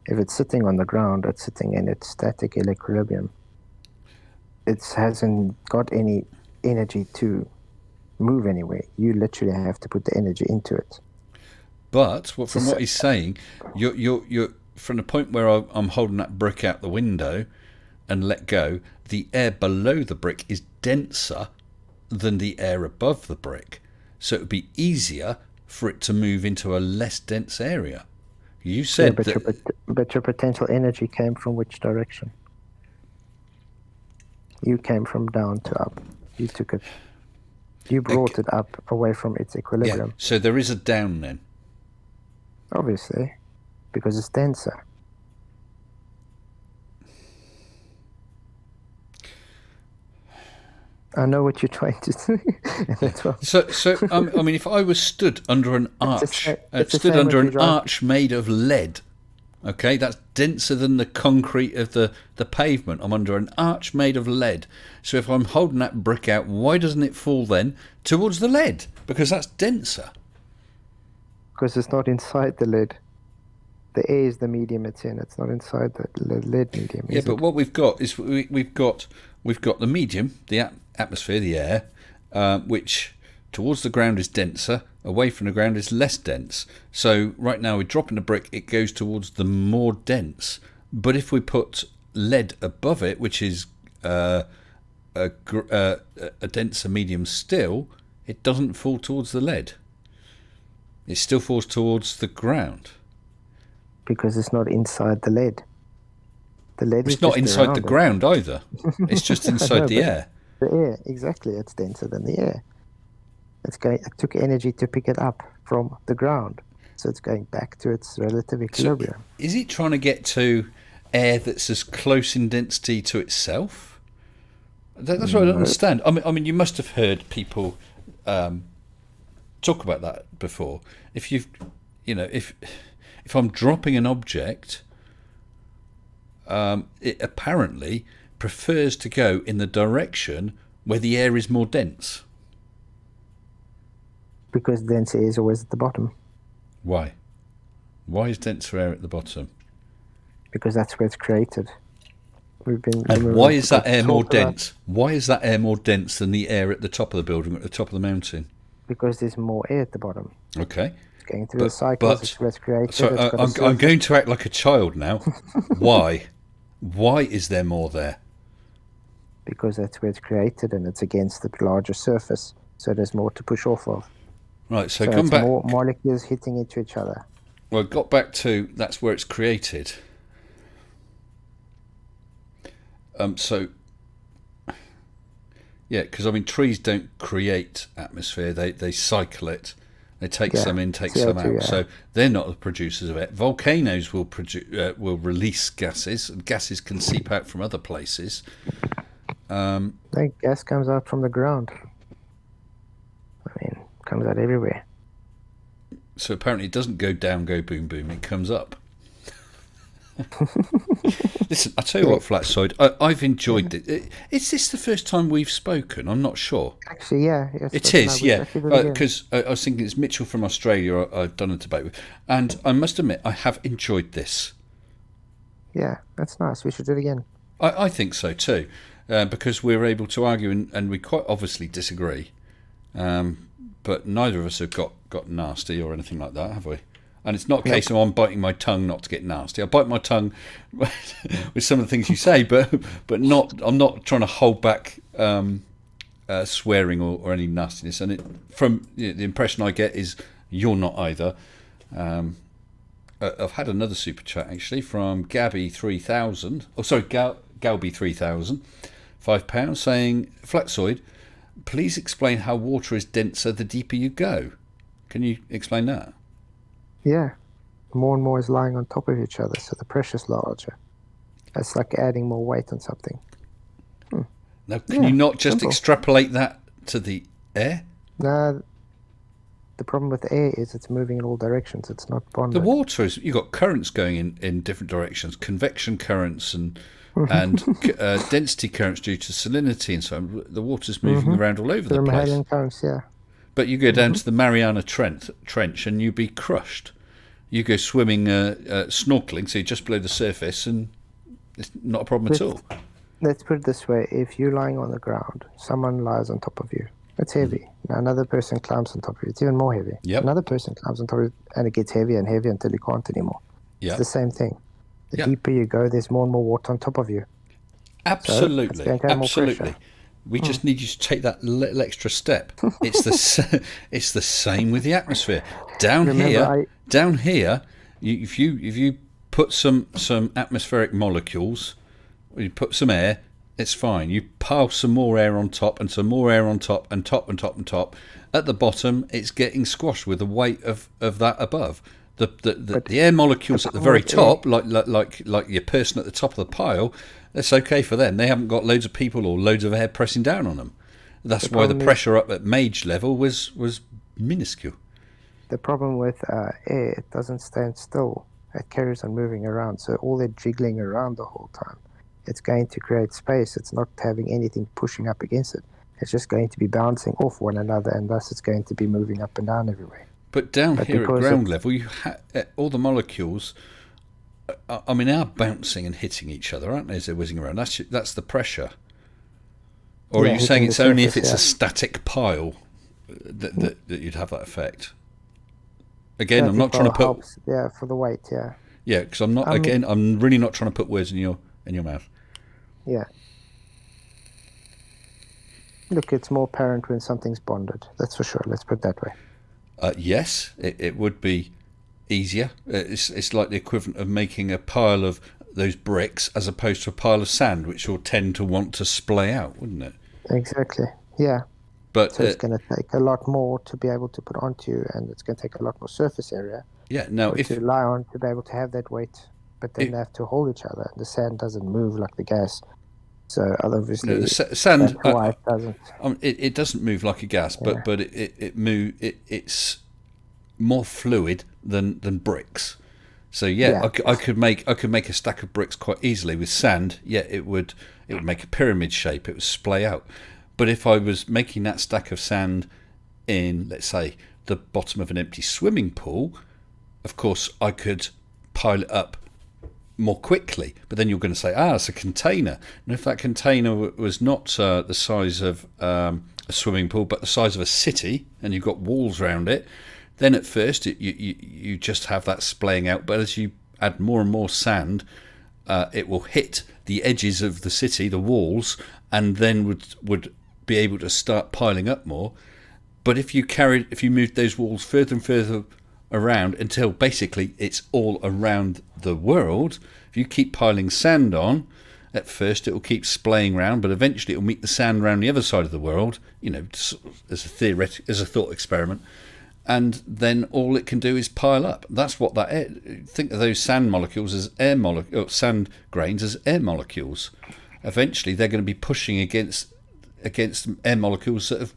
If it's sitting on the ground, it's sitting in its static equilibrium. It hasn't got any energy to move anywhere. You literally have to put the energy into it. But from what he's saying, you're from the point where I'm holding that brick out the window and let go, the air below the brick is denser than the air above the brick. So it would be easier for it to move into a less dense area. You said but your potential energy came from which direction? You came from down to up. You took it. You brought it up away from its equilibrium. Yeah, so there is a down then. Obviously, because it's denser. I know what you're trying to do. That's what So I mean, if I was stood under an arch, arch made of lead, okay, that's denser than the concrete of the pavement. I'm under an arch made of lead. So if I'm holding that brick out, why doesn't it fall then towards the lead? Because that's denser. Because it's not inside the lead. The air is the medium it's in. It's not inside the lead medium. Yeah, but what we've got is we've got the medium, the atmosphere, the air, which towards the ground is denser, away from the ground is less dense. So right now we're dropping the brick, it goes towards the more dense. But if we put lead above it, which is a denser medium still, it doesn't fall towards the lead. It still falls towards the ground. Because it's not inside the lead. The lead it's not inside the ground either. It's just inside the air. The air, exactly. It's denser than the air. It took energy to pick it up from the ground. So it's going back to its relative equilibrium. So is it trying to get to air that's as close in density to itself? That's what I don't understand. I mean, you must have heard people talk about that before. If I'm dropping an object, it apparently prefers to go in the direction where the air is more dense. Because dense air is always at the bottom. Why? Why is denser air at the bottom? Because that's where it's created. And why is that air more dense? Why is that air more dense than the air at the top of the building, at the top of the mountain? Because there's more air at the bottom. Okay. It's going through the cycles, it's where it's created. So I'm going to act like a child now. Why? Why is there more there? Because that's where it's created and it's against the larger surface. So there's more to push off of. Right, so come back. More molecules hitting into each other. Well, got back to that's where it's created. Yeah, because I mean, trees don't create atmosphere; they cycle it. They take some in, take some out. Yeah. So they're not the producers of it. Volcanoes will release gases, and gases can seep out from other places. That gas comes out from the ground. I mean, it comes out everywhere. So apparently, it doesn't go down, go boom, boom. It comes up. Listen, I'll tell you what, Flatzoid, I've enjoyed it. Is this the first time we've spoken? I'm not sure. Actually, yeah. Yes, it is, yeah. Because I was thinking it's Mitchell from Australia I've done a debate with. And I must admit, I have enjoyed this. Yeah, that's nice. We should do it again. I think so too. Because we're able to argue and we quite obviously disagree. But neither of us have got nasty or anything like that, have we? And it's not a case of I'm biting my tongue not to get nasty. I bite my tongue with some of the things you say, but I'm not trying to hold back swearing or any nastiness. And from the impression I get is you're not either. I've had another super chat actually from Gabby 3000. Oh, sorry, Galby 3000, £5 saying, Flatzoid, please explain how water is denser the deeper you go. Can you explain that? Yeah, more and more is lying on top of each other, so the pressure's larger. It's like adding more weight on something. Now, can you not just extrapolate that to the air? No, the problem with air is it's moving in all directions. It's not The bonded. water is, you've got currents going in different directions, convection currents and density currents due to salinity and so on. The water's moving around all over the place. Thermohaline currents, yeah. But you go down to the Mariana Trench and you be crushed. You go swimming, snorkeling, so you're just below the surface, and it's not a problem at all. Let's put it this way. If you're lying on the ground, someone lies on top of you. It's heavy. Now another person climbs on top of you. It's even more heavy. Yep. Another person climbs on top of you, and it gets heavier and heavier until you can't anymore. Yeah. It's the same thing. The deeper you go, there's more and more water on top of you. Absolutely. So it's going to have more Absolutely. pressure. We just need you to take that little extra step. It's the same with the atmosphere. Down here, if you put some atmospheric molecules, you put some air, it's fine. You pile some more air on top and some more air on top and top and top and top. At the bottom, it's getting squashed with the weight of that above. The air molecules at the very top, like your person at the top of the pile, that's okay for them. They haven't got loads of people or loads of air pressing down on them. That's why the pressure up at Mage level was minuscule. The problem with air, it doesn't stand still. It carries on moving around. So all that jiggling around the whole time, it's going to create space. It's not having anything pushing up against it. It's just going to be bouncing off one another, and thus it's going to be moving up and down everywhere. But here at ground level, you all the molecules, are bouncing and hitting each other, aren't they, as they're whizzing around? That's the pressure. Or are you saying it's only if it's a static pile that you'd have that effect? Again, I'm not trying to put... Yeah, for the weight, yeah. Yeah, because I'm not. I'm really not trying to put words in your mouth. Yeah. Look, it's more apparent when something's bonded. That's for sure. Let's put it that way. Yes, it would be easier. It's like the equivalent of making a pile of those bricks as opposed to a pile of sand, which will tend to want to splay out, wouldn't it? Exactly. Yeah. But so it's going to take a lot more to be able to put onto you, and it's going to take a lot more surface area. Yeah. Now, if to rely on to be able to have that weight, but then they have to hold each other. The sand doesn't move like the gas, so obviously the sand it doesn't. It doesn't move like a gas, but it's more fluid than bricks. So I could make a stack of bricks quite easily with sand. Yeah, it would make a pyramid shape. It would splay out. But if I was making that stack of sand in, let's say, the bottom of an empty swimming pool, of course I could pile it up more quickly. But then you're going to say, it's a container. And if that container was not the size of a swimming pool, but the size of a city, and you've got walls around it, then at first you just have that splaying out. But as you add more and more sand, it will hit the edges of the city, the walls, and then would be able to start piling up more. But if you moved those walls further and further around until basically it's all around the world, if you keep piling sand on, at first it will keep splaying around, but eventually it will meet the sand around the other side of the world, as a thought experiment, and then all it can do is pile up. That's what think of those sand molecules as sand grains as air molecules. Eventually they're going to be pushing against air molecules that have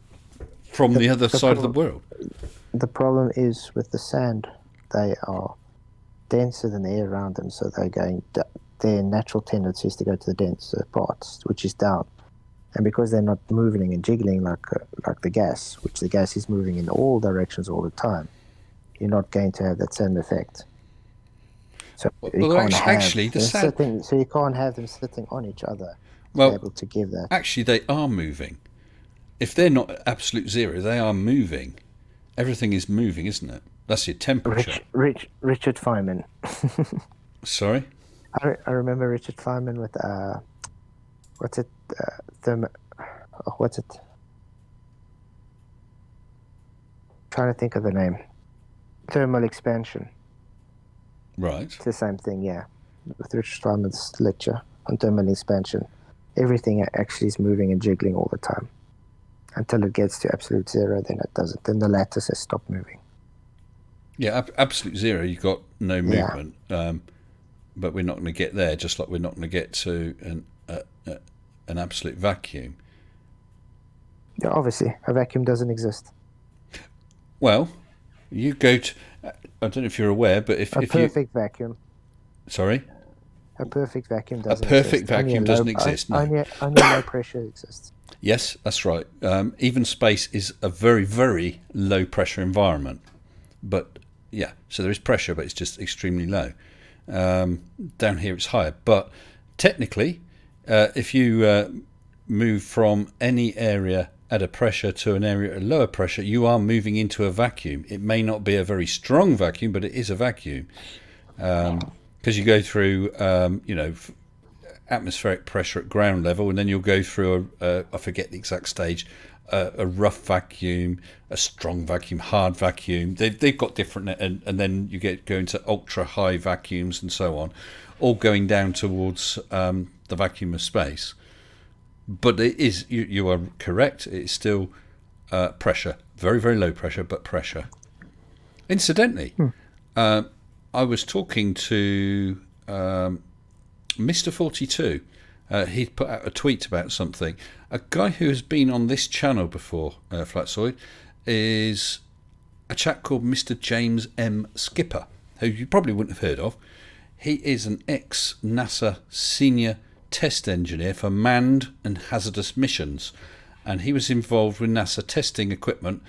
from the other side of the world. The problem is with the sand, they are denser than the air around them, so their natural tendency is to go to the denser parts, which is down. And because they're not moving and jiggling like the gas, which the gas is moving in all directions all the time, you're not going to have that same effect. So you can't have them sitting on each other to be able to give that. Actually, they are moving. If they're not at absolute zero, they are moving. Everything is moving, isn't it? That's your temperature. Richard Feynman. Sorry? I remember Richard Feynman with what's it? Trying to think of the name. Thermal expansion. Right. It's the same thing, yeah. With Richard Feynman's lecture on thermal expansion, everything actually is moving and jiggling all the time. Until it gets to absolute zero, then it doesn't. Then the lattice has stopped moving. Yeah, absolute zero, you've got no movement. Yeah. But we're not going to get there, just like we're not going to get to an absolute vacuum. Yeah, obviously, a vacuum doesn't exist. Well, You go to. I don't know if you're aware, but if you perfect vacuum. sorry, A perfect vacuum doesn't perfect exist. Only vacuum a doesn't exist. No. only low pressure exists. Yes, that's right. Even space is a very, very low pressure environment. But yeah, so there is pressure, but it's just extremely low. Down here it's higher. But technically, if you move from any area at a pressure to an area at a lower pressure, you are moving into a vacuum. It may not be a very strong vacuum, but it is a vacuum. Because you go through, atmospheric pressure at ground level, and then you'll go through I forget the exact stage, a rough vacuum, a strong vacuum, hard vacuum. They've got different, and then you go into ultra high vacuums and so on, all going down towards the vacuum of space. But it is, you are correct, it's still pressure, very, very low pressure, but pressure. Incidentally, I was talking to Mr. 42. He'd put out a tweet about something. A guy who has been on this channel before, Flatzoid, is a chap called Mr. James M. Skipper, who you probably wouldn't have heard of. He is an ex-NASA senior test engineer for manned and hazardous missions, and he was involved with NASA testing equipment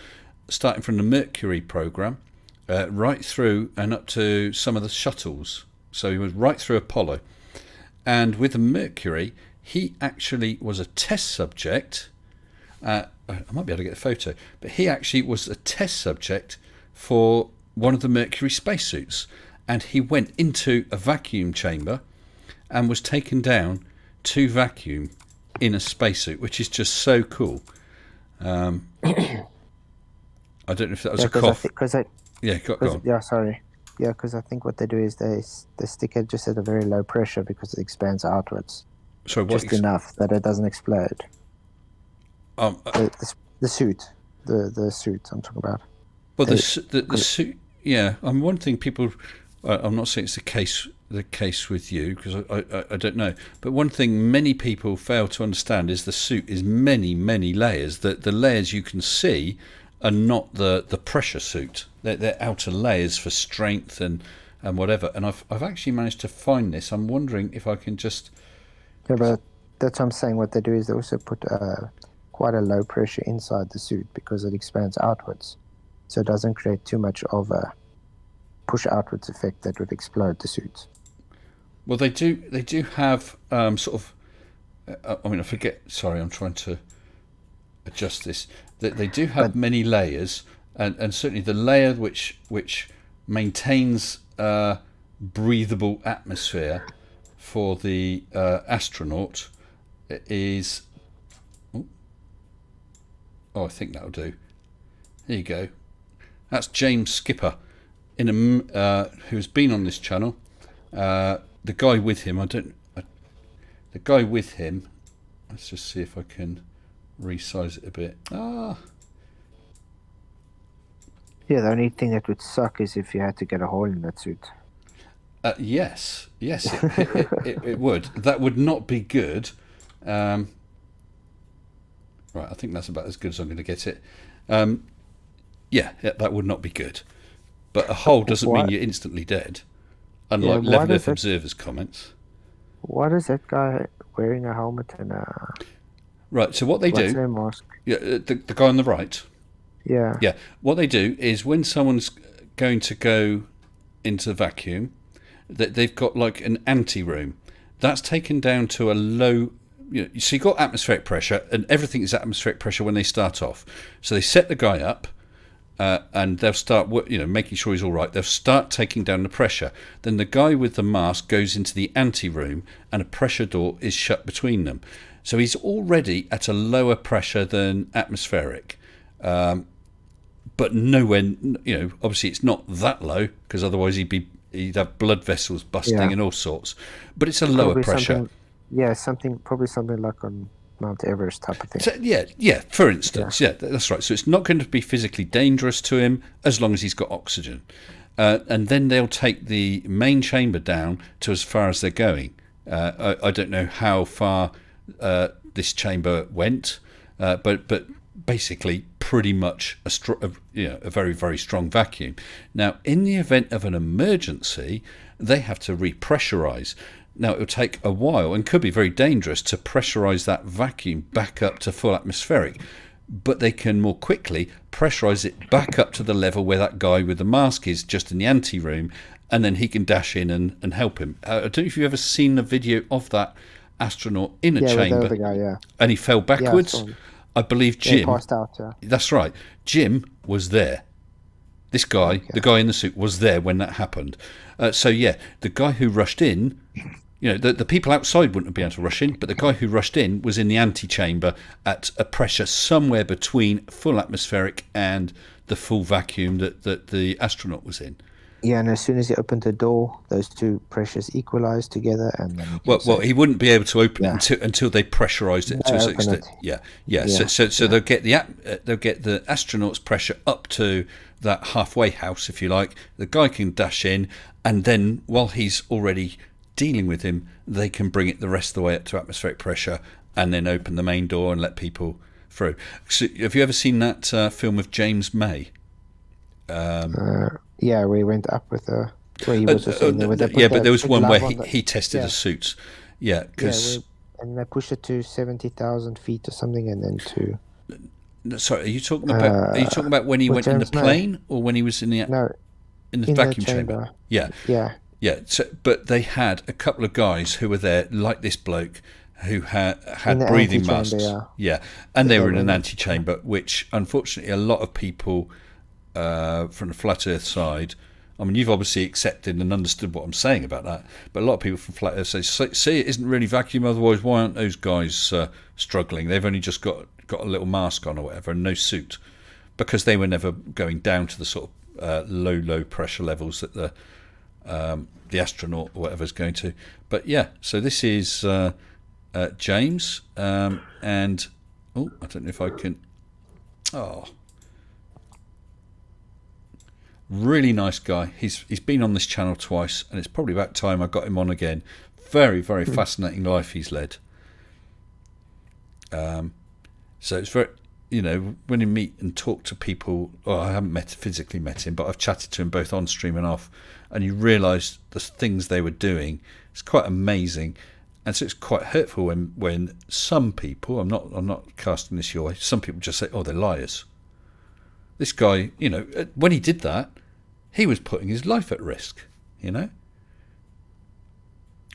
starting from the Mercury program right through and up to some of the shuttles. So he was right through Apollo. And with the Mercury, he actually was a test subject. I might be able to get a photo, but he actually was a test subject for one of the Mercury spacesuits. And he went into a vacuum chamber and was taken down to vacuum in a spacesuit, which is just so cool. I don't know if that was a cough. Go on. Yeah, sorry. Yeah, because I think what they do is they stick it just at a very low pressure because it expands outwards. So what just enough that it doesn't explode. The suit I'm talking about. Well, the suit. Yeah, one thing people. I'm not saying it's the case with you, because I don't know. But one thing many people fail to understand is the suit is many, many layers. That the layers you can see are not the pressure suit. They're outer layers for strength and whatever. And I've actually managed to find this. I'm wondering if I can just. Yeah, but that's what I'm saying. What they do is they also put quite a low pressure inside the suit because it expands outwards, so it doesn't create too much of a push outwards effect that would explode the suit. Well, they do have sort of. I forget. Sorry, I'm trying to adjust this. They do have many layers, and certainly the layer which maintains breathable atmosphere for the astronaut is. Oh, I think that'll do. There you go. That's James Skipper, who's been on this channel. The guy with him, the guy with him. Let's just see if I can resize it a bit. Yeah, the only thing that would suck is if you had to get a hole in that suit. Yes, it would. That would not be good. Right, I think that's about as good as I'm going to get it. Yeah, that would not be good. But a hole doesn't mean you're instantly dead, unlike Level Earth Observer's comments. Why is that guy wearing a helmet and a... Right, so what they do... mask? Yeah, the guy on the right. Yeah. Yeah, what they do is when someone's going to go into the vacuum, they've got like an anti-room. That's taken down to a low... so you've got atmospheric pressure, and everything is atmospheric pressure when they start off. So they set the guy up, and they'll start making sure he's all right. They'll start taking down the pressure. Then the guy with the mask goes into the anti-room, and a pressure door is shut between them. So he's already at a lower pressure than atmospheric. But nowhere, obviously it's not that low, because otherwise he'd have blood vessels busting and all sorts. But it's a lower pressure. Probably something like on Mount Everest type of thing. So, yeah. For instance, that's right. So it's not going to be physically dangerous to him as long as he's got oxygen. And then they'll take the main chamber down to as far as they're going. I don't know how far this chamber went, but basically pretty much a very, very strong vacuum. Now, in the event of an emergency, they have to repressurize. Now, it will take a while and could be very dangerous to pressurize that vacuum back up to full atmospheric, but they can more quickly pressurize it back up to the level where that guy with the mask is, just in the ante room, and then he can dash in and help him. I don't know if you've ever seen the video of that astronaut in a chamber, with the other guy, and he fell backwards. I believe Jim. He passed out. That's right. Jim was there. This guy, the guy in the suit, was there when that happened. So yeah, the guy who rushed in, the people outside wouldn't have been able to rush in, but the guy who rushed in was in the antechamber at a pressure somewhere between full atmospheric and the full vacuum that the astronaut was in. Yeah, and as soon as he opened the door, those two pressures equalized together, and then he wouldn't be able to open it until they pressurized it to a certain extent. Yeah. So they'll get the astronaut's pressure up to that halfway house, if you like. The guy can dash in, and then while he's already dealing with him, they can bring it the rest of the way up to atmospheric pressure, and then open the main door and let people through. So, have you ever seen that film of James May? Yeah, we went up with a. Where he was but there was one where he tested the suits. Yeah, because and they pushed it to 70,000 feet or something, and then to. Sorry, are you talking about? Are you talking about when he went in the plane, or when he was in the vacuum chamber? Yeah. So, but they had a couple of guys who were there, like this bloke, who had breathing masks. And they were in an antechamber, which unfortunately a lot of people from the flat Earth side. I mean, you've obviously accepted and understood what I'm saying about that, but a lot of people from flat Earth say, "See, it isn't really vacuum. Otherwise, why aren't those guys struggling? They've only just got a little mask on or whatever, and no suit, because they were never going down to the sort of low pressure levels that the astronaut or whatever is going to." But yeah, so this is James, and I don't know if I can. Really nice guy. He's been on this channel twice, and it's probably about time I got him on again. Very, very fascinating life he's led. So it's very, when you meet and talk to people, I haven't physically met him, but I've chatted to him both on stream and off, and you realise the things they were doing. It's quite amazing, and so it's quite hurtful when some people, I'm not casting this your way, some people just say, "Oh, they're liars." This guy, when he did that, he was putting his life at risk.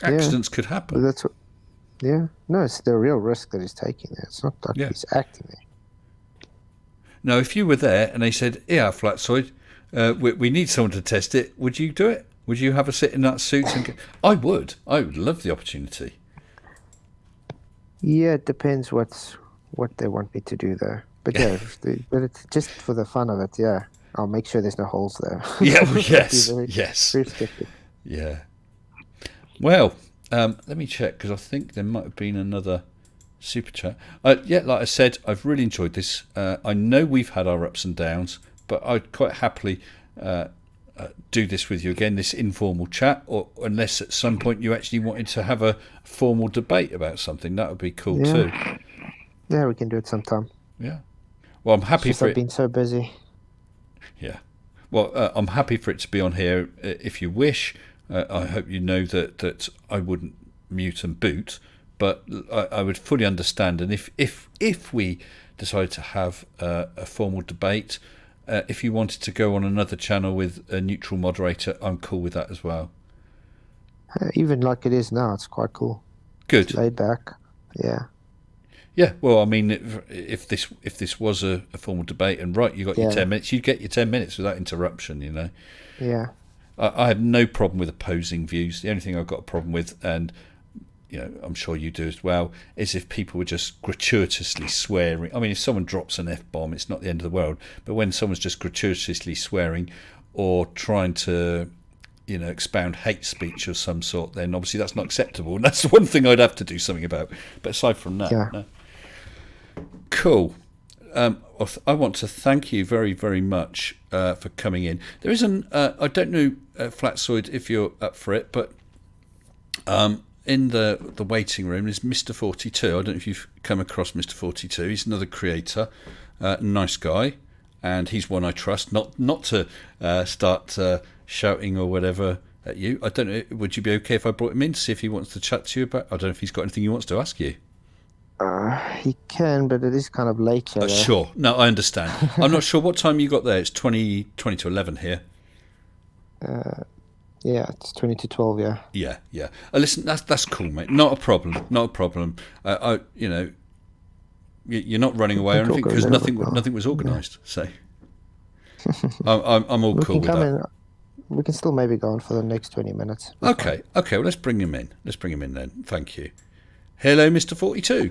Accidents could happen. That's what. Yeah, no, it's the real risk that he's taking there. It's not like he's acting there. Now, if you were there and they said, "Yeah, Flatzoid, we need someone to test it," would you do it? Would you have a sit in that suit? I would. I would love the opportunity. Yeah, it depends what they want me to do there. But yeah, but it's just for the fun of it. Yeah, I'll make sure there's no holes there. Yeah, yes. Very restricted. Yeah. Well, let me check, because I think there might have been another super chat. Like I said, I've really enjoyed this. I know we've had our ups and downs, but I'd quite happily do this with you again, this informal chat, or unless at some point you actually wanted to have a formal debate about something, that would be cool too. Yeah, we can do it sometime. Yeah. Well, I'm happy for it. I've been so busy. Yeah. Well, I'm happy for it to be on here if you wish. I hope you know that I wouldn't mute and boot, but I would fully understand. And if we decided to have a formal debate, if you wanted to go on another channel with a neutral moderator, I'm cool with that as well. Even like it is now, it's quite cool. Good. It's laid back. Yeah. Yeah, well, I mean, if this was a formal debate, and you got your 10 minutes, you'd get your 10 minutes without interruption, Yeah. I have no problem with opposing views. The only thing I've got a problem with, and I'm sure you do as well, is if people were just gratuitously swearing. I mean, if someone drops an F-bomb, it's not the end of the world, but when someone's just gratuitously swearing or trying to expound hate speech of some sort, then obviously that's not acceptable, and that's one thing I'd have to do something about. But aside from that, no. Cool. I want to thank you very, very much for coming in. There is I don't know, Flatzoid, if you're up for it, but in the waiting room is Mr. 42. I don't know if you've come across Mr. 42. He's another creator. nice guy, and he's one I trust. Not to start shouting or whatever at you. I don't know. Would you be okay if I brought him in to see if he wants to chat to you about? I don't know if he's got anything he wants to ask you. He can, but it is kind of late here. Sure. No, I understand. I'm not sure what time you got there. It's 20 to 11 here. Yeah, it's 20 to 12. Yeah. Yeah. Listen, that's cool, mate. Not a problem. You're not running away or anything because nothing was organised. So I'm all cool with that. We can still maybe go on for the next 20 minutes. Okay. Well, let's bring him in. Then. Thank you. Hello, Mr. 42.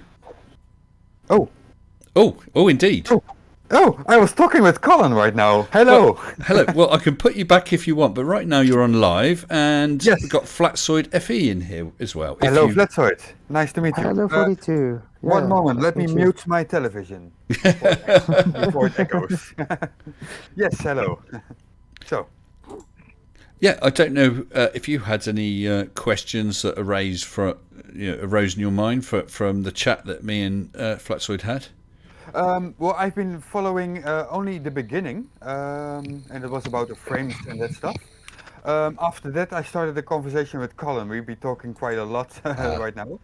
Oh, indeed. Oh, I was talking with Colin right now. Hello. Hello. Well, I can put you back if you want, but right now you're on live, and yes. We've got Flatzoid FE in here as well. Hello, Flatzoid. Nice to meet you. Hello, 42. One moment. Let me mute my television before it echoes. Yes, hello. So. Yeah, I don't know if you had any questions that arose in your mind from the chat that me and Flatzoid had. Well, I've been following only the beginning, and it was about the frames and that stuff. After that, I started a conversation with Colin. We've been talking quite a lot right now.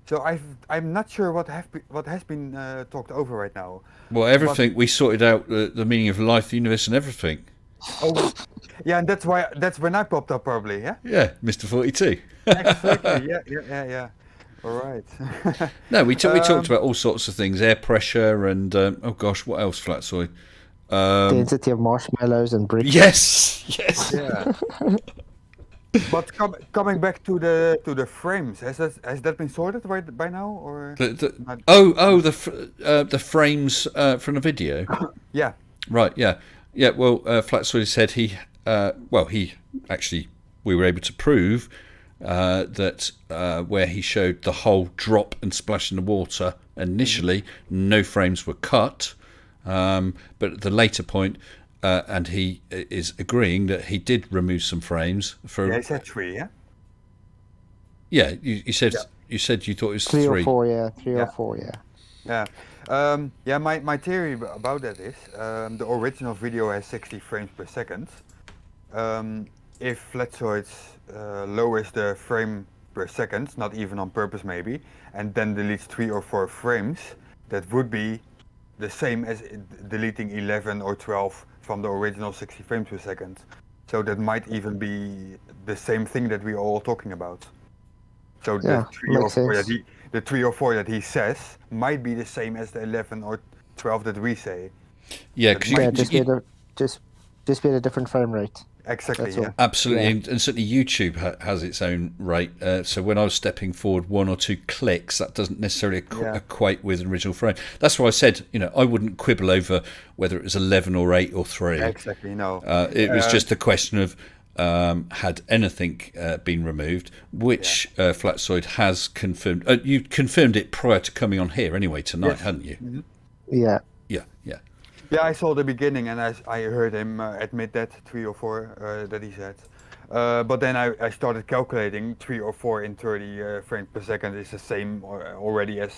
So I'm not sure what has been talked over right now. Well, everything we sorted out the meaning of life, the universe, and everything. Oh, yeah, and that's when I popped up probably, yeah. Yeah, Mr. 42. Exactly. Yeah. All right. No, we talked about all sorts of things, air pressure, and oh gosh, what else, Flatzoid? Density of marshmallows and bricks. Yes. Yeah. But coming back to the frames, has that been sorted by now, or? The frames from the video. Yeah. Right. Yeah. Well, Flatzoid said he actually we were able to prove that where he showed the whole drop and splash in the water initially, no frames were cut, but at the later point, and he is agreeing that he did remove some frames for. Yeah, he said 3, yeah. Yeah, you said you thought it was 3 3 or 4, yeah. 3 or 4, yeah. Yeah. My theory about that is the original video has 60 frames per second. If Flatzoid lowers the frame per second, not even on purpose maybe, and then deletes 3 or 4 frames, that would be the same as deleting 11 or 12 from the original 60 frames per second. So that might even be the same thing that we are all talking about. So the 3 or 4 that he says might be the same as the 11 or 12 that we say. Yeah, just be at a different frame rate. Exactly, yeah. Absolutely, yeah. And certainly YouTube has its own rate. So when I was stepping forward 1 or 2 clicks, that doesn't necessarily equate with an original frame. That's why I said, I wouldn't quibble over whether it was 11 or 8 or 3. Exactly, no. It was just a question of had anything been removed, which Flatzoid has confirmed. You confirmed it prior to coming on here anyway tonight, hadn't you? Mm-hmm. Yeah. Yeah, I saw the beginning and I heard him admit that 3 or 4 that he said. But then I started calculating 3 or 4 in 30 frames per second is the same already as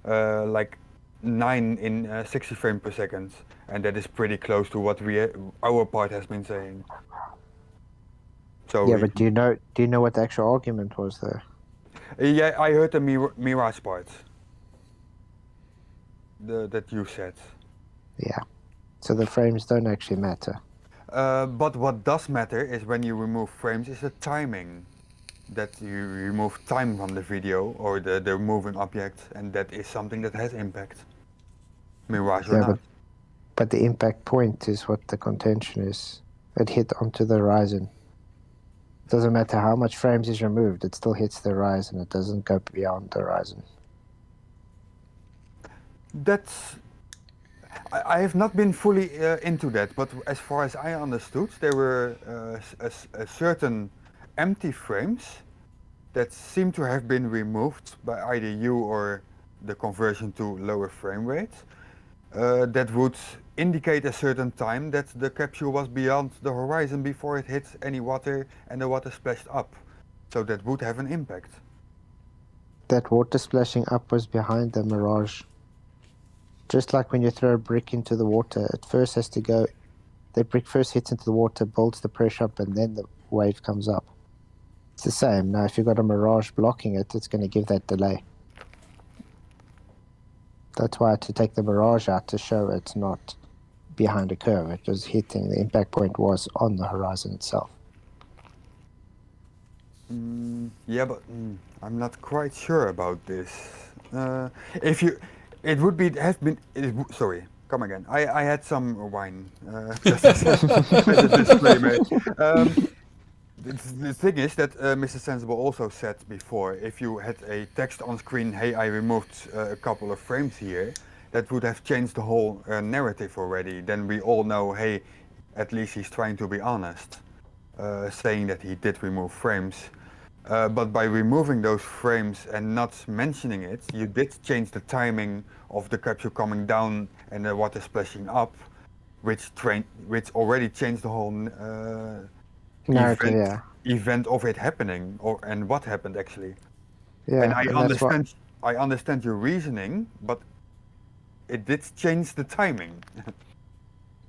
like 9 in 60 frames per second, and that is pretty close to what our part has been saying. So yeah, but do you know what the actual argument was there? Yeah, I heard the Mirage part. That you said. Yeah, so the frames don't actually matter. But what does matter is when you remove frames is the timing. That you remove time from the video or the moving object, and that is something that has impact. Mirage or not. But the impact point is what the contention is. It hit onto the horizon. It doesn't matter how much frames is removed, it still hits the horizon. It doesn't go beyond the horizon. I have not been fully into that, but as far as I understood, there were a certain empty frames that seem to have been removed by either you or the conversion to lower frame rate. That would indicate a certain time that the capsule was beyond the horizon before it hit any water and the water splashed up. So that would have an impact. That water splashing up was behind the Mirage. Just like when you throw a brick into the water, it first has to go. The brick first hits into the water, builds the pressure up, and then the wave comes up. It's the same. Now, if you've got a mirage blocking it, it's going to give that delay. That's why I had to take the mirage out to show it's not behind a curve. It was hitting, the impact point was on the horizon itself. Yeah, but I'm not quite sure about this. If you, it would be have been. Sorry, come again. I had some wine. Just as a disclaimer. The thing is that Mr. Sensible also said before, if you had a text on screen, hey, I removed a couple of frames here, that would have changed the whole narrative already. Then we all know, hey, at least he's trying to be honest, saying that he did remove frames. But by removing those frames and not mentioning it, you did change the timing of the capsule coming down and the water splashing up, which already changed the whole Narrative, event of it happening, and what happened actually. Yeah, And I understand your reasoning, but it did change the timing.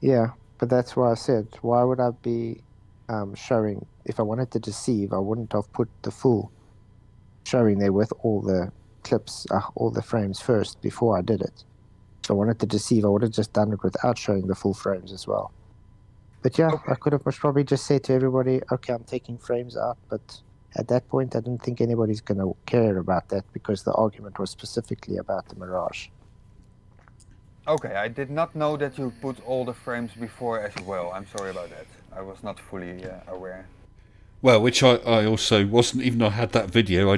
Yeah, but that's why I said, why would I be showing, if I wanted to deceive, I wouldn't have put the full showing there with all the clips, all the frames first before I did it. If I wanted to deceive, I would have just done it without showing the full frames as well. But yeah, okay. I could have most probably just said to everybody, okay, I'm taking frames out, but at that point I didn't think anybody's going to care about that because the argument was specifically about the Mirage. Okay, I did not know that you put all the frames before as well. I'm sorry about that. I was not fully aware. Well, which I also wasn't, even though I had that video,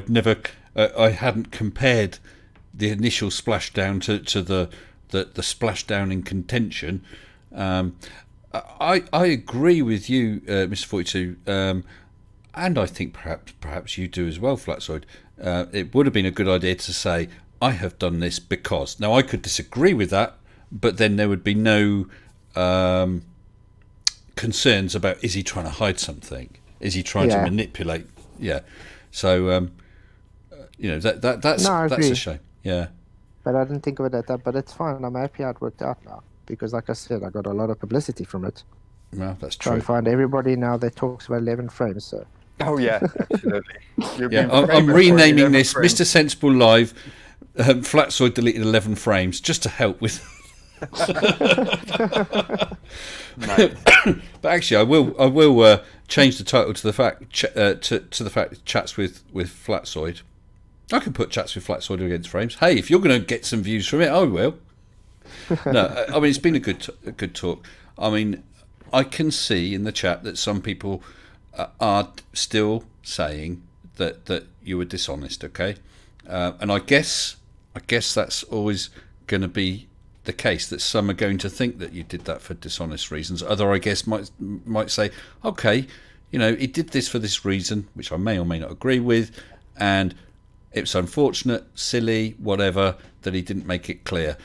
I hadn't compared the initial splashdown to the splashdown in contention. I agree with you, Mr. 42, and I think perhaps you do as well, Flatzoid. It would have been a good idea to say, I have done this because. Now, I could disagree with that, but then there would be no concerns about, is he trying to hide something? Is he trying to manipulate? Yeah. So, that's a shame. Yeah. But I didn't think of it at that, but it's fine. I'm happy how it worked out now. Because, like I said, I got a lot of publicity from it. Well, that's true. Trying to find everybody now that talks about 11 frames. So. Oh yeah, absolutely. I'm renaming this frames. Mr. Sensible Live. Flatzoid deleted 11 frames just to help with. Nice. But actually, I will change the title to the fact to the fact chats with Flatzoid. I can put chats with Flatzoid against frames. Hey, if you're going to get some views from it, I will. No, I mean, it's been a good talk. I mean, I can see in the chat that some people are still saying that you were dishonest. Okay, and I guess that's always going to be the case. That some are going to think that you did that for dishonest reasons. Other, I guess, might say, okay, he did this for this reason, which I may or may not agree with, and it's unfortunate, silly, whatever, that he didn't make it clear.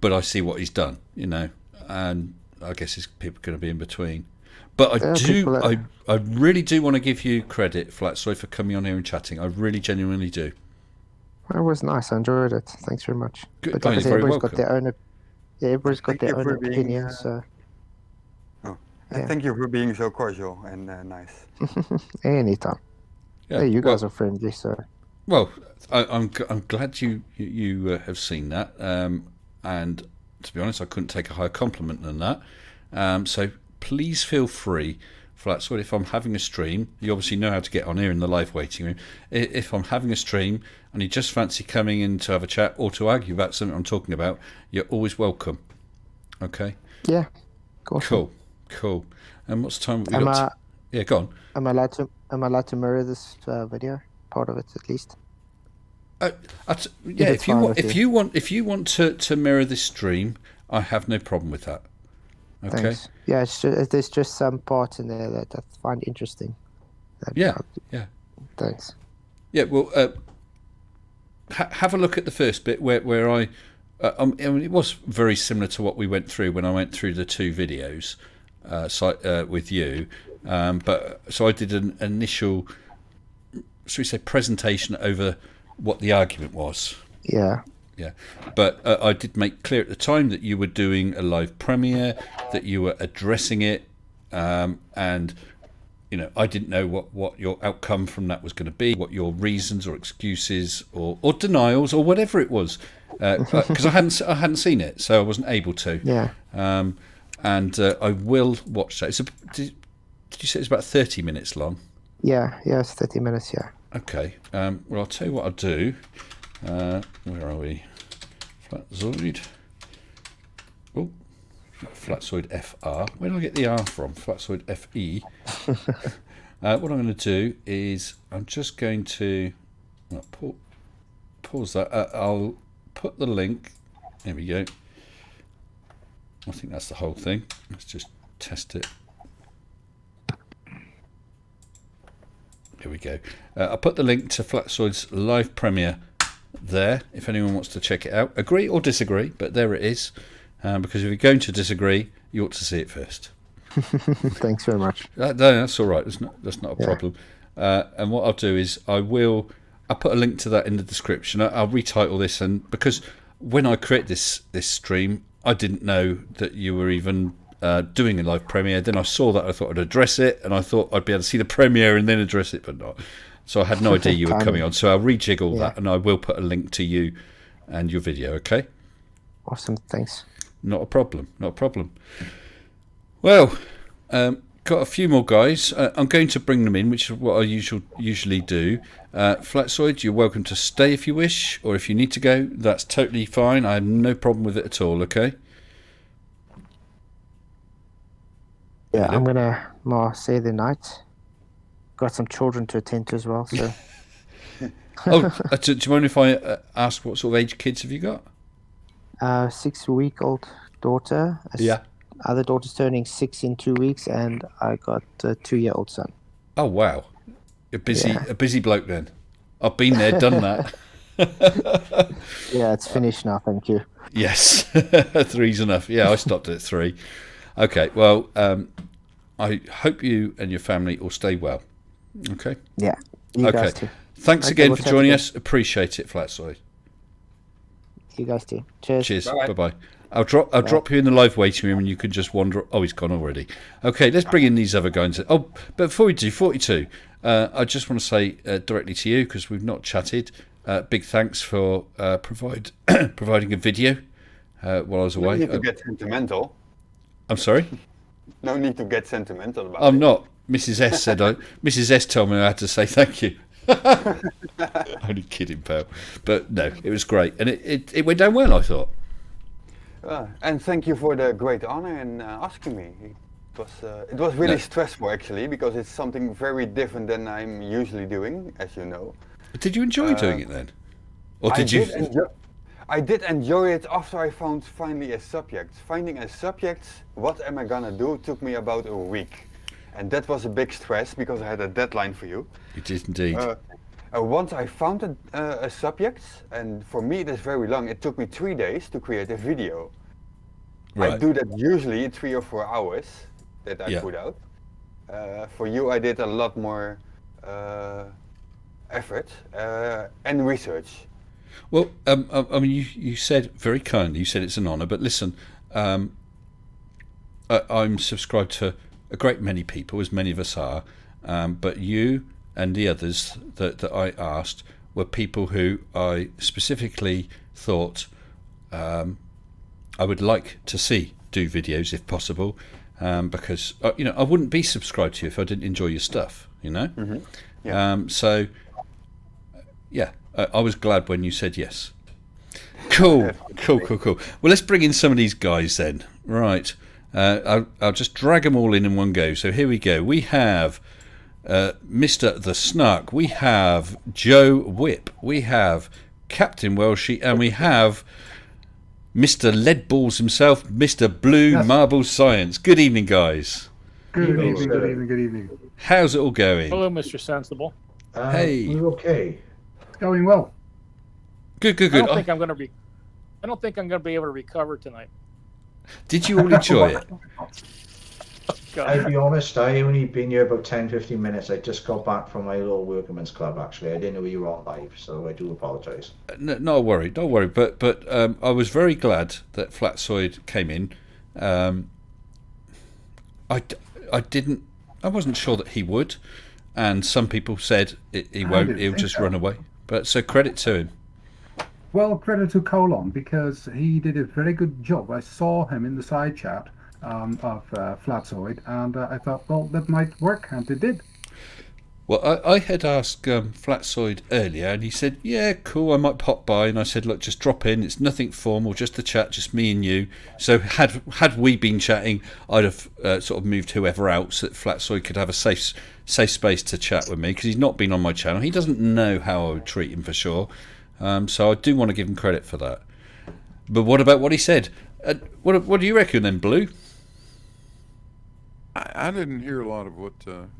But I see what he's done, and I guess people are going to be in between. But I really do want to give you credit, Flatzoid, for coming on here and chatting. I really genuinely do. It was nice. I enjoyed it. Thanks very much. Good. But like I said, everybody's got their own. Everybody's got their own opinion. Yeah. Thank you for being so cordial and nice. Anytime. Yeah, hey, you guys are friendly, so. Well, I'm glad you have seen that, and to be honest, I couldn't take a higher compliment than that. So please feel free, Flatzoid, if I'm having a stream, you obviously know how to get on here in the live waiting room. If I'm having a stream and you just fancy coming in to have a chat or to argue about something I'm talking about, you're always welcome. Okay? Yeah. Awesome. Cool. And what's the time we got? Yeah, go on. Am I allowed to mirror this video? Part of it, at least. Yeah, if you want to mirror this stream, I have no problem with that. Okay. Thanks. Yeah, there's just some parts in there that I find interesting. Yeah. Thanks. Yeah. Well, have a look at the first bit where I mean, it was very similar to what we went through when I went through the two videos with you, but so I did an initial, should we say, presentation over what the argument was. Yeah. Yeah, but I did make clear at the time that you were doing a live premiere, that you were addressing it, and I didn't know what your outcome from that was going to be, what your reasons or excuses or denials or whatever it was, because I hadn't seen it, so I wasn't able to. Yeah. And I will watch that. Did you say it's about 30 minutes long? Yeah, it's 30 minutes. Yeah. Okay. Well, I'll tell you what I'll do. Where are we? Flatzoid. Oh, Flatzoid FR. Where do I get the R from? Flatzoid FE. What I'm going to do is I'm just going to pause that. I'll put the link. There we go. I think that's the whole thing. Let's just test it. Here we go. I'll put the link to Flatzoid's live premiere there if anyone wants to check it out. Agree or disagree, but there it is. Because if you're going to disagree, you ought to see it first. Thanks very much. No, that's all right. That's not a problem. And what I'll do is I'll put a link to that in the description. I'll retitle this, and because when I create this stream, I didn't know that you were even doing a live premiere. Then I saw that, I thought I'd address it, and I thought I'd be able to see the premiere and then address it, but not. So I had no idea you were coming on. So I'll rejiggle that, and I will put a link to you and your video. Okay. Awesome. Thanks. Not a problem. Not a problem. Well, got a few more guys. I'm going to bring them in, which is what I usually do. Flatzoid, you're welcome to stay if you wish, or if you need to go, that's totally fine. I have no problem with it at all. Okay. Yeah, I'm gonna more say the night. Got some children to attend to as well. So. Do you mind if I ask what sort of age kids have you got? 6-week-old daughter. Other daughter's turning 6 in 2 weeks, and I got a 2-year-old son. Oh wow, a busy bloke then. I've been there, done that. Yeah, it's finished now. Thank you. Yes, 3's enough. Yeah, I stopped at 3. Okay, well, I hope you and your family all stay well. Okay. Yeah. You guys too. Thanks again for joining us. Appreciate it, Flatzoid. You guys too. Cheers. Bye bye. I'll drop you in the live waiting room, and you can just wander. Oh, he's gone already. Okay, let's bring in these other guys. Oh, but before we do, 42. I just want to say directly to you, because we've not chatted. Big thanks for providing a video while I was away. No need to get sentimental. I'm sorry. No need to get sentimental about it. I'm not. Mrs. S said. Mrs. S told me I had to say thank you. Only kidding, pal. But no, it was great, and it went down well, I thought. And thank you for the great honor in asking me. It was really stressful actually, because it's something very different than I'm usually doing, as you know. But did you enjoy doing it then, or did you? I did enjoy it after I found finally a subject. Finding a subject, what am I gonna do, took me about a week. And that was a big stress, because I had a deadline for you. You did indeed. Once I found a subject, and for me it is very long, it took me 3 days to create a video. Right. I do that usually 3 or 4 hours that I put out. For you I did a lot more effort and research. Well, I mean, you said very kindly, you said it's an honour, but listen, I'm subscribed to a great many people, as many of us are, but you and the others that I asked were people who I specifically thought I would like to see do videos if possible, because I wouldn't be subscribed to you if I didn't enjoy your stuff, Mm-hmm. Yeah. So yeah, I was glad when you said yes. Cool. Well, let's bring in some of these guys then. Right. I'll just drag them all in one go. So here we go. We have Mr. The Snark. We have Joe Whip. We have Captain Welshie. And we have Mr. Leadballs himself, Mr. Blue Marble Science. Good evening, guys. Good evening. How's it all going? Hello, Mr. Sensible. Hey. We're okay. It's going well. Good. I don't think I'm going to be able to recover tonight. Did you all enjoy it? I'll be honest, I only been here about 10-15 minutes. I just got back from my little workman's club, actually. I didn't know you were on live, so I do apologise. No, don't worry. But I was very glad that Flatzoid came in. I wasn't sure that he would, and some people said he won't. He'll just run away. But so credit to him. Well, credit to Colon because he did a very good job. I saw him in the side chat of Flatzoid, and I thought, well, that might work, and it did. Well, I had asked Flatzoid earlier, and he said, yeah, cool, I might pop by. And I said, look, just drop in. It's nothing formal, just a chat, just me and you. So had we been chatting, I'd have sort of moved whoever out so that Flatzoid could have a safe space to chat with me, because he's not been on my channel. He doesn't know how I would treat him for sure. So I do want to give him credit for that. But what about what he said? What do you reckon then, Blue? I didn't hear a lot of what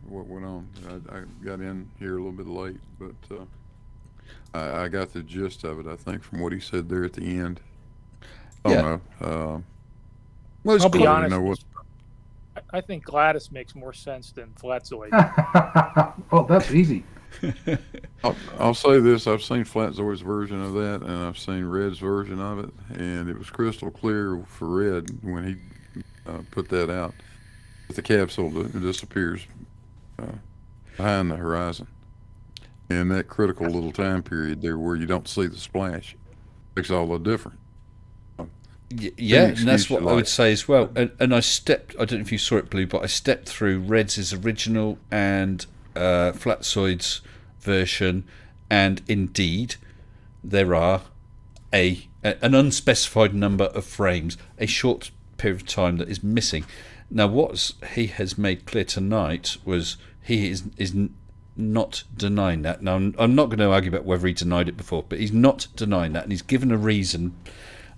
went on. I got in here a little bit late, but I got the gist of it, I think, from what he said there at the end. I don't know. Well, I'll be honest. You know what? I think Gladys makes more sense than Flatzoid. Well, that's easy. I'll say this: I've seen Flatzoid's version of that, and I've seen Red's version of it, and it was crystal clear for Red when he put that out. The capsule disappears behind the horizon, and that critical little time period there where you don't see the splash makes all the difference. Yeah, and that's what I would say as well. And I don't know if you saw it, Blue, but I stepped through Red's original and Flatzoid's version, and indeed there are an unspecified number of frames, a short period of time that is missing. Now, what he has made clear tonight was he is not denying that. Now, I'm not going to argue about whether he denied it before, but he's not denying that, and he's given a reason.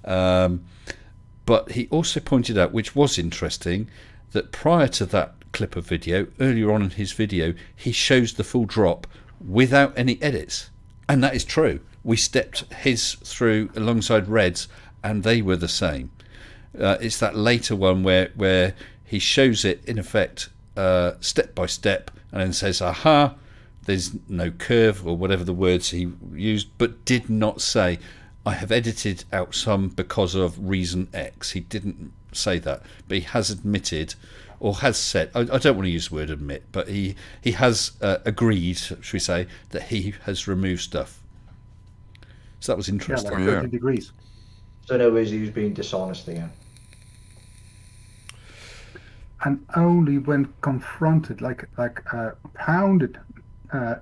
But he also pointed out, which was interesting, that prior to that clip of video, earlier on in his video, he shows the full drop without any edits. And that is true. We stepped his through alongside Red's, and they were the same. It's that later one where he shows it, in effect, step by step, and then says, aha, there's no curve, or whatever the words he used, but did not say, I have edited out some because of reason X. He didn't say that, but he has admitted, or has said, I don't want to use the word admit, but he has agreed, should we say, that he has removed stuff. So that was interesting. Yeah, like 30 degrees. So in other words, he was being dishonest again. And only when confronted, pounded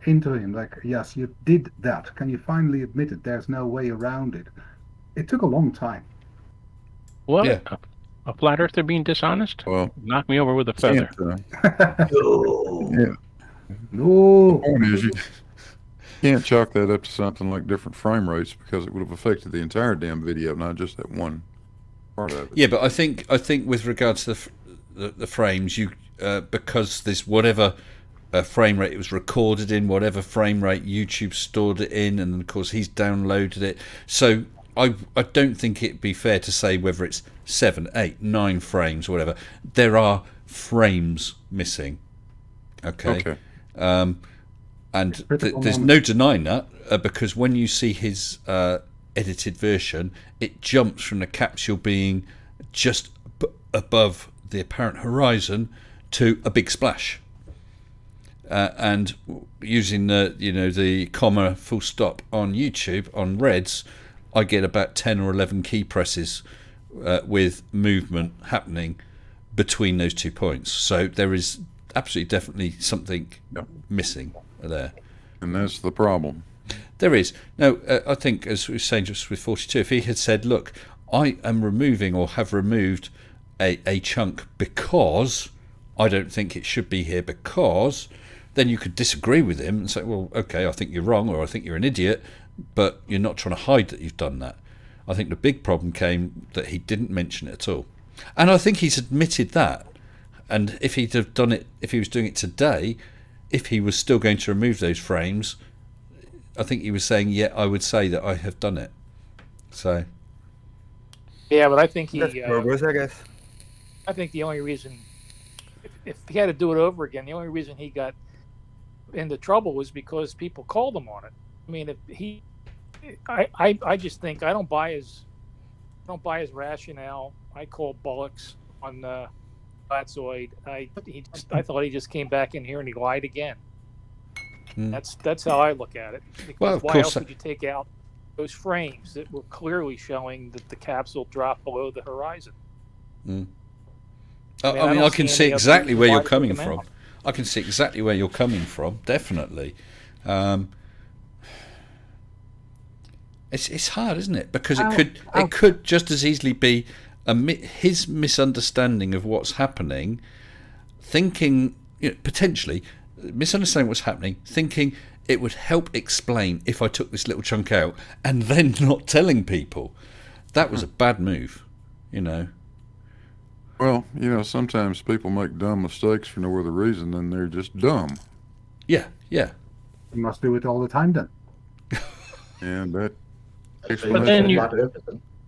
into him, like, yes, you did that. Can you finally admit it? There's no way around it. It took a long time. What? Yeah. A flat earther being dishonest? Well, Knock me over with a feather. Yeah. No. The point is, you can't chalk that up to something like different frame rates, because it would have affected the entire damn video, not just that one part of it. Yeah, but I think with regards to the frames, you because there's whatever frame rate it was recorded in, whatever frame rate YouTube stored it in, and of course he's downloaded it. So I don't think it'd be fair to say whether it's 7, 8, 9 frames or whatever. There are frames missing. Okay. And there's no denying that, because when you see his edited version, it jumps from the capsule being just above the apparent horizon to a big splash. And using the comma full stop on YouTube on Reds, I get about 10 or 11 key presses with movement happening between those 2 points. So there is absolutely definitely something missing there. And that's the problem. There is. Now, I think, as we were saying just with 42, if he had said, look, I am removing or have removed a chunk because I don't think it should be here, because then you could disagree with him and say, well, okay, I think you're wrong, or I think you're an idiot, but you're not trying to hide that you've done that. I think the big problem came that he didn't mention it at all. And I think he's admitted that. And if he'd have done it, if he was doing it today, if he was still going to remove those frames, I think he was saying, yeah, I would say that I have done it. So. Yeah, but I think That's progress, I guess. I think the only reason, if he had to do it over again, the only reason he got into trouble was because people called him on it. I mean, if he, I just think I don't buy his rationale. I call bullocks on Flatzoid. I thought he just came back in here and he lied again. That's how I look at it. Because Well, of why course, else would you take out those frames that were clearly showing that the capsule dropped below the horizon? I mean, I I don't can see see any other exactly reason where why you're to take coming them from. out. I can see exactly where you're coming from. Definitely. It's hard, isn't it? Because it could just as easily be his misunderstanding of what's happening, thinking potentially misunderstanding what's happening, thinking it would help explain if I took this little chunk out, and then not telling people. That was a bad move, Well, sometimes people make dumb mistakes for no other reason than they're just dumb. Yeah. You must do it all the time then. And that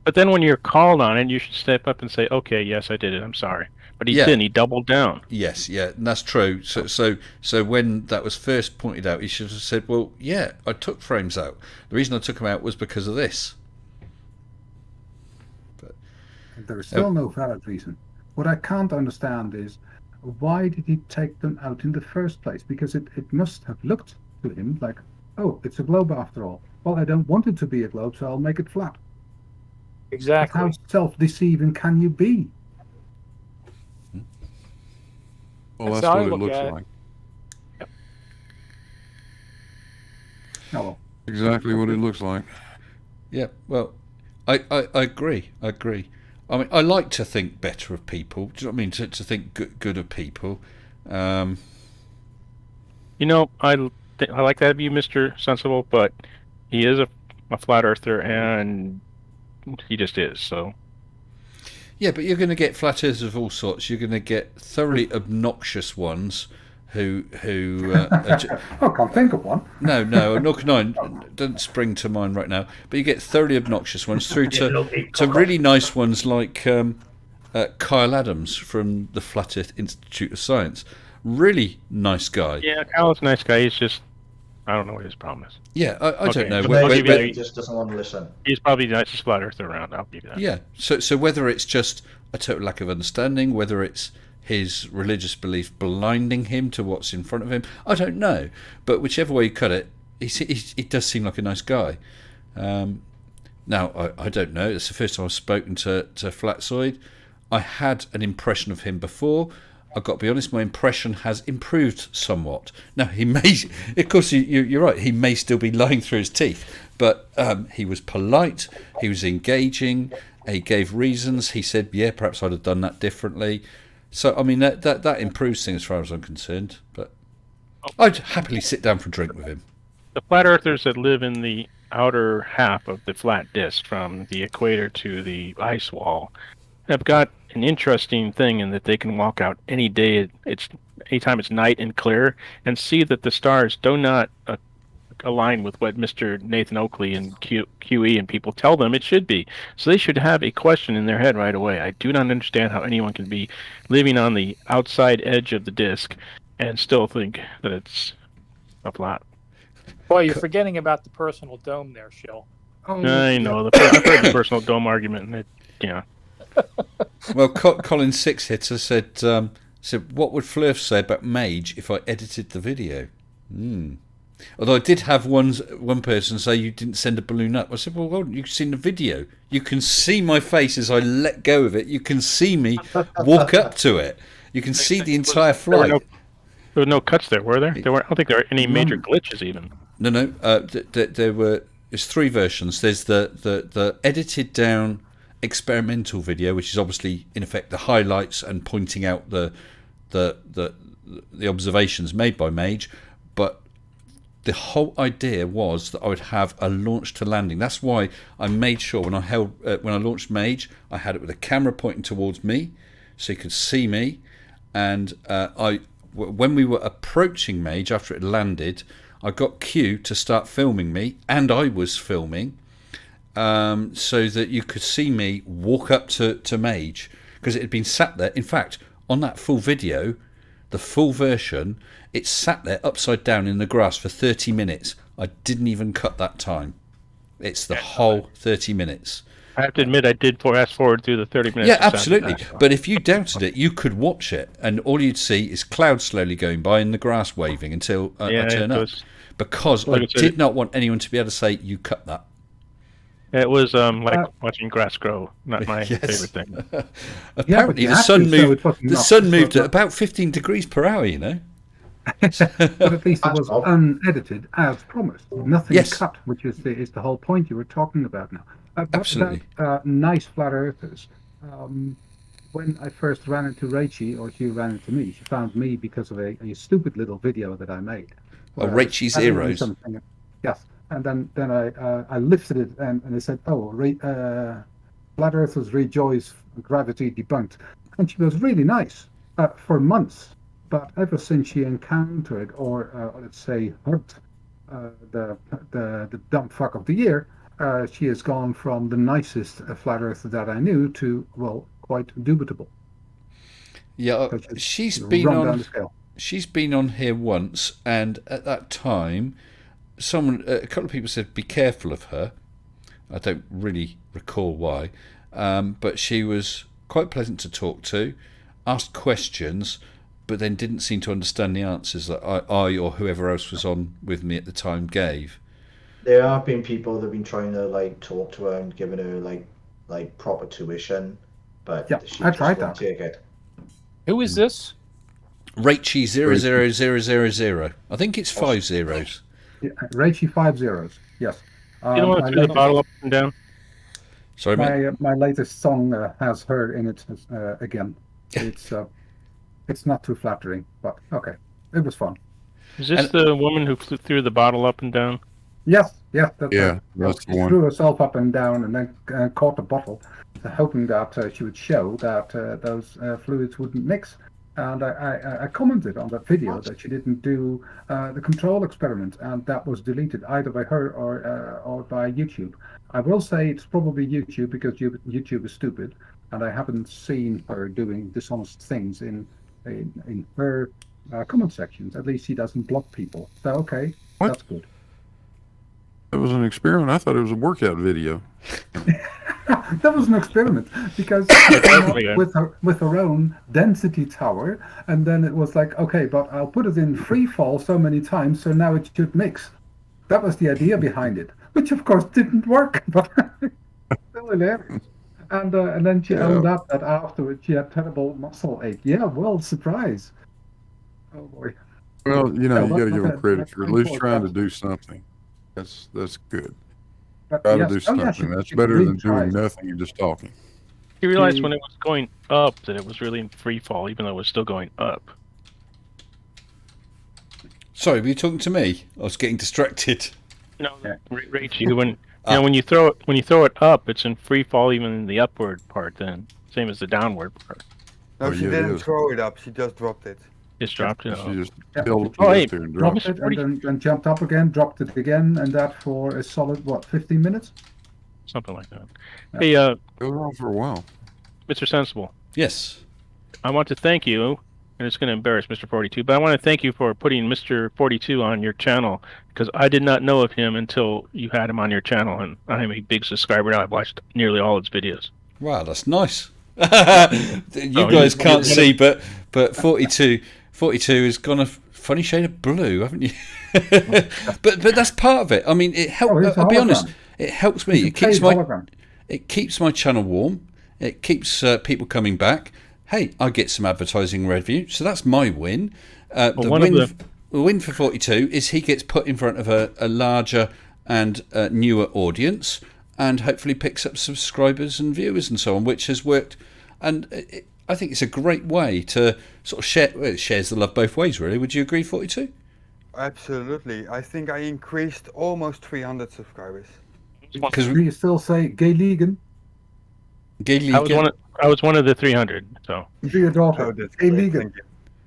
But then when you're called on it, you should step up and say, okay, yes, I did it. I'm sorry. But he didn't. He doubled down. Yes, yeah, and that's true. So when that was first pointed out, he should have said, well, yeah, I took frames out. The reason I took them out was because of this. But there is still no valid reason. What I can't understand is, why did he take them out in the first place? Because it must have looked to him like, oh, it's a globe after all. Well, I don't want it to be a globe, so I'll make it flat. Exactly. But how self-deceiving can you be? Well, that's how I what it look looks at it. like. Yep. Oh, well. Exactly what it looks like. yeah, well, I agree. I mean, I like to think better of people. Do you know what I mean? To think good of people. I like that of you, Mr. Sensible, but he is a flat earther, and he just is, so. Yeah, but you're going to get flat earthers of all sorts. You're going to get thoroughly obnoxious ones who I can't think of one. no, don't spring to mind right now. But you get thoroughly obnoxious ones through to really nice ones like Kyle Adams from the Flat Earth Institute of Science. Really nice guy. Yeah, Kyle's a nice guy. He's just, I don't know what his problem is. Yeah, I don't know. He just doesn't want to listen. He's probably the nicest flat earther around. I'll give you that. Yeah. So whether it's just a total lack of understanding, whether it's his religious belief blinding him to what's in front of him, I don't know. But whichever way you cut it, he does seem like a nice guy. Now, I don't know. It's the first time I've spoken to Flatzoid. I had an impression of him before. I've got to be honest, my impression has improved somewhat. Now, he may, of course, you're right, he may still be lying through his teeth, but he was polite, he was engaging, he gave reasons, he said, yeah, perhaps I'd have done that differently. So, I mean, that improves things as far as I'm concerned, but I'd happily sit down for a drink with him. The flat earthers that live in the outer half of the flat disk from the equator to the ice wall have got an interesting thing in that they can walk out any day. Anytime it's night and clear, and see that the stars do not align with what Mr. Nathan Oakley and QE and people tell them it should be. So they should have a question in their head right away. I do not understand how anyone can be living on the outside edge of the disk and still think that it's a flat. Boy, you're forgetting about the personal dome there, Shill. I know. I've heard the personal dome argument. Well, Colin Six Hitter said, what would Flurf say about Mage if I edited the video? Although I did have one person say you didn't send a balloon up. I said, well, you've seen the video. You can see my face as I let go of it. You can see me walk up to it. You can see the entire flight. There were no cuts there, were there? I don't think there were any major glitches even. No. There were. There's three versions. There's the edited down experimental video, which is obviously in effect the highlights and pointing out the observations made by Mage, but the whole idea was that I would have a launch to landing. That's why I made sure when I launched Mage, I had it with a camera pointing towards me, so you could see me, and when we were approaching Mage after it landed, I got Q to start filming me, and I was filming. So that you could see me walk up to Mage, because it had been sat there. In fact, on that full video, the full version, it sat there upside down in the grass for 30 minutes. I didn't even cut that time. It's the whole 30 minutes. I have to admit, I did fast forward through the 30 minutes. Yeah, absolutely. But if you doubted it, you could watch it, and all you'd see is clouds slowly going by and the grass waving until I turn up. Because I did not want anyone to be able to say, you cut that. It was like watching grass grow, not my favorite thing. Apparently, the sun moved at about 15 degrees per hour, you know. But at least it was unedited as promised. Nothing cut, which is the whole point you were talking about now. Absolutely. Nice flat earthers. When I first ran into Rachie, or she ran into me, she found me because of a stupid little video that I made. Oh, Rachie's Heroes. Yes. And then I lifted it and I said, flat earthers rejoice, gravity debunked. And she was really nice for months. But ever since she encountered, or let's say hugged, the dumb fuck of the year, she has gone from the nicest flat earther that I knew to, well, quite dubitable. Yeah, she's been on here once, and at that time, a couple of people said, be careful of her. I don't really recall why, but she was quite pleasant to talk to, asked questions, but then didn't seem to understand the answers that I or whoever else was on with me at the time gave. There have been people that have been trying to like talk to her and giving her like proper tuition, but she I just tried won't that. take it. Who is this? Rachie 00000. I think it's 5 zeros. Yeah, Rachie 5 zeros. Yes. You don't want to throw the bottle up and down? Sorry, mate. My latest song has her in it again. It's not too flattering, but okay, it was fun. Is this the woman who threw the bottle up and down? Yes, that's the one. She threw herself up and down and then caught the bottle, hoping that she would show that those fluids wouldn't mix. And I commented on that video that she didn't do the control experiment, and that was deleted either by her or by YouTube. I will say it's probably YouTube because YouTube is stupid, and I haven't seen her doing dishonest things in her comment sections. At least she doesn't block people. So okay, that's good. That was an experiment. I thought it was a workout video. That was an experiment because with her own density tower, and then it was like, okay, but I'll put it in free fall so many times, so now it should mix. That was the idea behind it, which of course didn't work, but still hilarious. And then she owned up that afterwards she had terrible muscle ache. Yeah, well, surprise. Oh boy. Well, you got to give them credit for at least trying to do something. That's good. Try to do something. That's better than doing nothing and just talking. You realized when it was going up that it was really in free fall, even though it was still going up. Sorry, were you talking to me? I was getting distracted. No, Rachie, when you throw it up, it's in free fall, even in the upward part. Then same as the downward part. No, she didn't throw it up. She just dropped it. Just dropped it. She just held it and dropped it, and then jumped up again, dropped it again, and that for a solid 15 minutes? Something like that. Yeah. Hey, it was on for a while. Mr. Sensible. Yes. I want to thank you, and it's going to embarrass Mr. 42, but I want to thank you for putting Mr. 42 on your channel, because I did not know of him until you had him on your channel, and I'm a big subscriber now. I've watched nearly all his videos. Wow, that's nice. You guys can't see, but 42 has gone a funny shade of blue, haven't you? but that's part of it. I mean, it helps. I'll be honest. It helps me. It keeps my channel warm. It keeps people coming back. Hey, I get some advertising revenue, so that's my win. The win for 42 is he gets put in front of a larger and newer audience, and hopefully picks up subscribers and viewers and so on, which has worked. And I think it's a great way to sort of share. Well, it shares the love both ways, really. Would you agree, 42? Absolutely. I think I increased almost 300 subscribers. Do you still say gay legan? Gay legan. I was one of the 300. So. To your daughter, gay legan.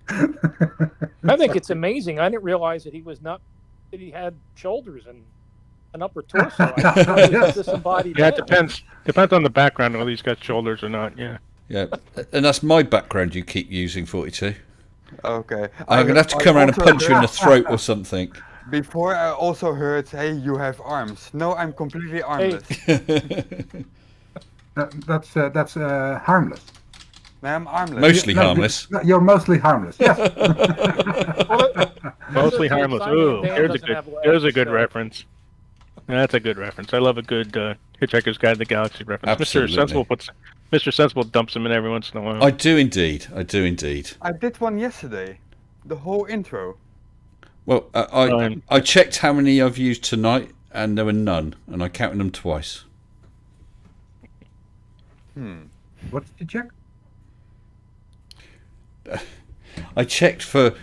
I think it's amazing. I didn't realize that he had shoulders and an upper torso. Disembodied. Yeah, it depends on the background whether he's got shoulders or not. Yeah. Yeah, and that's my background you keep using, 42. Okay. I'm going to have to come around and also punch you in the heard- throat or something. Before I also heard, hey, you have arms. No, I'm completely armless. That's harmless. No, I'm armless. Mostly No, harmless. You're mostly harmless. Yes. Mostly Simon harmless. Dan Ooh, doesn't have legs, there's a good so- reference. That's a good reference. I love a good Hitchhiker's Guide to the Galaxy reference. Absolutely. Mr. Sensible dumps them in every once in a while. I do indeed. I do indeed. I did one yesterday. The whole intro. Well, I checked how many I've used tonight, and there were none, and I counted them twice. What did you check? I checked for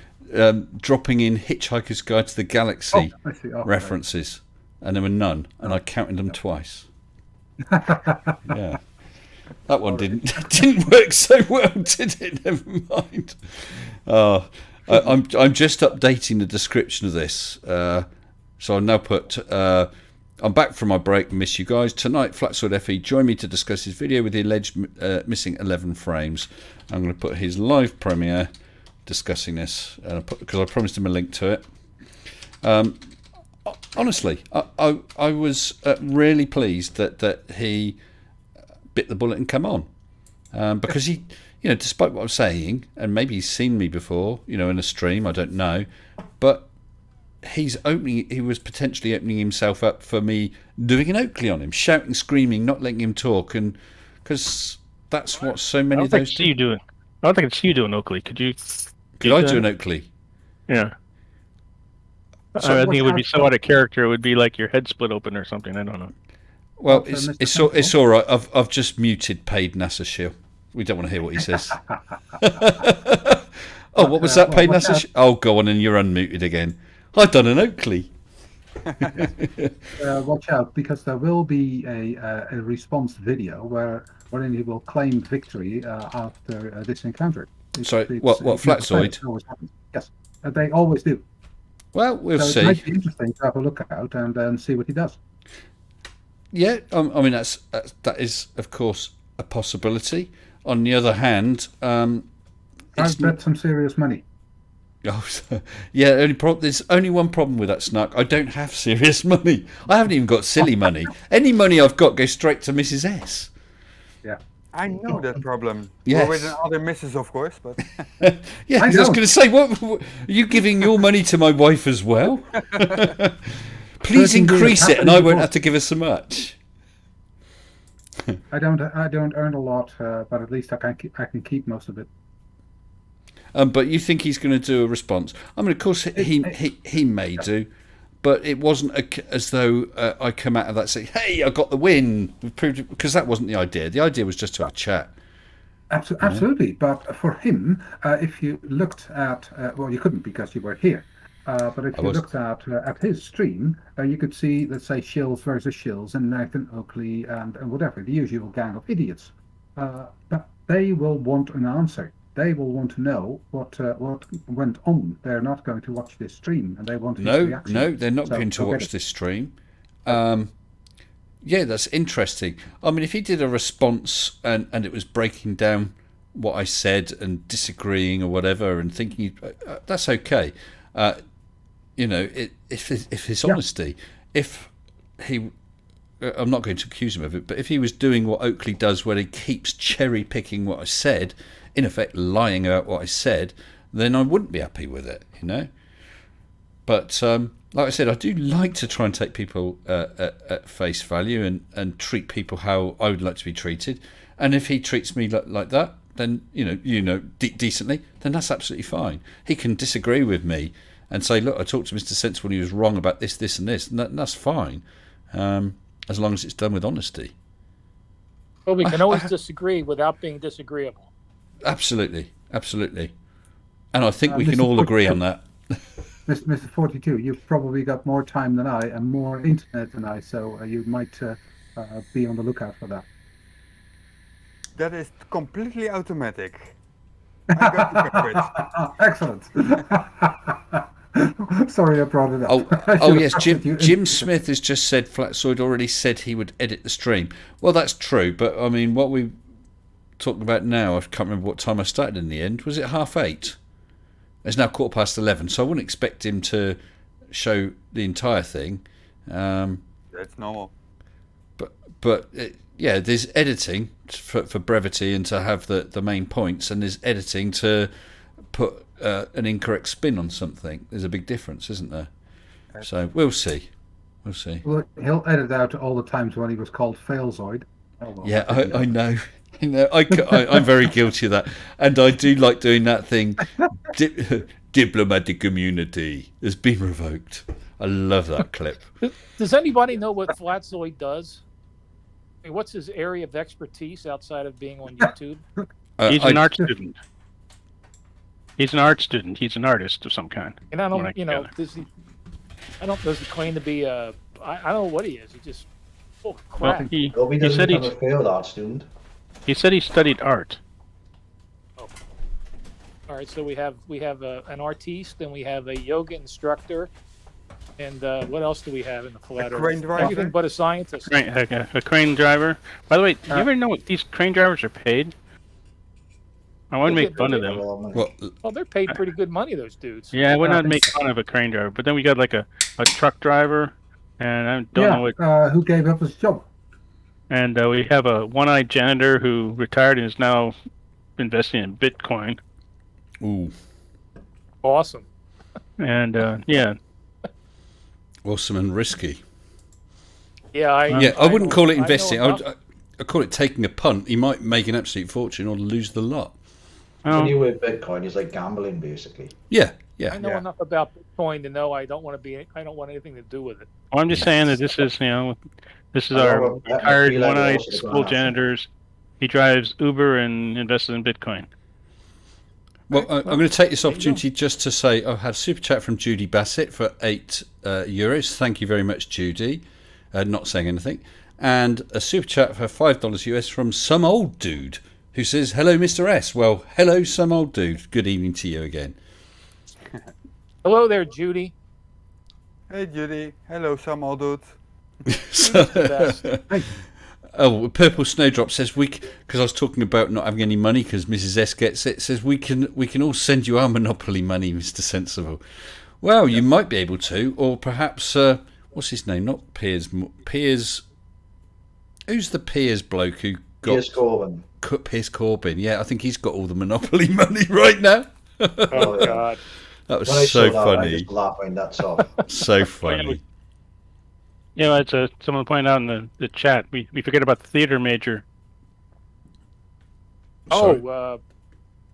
dropping in Hitchhiker's Guide to the Galaxy I see. Oh, references, and there were none, and I counted them twice. Yeah, that one didn't work so well, did it? Never mind. I'm just updating the description of this, so I'll now put. I'm back from my break and miss you guys. Tonight, Flatzoid FE joined me to discuss his video with the alleged missing 11 frames. I'm going to put his live premiere discussing this, because I promised him a link to it. Honestly, I was really pleased that he bit the bullet and come on. Because he, despite what I'm saying, and maybe he's seen me before, in a stream, I don't know, but he was potentially opening himself up for me doing an Oakley on him, shouting, screaming, not letting him talk, and because that's what so many of those do. I don't think it's you doing Oakley. Could you? Could I do an Oakley? Yeah. So I think it would be so out of character. It would be like your head split open or something. I don't know. Well, it's all right. I've just muted paid NASA shield. We don't want to hear what he says. Oh, what was that, paid NASA shield? Oh, go on, and you're unmuted again. I've done an Oakley. Watch out, because there will be a response video wherein he will claim victory after this encounter. Sorry, what Flatzoid? Yes, they always do. Well, we'll see. It might be interesting to have a look out and see what he does. Yeah, I mean that is of course a possibility. On the other hand, I've bet some serious money. Oh, yeah. There's only one problem with that, Snark. I don't have serious money. I haven't even got silly money. Any money I've got goes straight to Mrs. S. Yeah, I know that problem. Yes. Well, with other misses, of course, but Yeah, I was going to say, what are you giving your money to my wife as well? Please increase it, and I won't have to give her so much. I don't earn a lot, but at least I can keep most of it. But you think he's going to do a response? I mean, of course he may do, but it wasn't as though I come out of that saying, "Hey, I got the win," because that wasn't the idea. The idea was just to have a chat. Absolutely, but for him, if you looked at well, you couldn't because you were here. But if you looked at his stream, you could see, let's say, Shills versus Shills and Nathan Oakley and whatever, the usual gang of idiots. But they will want an answer. They will want to know what went on. They're not going to watch this stream, and they want his reaction. No, they're not going to watch this stream. Yeah, that's interesting. I mean, if he did a response and it was breaking down what I said and disagreeing or whatever and thinking, that's okay. If his honesty, if he, I'm not going to accuse him of it, but if he was doing what Oakley does, where he keeps cherry picking what I said, in effect lying about what I said, then I wouldn't be happy with it, But like I said, I do like to try and take people at face value and treat people how I would like to be treated. And if he treats me like that, then decently, then that's absolutely fine. He can disagree with me and say, look, I talked to Mr. Sensible and he was wrong about this, and this, and that's fine, as long as it's done with honesty. Well, we can always disagree without being disagreeable. Absolutely. And I think we can all agree on that. Mr. 42, you've probably got more time than I and more internet than I, so you might be on the lookout for that. that is completely automatic. I got you covered. Excellent. Sorry I brought it up. Oh yes, Jim Smith has just said Flatzoid already said he would edit the stream. Well, that's true, but I mean, what we talking about now, I can't remember what time I started in the end. Was it 8:30? It's now 11:15, so I wouldn't expect him to show the entire thing. That's normal. But yeah, there's editing for brevity and to have the main points, and there's editing to put an incorrect spin on something. There's a big difference, isn't there? So we'll see. We'll see. Well, he'll edit out all the times when he was called Flatzoid. Oh, well, Yeah, I know. You know, I'm very guilty of that, and I do like doing that thing. Diplomatic immunity has been revoked. I love that clip. Does anybody know what Flatzoid does? I mean, what's his area of expertise outside of being on YouTube? He's an art student. He's an art student. He's an artist of some kind. And I don't, does he claim to be I don't know what he is. He just full of crap. Well, he He said he's a failed art student. he said he studied art. All right, so we have an artiste, and we have a yoga instructor, and what else do we have in the flat earth? crane driver? Everything but a scientist. A crane driver. By the way, do you ever know what these crane drivers are paid? I want to make fun of them. Well, they're paid pretty good money, those dudes. Yeah, I would not make fun of a crane driver. But then we got like a truck driver, and I don't know what. Who gave up his job? And we have a one-eyed janitor who retired and is now investing in Bitcoin. Ooh, Awesome. And yeah, awesome and risky. Yeah, I wouldn't call it investing. I know I'd call it taking a punt. He might make an absolute fortune or lose the lot. When you with Bitcoin, it's like gambling, basically. Yeah. I know enough about Bitcoin to know I don't want anything to do with it. well, I'm just saying that this is our retired one-eyed school janitors. He drives Uber and invests in Bitcoin. Well, I'm going to take this opportunity just to say I've had a super chat from Judy Bassett for €8. Thank you very much, Judy. Not saying anything. And a super chat for $5 US from some old dude who says, "Hello, Mr. S." Well, hello, some old dude. Good evening to you again. Hello there, Judy. Hey, Judy. Hello, some old dude. Oh, Purple Snowdrop says because I was talking about not having any money because Mrs. S gets it. Says we can all send you our Monopoly money, Mr. Sensible. Well, you might be able to, or perhaps what's his name? Not Piers. Piers. Who's the Piers bloke who got Piers Corbyn? Piers Corbyn. Yeah, I think he's got all the Monopoly money right now. Oh God, that was When I so saw that, funny. I just laughing. That's all. So funny. Yeah, it's someone pointed out in the chat. We forget about the theater major. Sorry.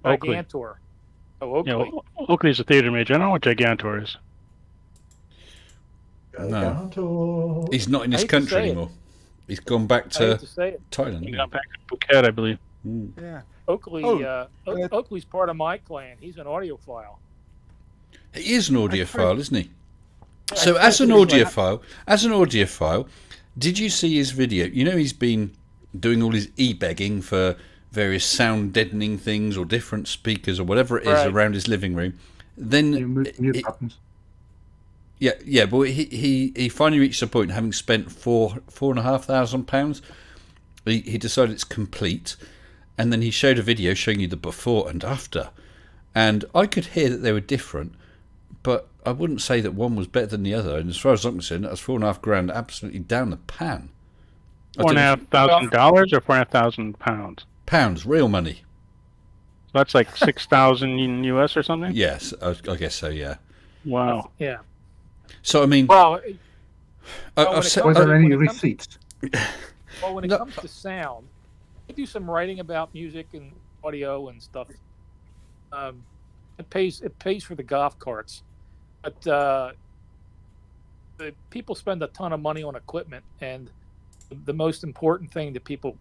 Oakley. Gigantor. Oh, Oakley. Yeah, well, Oakley's a theater major. I don't know what Gigantor is. No. He's not in I this hate to country say it. anymore. He's gone back I to hate to say it. Thailand. He got back to Phuket, I believe. Yeah. Oakley. Oh, Oakley's part of my clan. He's an audiophile. He is an audiophile, isn't he? So as an audiophile, did you see his video? You know he's been doing all his e-begging for various sound deadening things or different speakers or whatever it is Right. around his living room. Then Mute buttons. yeah, but he finally reached a point, having spent £4,500. He decided it's complete, and then he showed a video showing you the before and after, and I could hear that they were different, but I wouldn't say that one was better than the other. And as far as I'm concerned, that was £4,500 absolutely down the pan. $4,500 or £4,500? Pounds, real money. So that's like 6,000 in US or something. Yes, I guess so. Yeah. Wow. Yeah. So I mean, Well, I've said, Was there when any it comes- receipts? when it No. comes to sound, I do some writing about music and audio and stuff. It pays for the golf carts, but the people spend a ton of money on equipment, and the most important thing that people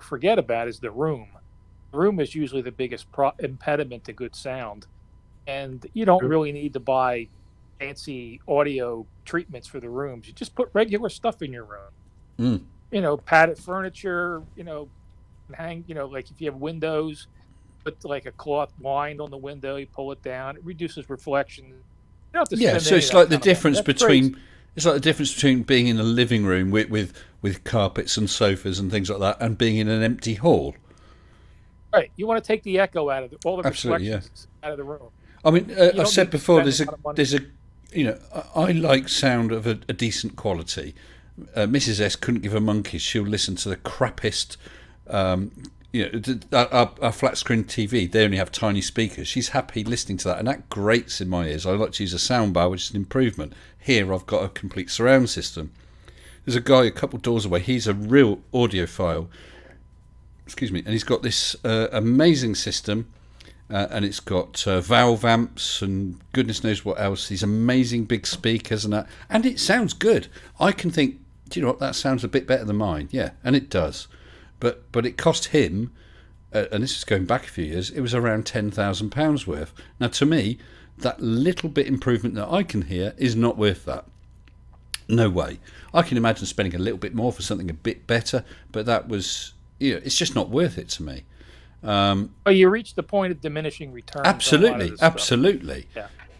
forget about is the room. The room is usually the biggest impediment to good sound, and you don't really need to buy fancy audio treatments for the rooms. You just put regular stuff in your room. You know, padded furniture. You know, hang. You know, like if you have windows, put like a cloth blind on the window. You pull it down. It reduces reflection. You don't have to yeah. spend So any it's of like that the kind of money. difference That's between crazy. it's like the difference between being in a living room with carpets and sofas and things like that, and being in an empty hall. Right. You want to take the echo out of all the Absolutely, reflections out of the room. I mean, You I've don't said need to before, spend a lot of money. there's a, you know, I like sound of a decent quality. Mrs. S couldn't give a monkey's. She'll listen to the crappiest, you know, our flat screen TV. They only have tiny speakers. She's happy listening to that, and that grates in my ears. I like to use a sound bar, which is an improvement. Here, I've got a complete surround system. There's a guy a couple doors away. He's a real audiophile. Excuse me, and he's got this amazing system. And it's got valve amps and goodness knows what else. These amazing big speakers and that, and it sounds good. I can think, do you know what? That sounds a bit better than mine. Yeah, and it does. But it cost him, and this is going back a few years. It was around £10,000 worth. Now, to me, that little bit improvement that I can hear is not worth that. No way. I can imagine spending a little bit more for something a bit better, but that was, you know, it's just not worth it to me. Well, you reach the point of diminishing returns. Absolutely, on a lot of this stuff. absolutely.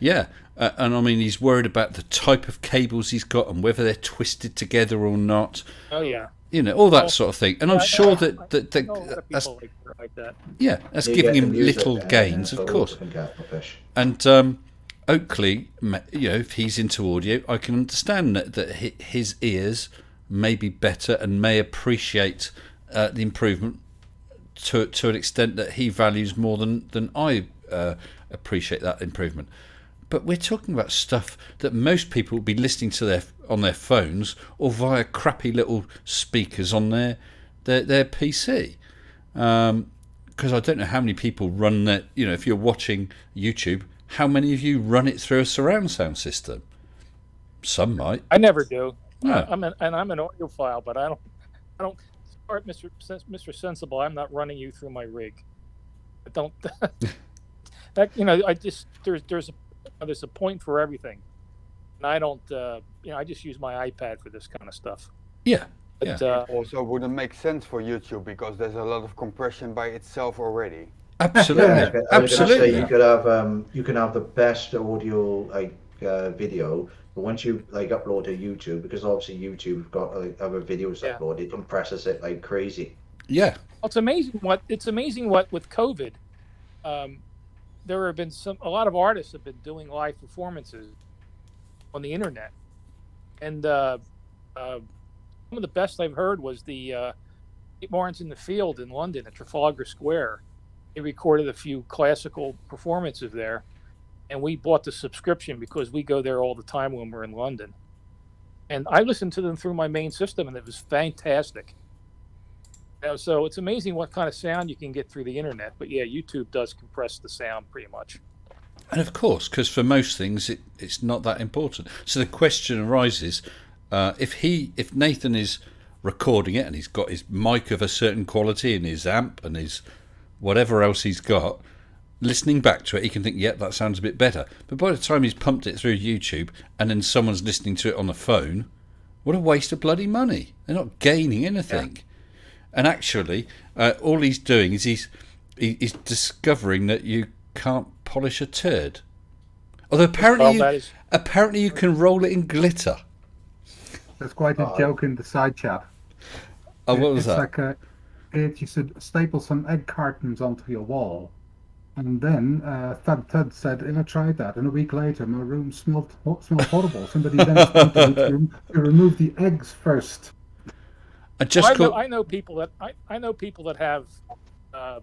Yeah. And I mean, he's worried about the type of cables he's got and whether they're twisted together or not. Oh yeah. You know, all that sort of thing. And I'm sure that I know a lot of that's, people like that. yeah, that's You giving get the him music little there, gains, so of course. can get the fish. And Oakley, you know, if he's into audio, I can understand that his ears may be better and may appreciate the improvement to an extent that he values more than I appreciate that improvement. But we're talking about stuff that most people will be listening to on their phones or via crappy little speakers on their PC. Because I don't know how many people run that. You know, if you're watching YouTube, how many of you run it through a surround sound system? Some might. I never do. No. I'm an audiophile, but I don't. Sorry, Mr. Sensible, I'm not running you through my rig. I don't. That, you know, I just there's a point for everything, and I don't. You know, I just use my iPad for this kind of stuff. Yeah. But, Also wouldn't make sense for YouTube because there's a lot of compression by itself already. Absolutely. I was gonna Absolutely. say you can have the best audio video, but once you upload to YouTube, because obviously YouTube's got other videos uploaded, it compresses it like crazy. Yeah. Well, it's amazing what with COVID, there have been a lot of artists have been doing live performances on the internet, and some of the best I've heard was the Martins in the Field in London at Trafalgar Square. They recorded a few classical performances there, and we bought the subscription because we go there all the time when we're in London. And I listened to them through my main system, and it was fantastic. You know, so it's amazing what kind of sound you can get through the internet. But yeah, YouTube does compress the sound pretty much. And of course, because for most things it's not that important. So the question arises: if Nathan is recording it and he's got his mic of a certain quality and his amp and his whatever else he's got, listening back to it, he can think, "Yep, that sounds a bit better." But by the time he's pumped it through YouTube and then someone's listening to it on the phone, what a waste of bloody money! They're not gaining anything. Yeah. And actually, all he's doing is he's discovering that you can't polish a turd. Although apparently you can roll it in glitter. There's quite a joke in the side chat. Oh, what was it's that? Like you should staple some egg cartons onto your wall. And then Thud said, I tried that, and a week later my room smelled horrible. Somebody then spent the room to remove the eggs first. I know people that have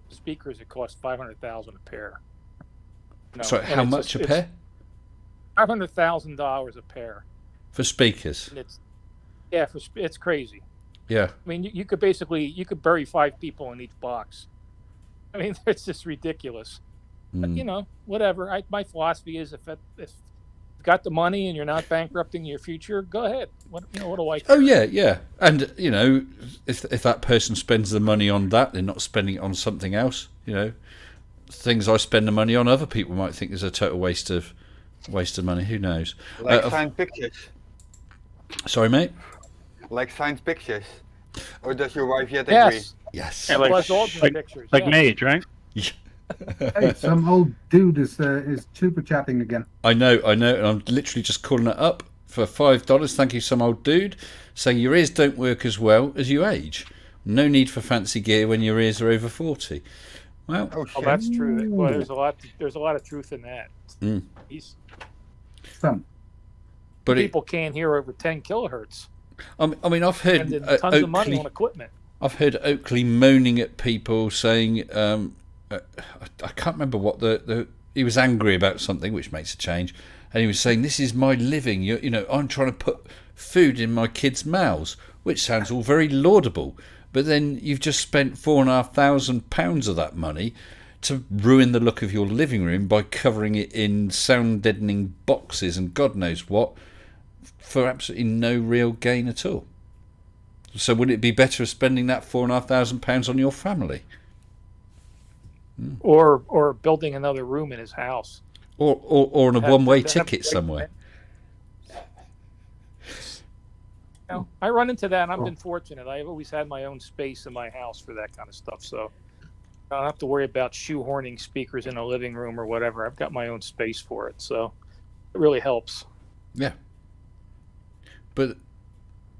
speakers that cost $500,000 a pair. Sorry, how much a pair? $500,000 a pair for speakers. And it's crazy. Yeah. I mean, you could bury 5 people in each box. I mean, it's just ridiculous. But, you know, whatever. My philosophy is if you've got the money and you're not bankrupting your future, go ahead. What do I care? Oh yeah. And you know, if that person spends the money on that, they're not spending it on something else. You know, things I spend the money on, other people might think is a total waste of money. Who knows? Like signed pictures. Sorry, mate. Like signed pictures. Or does your wife yet agree? Yes. Yeah, like Mage, right? Hey, some old dude is super chatting again. I know, and I'm literally just calling it up for $5. Thank you, some old dude, saying your ears don't work as well as you age. No need for fancy gear when your ears are over 40. Well, Oh shit. Oh, that's true. Well, there's a lot of truth in that. Mm. He's, Some. but people can't hear over 10 kilohertz, I mean, I've heard spending tons of money Oakley. on equipment. I've heard Oakley moaning at people saying, I can't remember what he was angry about something, which makes a change, and he was saying, "This is my living. You know, I'm trying to put food in my kids' mouths," which sounds all very laudable. But then you've just spent £4,500 of that money to ruin the look of your living room by covering it in sound deadening boxes and God knows what, for absolutely no real gain at all. So would it be better spending that £4,500 on your family? Or building another room in his house. Or on a Have- one-way have- ticket somewhere? You know, I run into that, and I've been fortunate. I've always had my own space in my house for that kind of stuff, so I don't have to worry about shoehorning speakers in a living room or whatever. I've got my own space for it, so it really helps. Yeah. But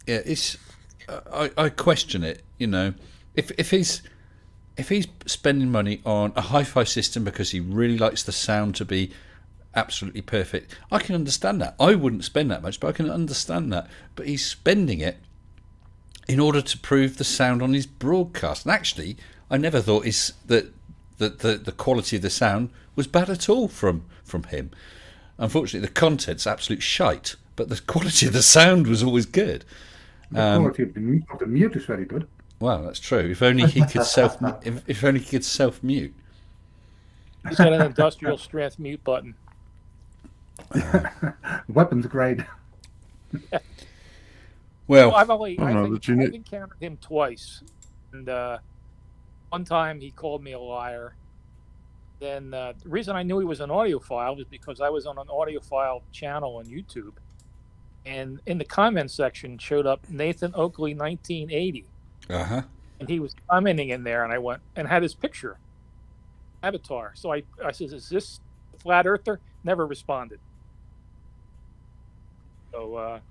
yeah, it's I question it. You know, if he's spending money on a hi-fi system because he really likes the sound to be absolutely perfect, I can understand that. I wouldn't spend that much, but I can understand that. But he's spending it in order to prove the sound on his broadcast. And actually, I never thought that the quality of the sound was bad at all from him. Unfortunately, the content's absolute shite, but the quality of the sound was always good. The quality of the mute is very good. Well, that's true. If only he could if only he could self-mute. He's got an industrial strength mute button. Weapons grade. Well, I've encountered him twice, and one time he called me a liar. Then the reason I knew he was an audiophile was because I was on an audiophile channel on YouTube, and in the comment section showed up Nathan Oakley 1980, and he was commenting in there, and I went and had his picture avatar. So I said, "Is this a flat earther?" Never responded. So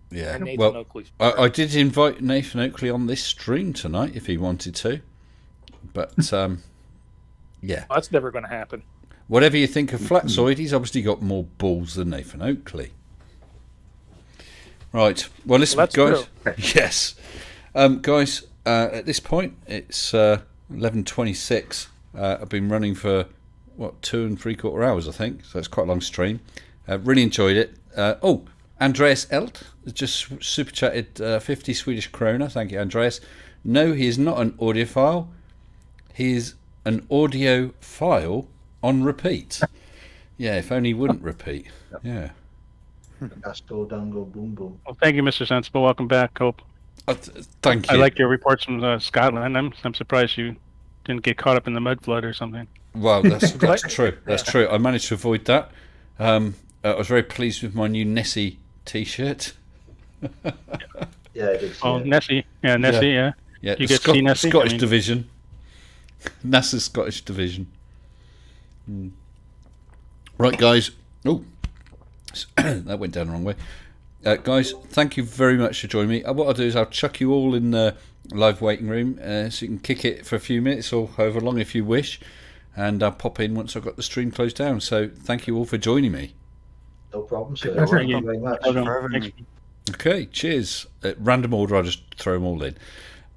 yeah, Nathan well, Oakley's I did invite Nathan Oakley on this stream tonight if he wanted to, but yeah, well, that's never going to happen. Whatever you think of Flatzoid, he's obviously got more balls than Nathan Oakley. Right. Well, listen, guys. True. Yes, guys. At this point, it's 11:26. I've been running for 2 3/4 hours, I think. So it's quite a long stream. Really enjoyed it. Andreas Elt just super chatted 50 Swedish krona. Thank you, Andreas. No, he is not an audiophile. He is an audio file on repeat. Yeah, if only he wouldn't repeat. Yeah. Gasco Dango Boom Boom. Well, thank you, Mr. Sensible. Welcome back. Hope. Thank you. I like your reports from Scotland. I'm surprised you didn't get caught up in the mud flood or something. Well, that's true. That's true. I managed to avoid that. I was very pleased with my new Nessie T-shirt. Yeah, I did see it. Nessie. Yeah, Nessie, yeah. Yeah, You the get to see Nessie? Scottish division. NASA's Scottish division. Right, guys. Oh, that went down the wrong way. Guys, thank you very much for joining me. What I'll do is I'll chuck you all in the live waiting room so you can kick it for a few minutes or however long if you wish. And I'll pop in once I've got the stream closed down. So thank you all for joining me. No problem, sir. Pleasure. Thank you very much. Okay, cheers. At random order, I'll just throw them all in.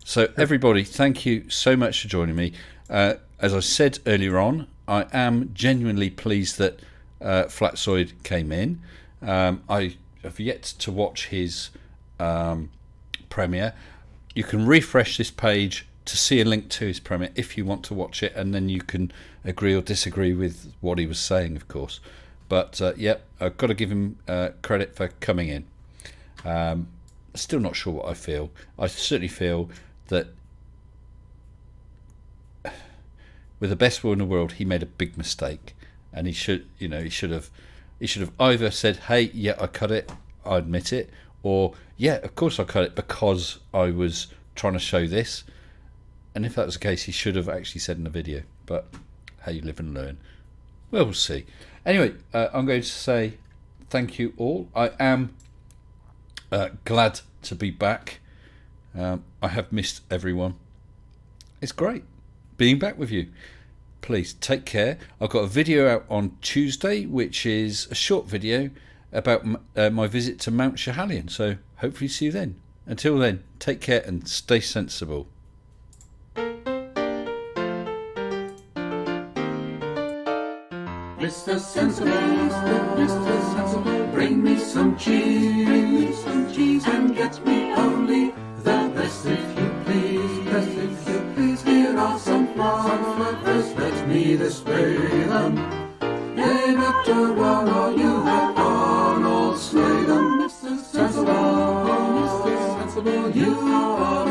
So everybody, thank you so much for joining me. As I said earlier on, I am genuinely pleased that Flatzoid came in. I have yet to watch his premiere. You can refresh this page to see a link to his premiere if you want to watch it, and then you can agree or disagree with what he was saying, of course. But I've got to give him credit for coming in. Still not sure what I feel. I certainly feel that with the best will in the world, he made a big mistake, and he should have either said, "Hey, yeah, I cut it, I admit it," or "Yeah, of course I cut it because I was trying to show this." And if that was the case, he should have actually said in the video. But how you live and learn. Well, we'll see. Anyway, I'm going to say thank you all. I am glad to be back. I have missed everyone. It's great being back with you. Please take care. I've got a video out on Tuesday, which is a short video about my visit to Mount Schiehallion. So hopefully see you then. Until then, take care and stay sensible. Mr. Sensible, Mr. Sensible, bring me some cheese, and get me only the best if you please, best if you please. Here are some flowers, let me display them. Yea, better one, or you have Arnold slay them. Mr. Sensible, you are a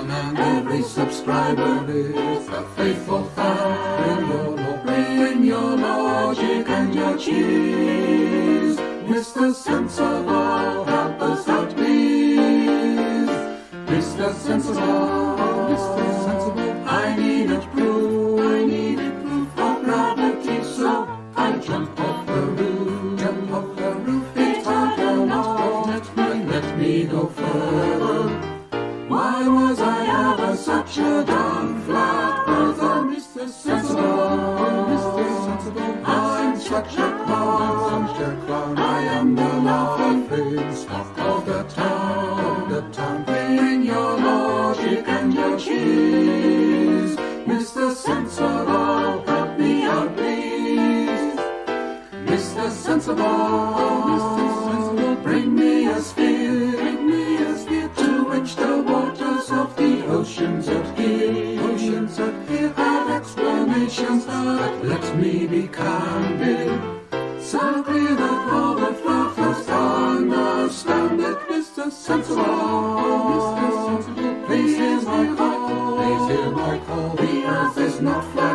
man. Every subscriber is a faithful fan. Bring your logic and your cheese. Mr. Sensible, help us out, please. Mr. Sensible, I needed proof of gravity, so I jump off the roof. It's hard enough, let me go further. Why was I ever such a darn flat earther? Mr. Sensible, I'm such a clown. I am the laughing stock of the town. Bring your logic and your cheese. Mr. Sensible, help me out, please. Mr. Sensible, bring me a sphere, to which the waters of the oceans adhere, have explanations, but let me be candid. So clear that all the fluffers understand it. Mr. Sensible, please hear my call, the earth is not flat.